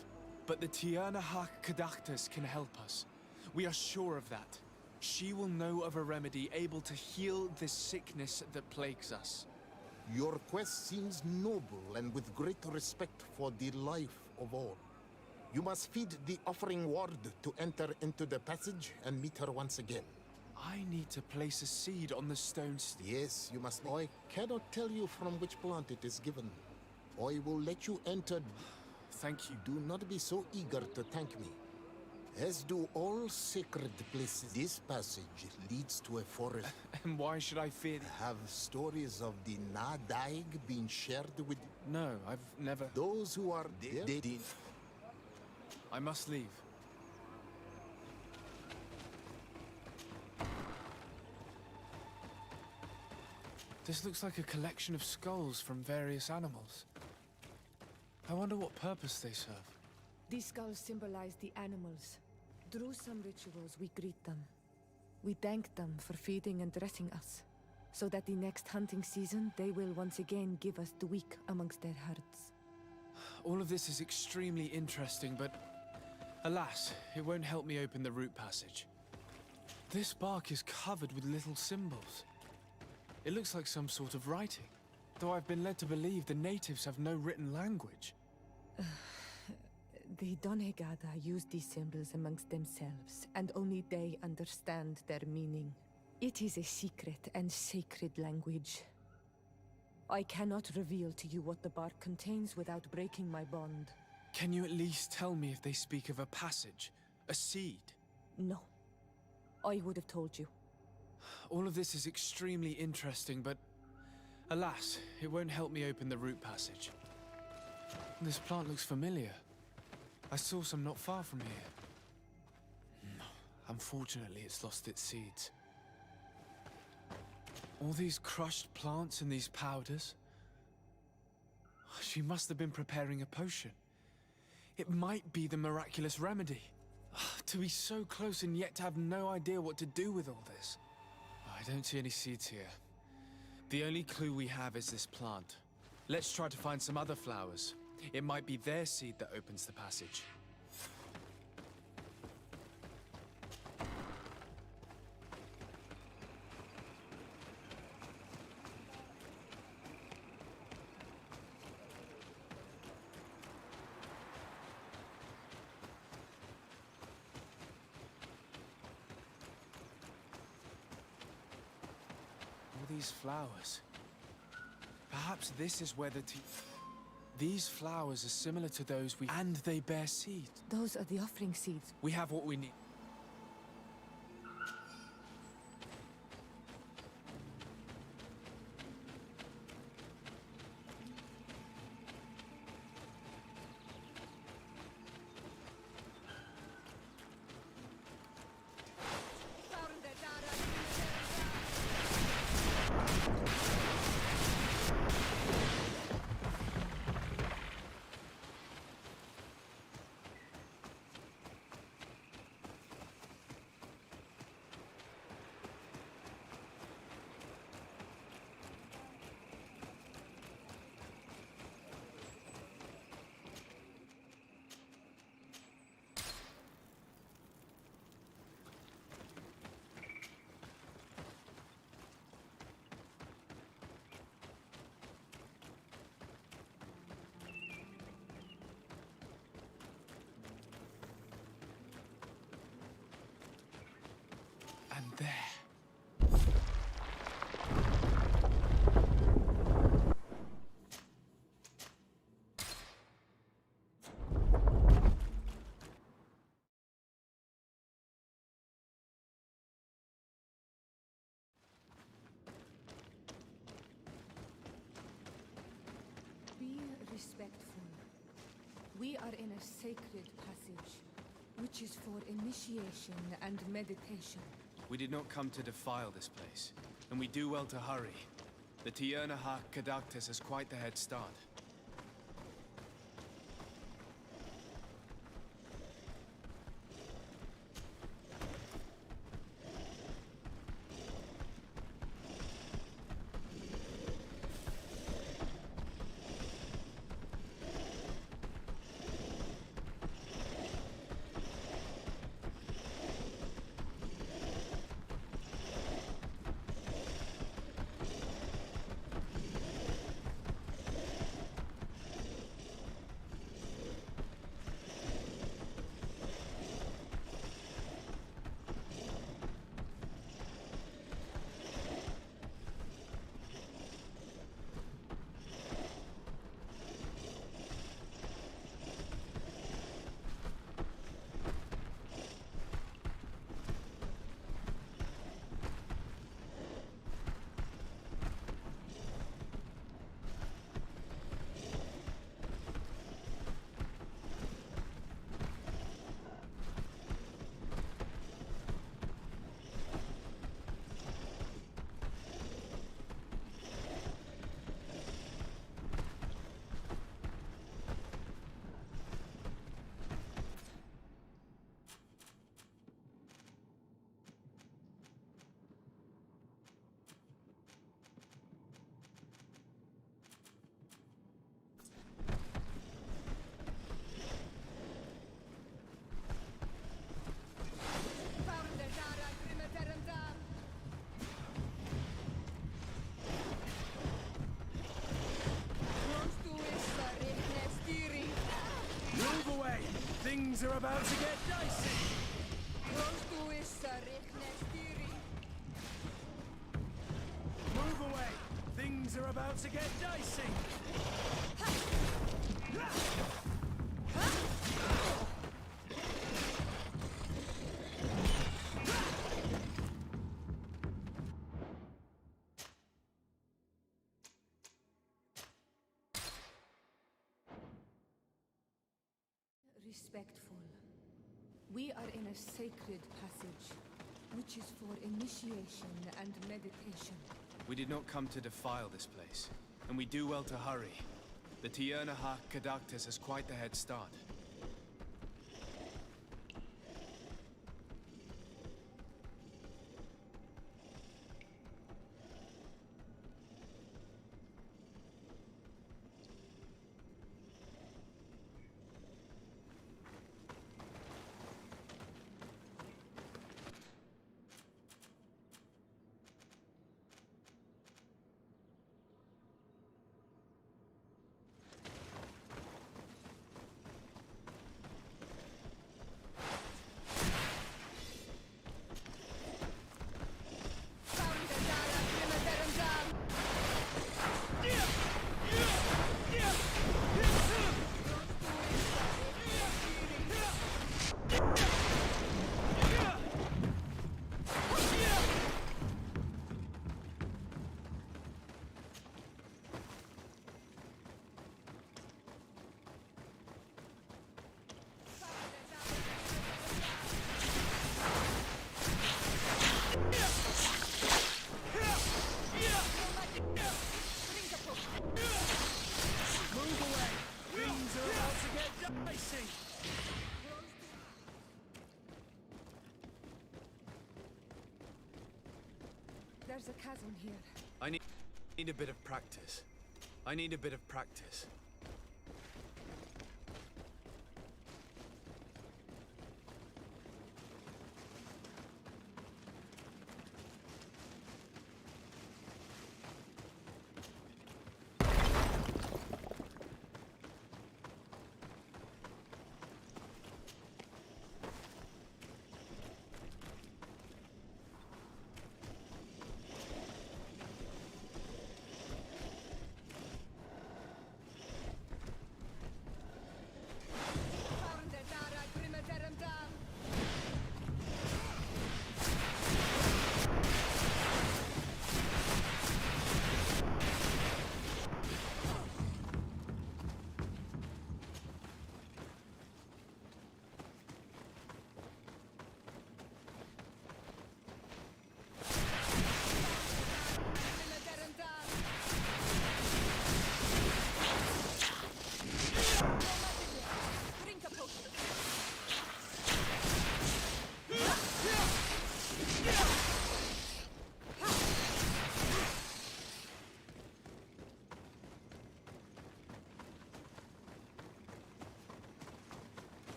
But the Tiernahak Kadachtas can help us. We are sure of that. She will know of a remedy able to heal this sickness that plagues us. Your quest seems noble and with great respect for the life of all. You must feed the offering ward to enter into the passage and meet her once again. I need to place a seed on the stone. Yes, you must. I cannot tell you from which plant it is given. I will let you enter. Thank you. Do not be so eager to thank me. As do all sacred places, this passage leads to a forest. And why should I fear? Have stories of the Nadaig been shared with? No, I've never. Those who are dead. I must leave. This looks like a collection of skulls from various animals. I wonder what purpose they serve. These skulls symbolize the animals. Through some rituals, we greet them. We thank them for feeding and dressing us, so that the next hunting season, they will once again give us the weak amongst their herds. All of this is extremely interesting, but alas, it won't help me open the root passage. This bark is covered with little symbols. It looks like some sort of writing, though I've been led to believe the natives have no written language. The Donegada use these symbols amongst themselves, and only they understand their meaning. It is a secret and sacred language. I cannot reveal to you what the bark contains without breaking my bond. Can you at least tell me if they speak of a passage, a seed? No. I would have told you. All of this is extremely interesting, but alas, it won't help me open the root passage. This plant looks familiar. I saw some not far from here. Unfortunately, it's lost its seeds. All these crushed plants and these powders. She must have been preparing a potion. It might be the miraculous remedy. To be so close and yet to have no idea what to do with all this. I don't see any seeds here. The only clue we have is this plant. Let's try to find some other flowers. It might be their seed that opens the passage. These flowers. Perhaps this is where the These flowers are similar to those we... And they bear seed. Those are the offering seeds. We have what we need. And there. Be respectful. We are in a sacred passage, which is for initiation and meditation. We did not come to defile this place, and we do well to hurry. The Tiernahak Kadaktis has quite the head start. Things are about to get dicey! Move away! Things are about to get dicey! Respectful. We are in a sacred passage, which is for initiation and meditation. We did not come to defile this place, and we do well to hurry. The Tiernahak Kadactus has quite the head start. There's a chasm here. I need a bit of practice. I need a bit of practice.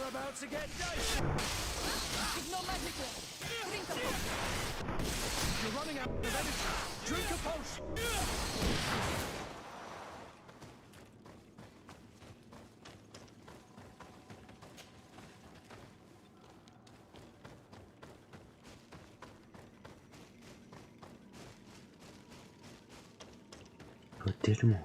About to get dicey! Ignore magic wall. Drink a potion. You're running out of energy. Drink a potion. Вот дерьмо.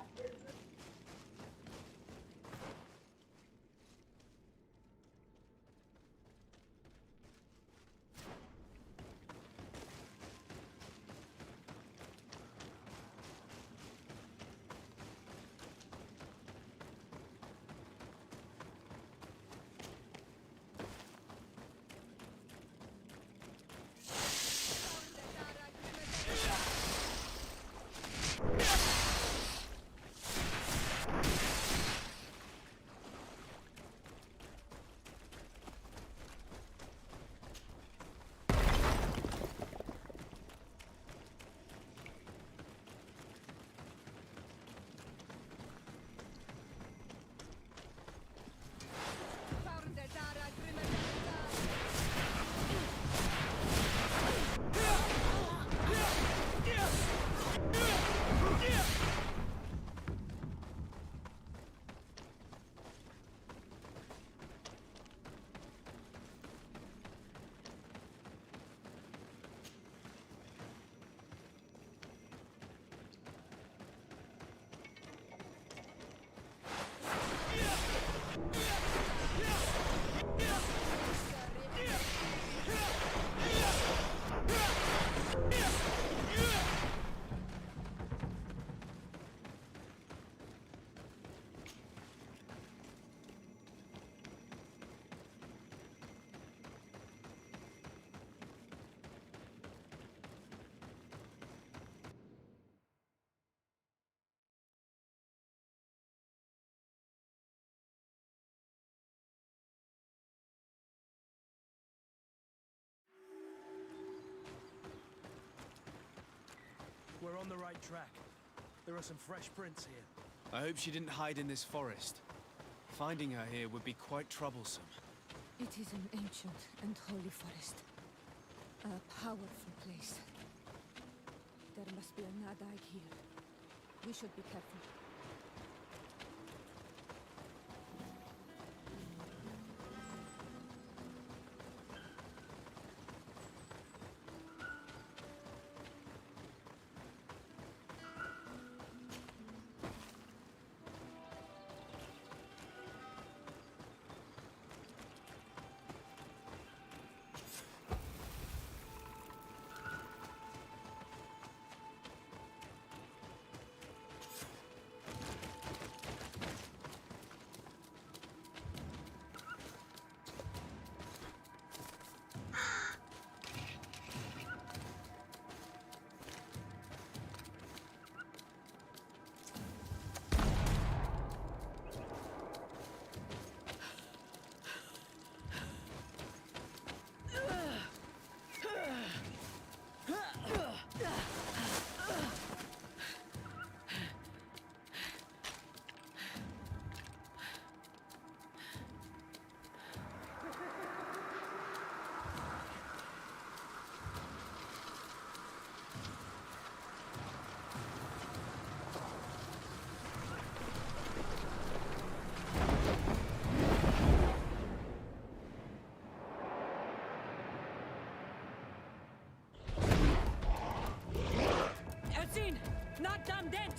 We're on the right track. There are some fresh prints here. I hope she didn't hide in this forest. Finding her here would be quite troublesome. It is an ancient and holy forest. A powerful place. There must be a Nadag here. We should be careful. Not done dead!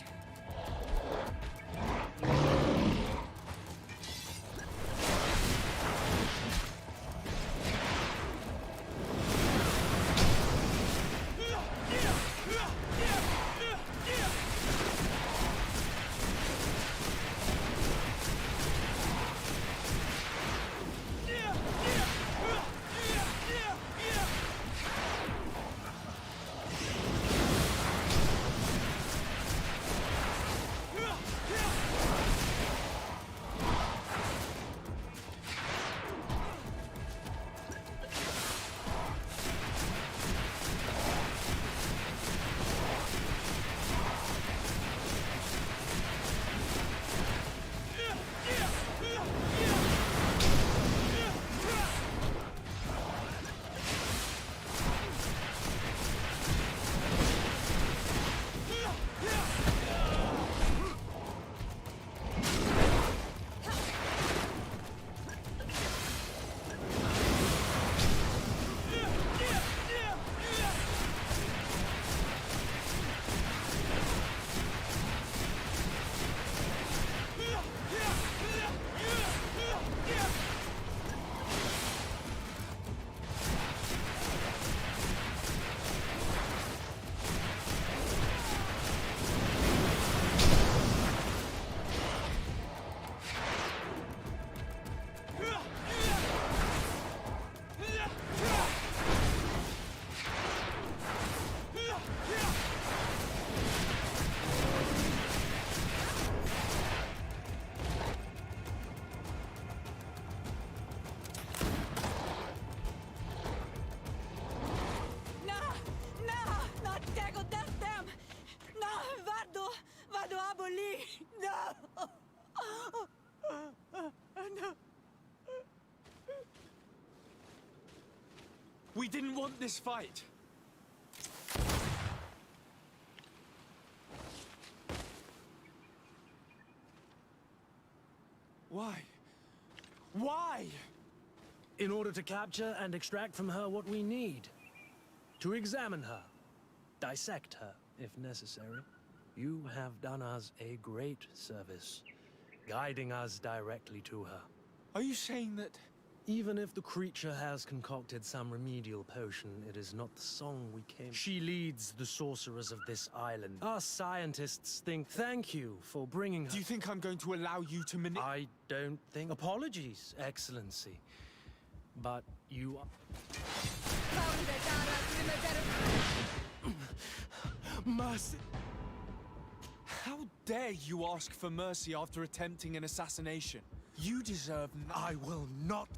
We didn't want this fight. Why? Why? In order to capture and extract from her what we need. To examine her. Dissect her, if necessary. You have done us a great service, guiding us directly to her. Are you saying that... Even if the creature has concocted some remedial potion, it is not the song we came... She leads the sorcerers of this island. Our scientists think... Thank you for bringing her... Do you think I'm going to allow you to I don't think... Apologies, Excellency. But you are... Mercy! How dare you ask for mercy after attempting an assassination? You deserve... I will not...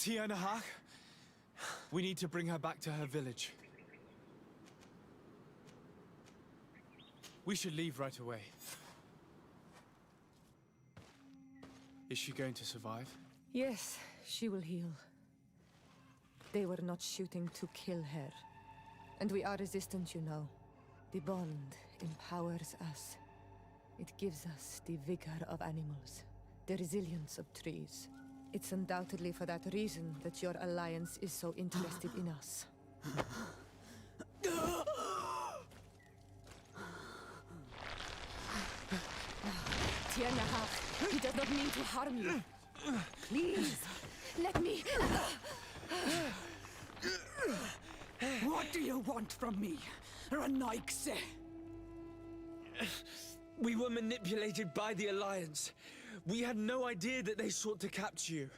Tianahak? We need to bring her back to her village. We should leave right away. Is she going to survive? Yes, she will heal. They were not shooting to kill her. And we are resistant, you know. The bond empowers us. It gives us the vigor of animals, the resilience of trees. It's undoubtedly for that reason that your alliance is so interested in us. Tianahak, he does not mean to harm you. Please, let me... What do you want from me, Ranaikse? We were manipulated by the Alliance. We had no idea that they sought to capture you.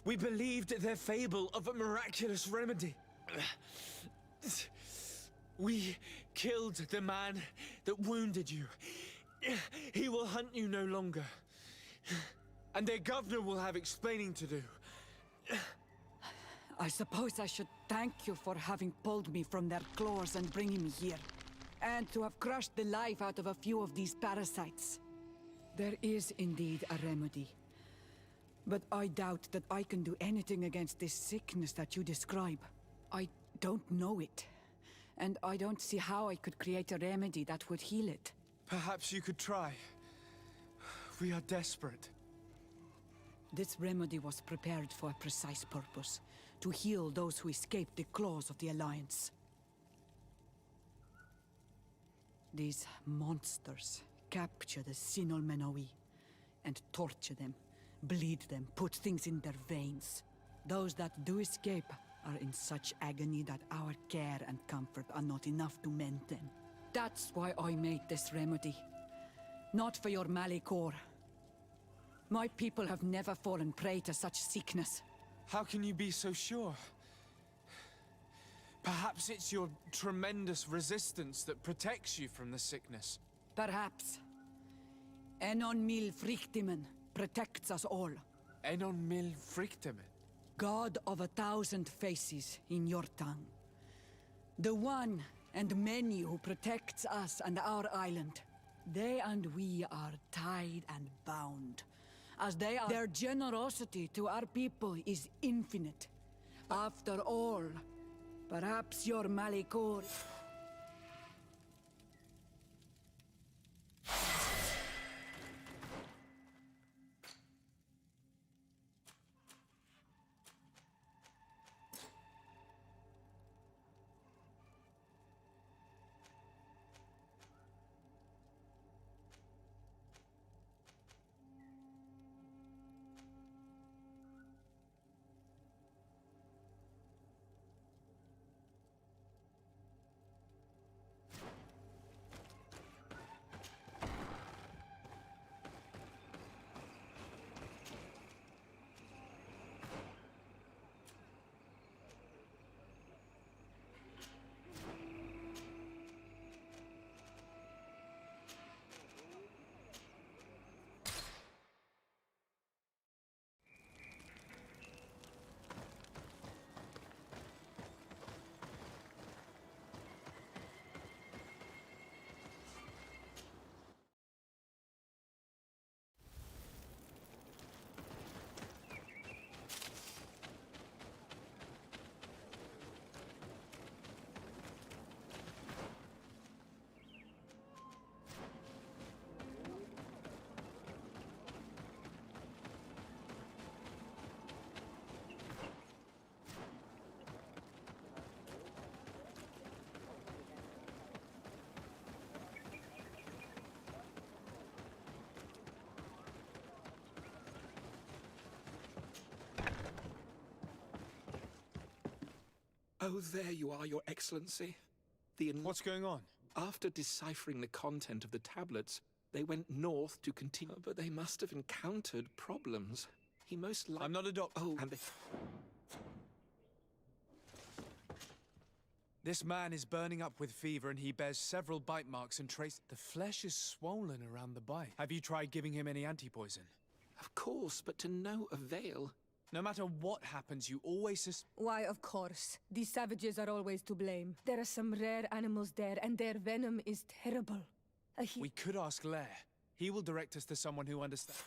We believed their fable of a miraculous remedy. We killed the man that wounded you. He will hunt you no longer. And their governor will have explaining to do. I suppose I should thank you for having pulled me from their claws and bringing me here. And to have crushed the life out of a few of these parasites. There is indeed a remedy. But I doubt that I can do anything against this sickness that you describe. I don't know it. And I don't see how I could create a remedy that would heal it. Perhaps you could try. We are desperate. This remedy was prepared for a precise purpose. To heal those who escaped the claws of the Alliance. These monsters capture the Sinol Menoi and torture them, bleed them, put things in their veins. Those that do escape are in such agony that our care and comfort are not enough to mend them. That's why I made this remedy. Not for your Malikor. My people have never fallen prey to such sickness. How can you be so sure? Perhaps it's your tremendous resistance that protects you from the sickness. Perhaps. Enon mil frictimen protects us all. Enon mil frictimen? God of 1,000 faces in your tongue. The one and many who protects us and our island. They and we are tied and bound. As they are. Their generosity to our people is infinite. After all, perhaps your Malikor... Oh, there you are, Your Excellency. What's going on? After deciphering the content of the tablets, they went north to continue, but they must have encountered problems. He most likely... I'm not a doctor. Oh, and they... This man is burning up with fever and he bears several bite marks and traces. The flesh is swollen around the bite. Have you tried giving him any anti-poison? Of course, but to no avail. No matter what happens, you always Why, of course. These savages are always to blame. There are some rare animals there, and their venom is terrible. We could ask Lair. He will direct us to someone who understands.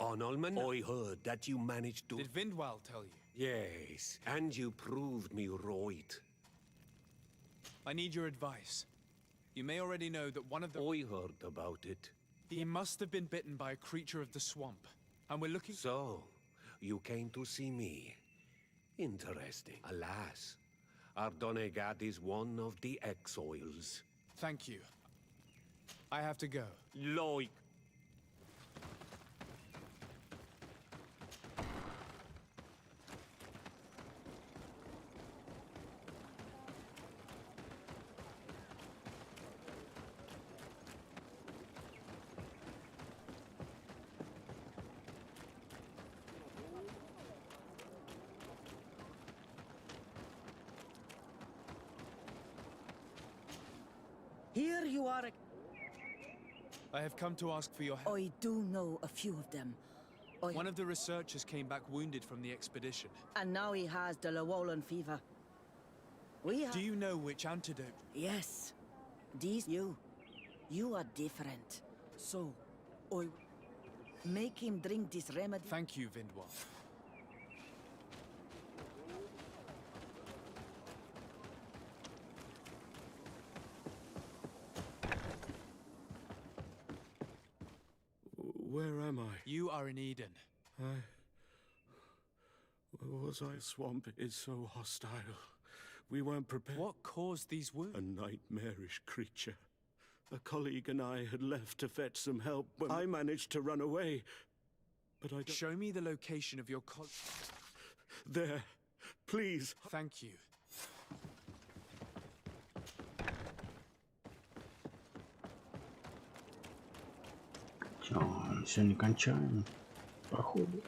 Onolman, I heard that you managed to... Did Vindwal tell you? Yes, and you proved me right. I need your advice. You may already know that one of the... I heard about it. He must have been bitten by a creature of the swamp, and we're looking... So, you came to see me. Interesting. Alas, Ardonegad is one of the exiles. Thank you. I have to go. Like... Here you are. I have come to ask for your help. I do know a few of them. One of the researchers came back wounded from the expedition. And now he has the Llewellyn fever. Do you know which antidote? Yes. You are different. So, I make him drink this remedy. Thank you, Vindwal. Where am I? You are in Eden. Where was I? The swamp is so hostile. We weren't prepared. What caused these wounds? A nightmarish creature. A colleague and I had left to fetch some help when I managed to run away. But I don't... Show me the location of your colleague. There. Please. Thank you. Все, не кончаем. Походу.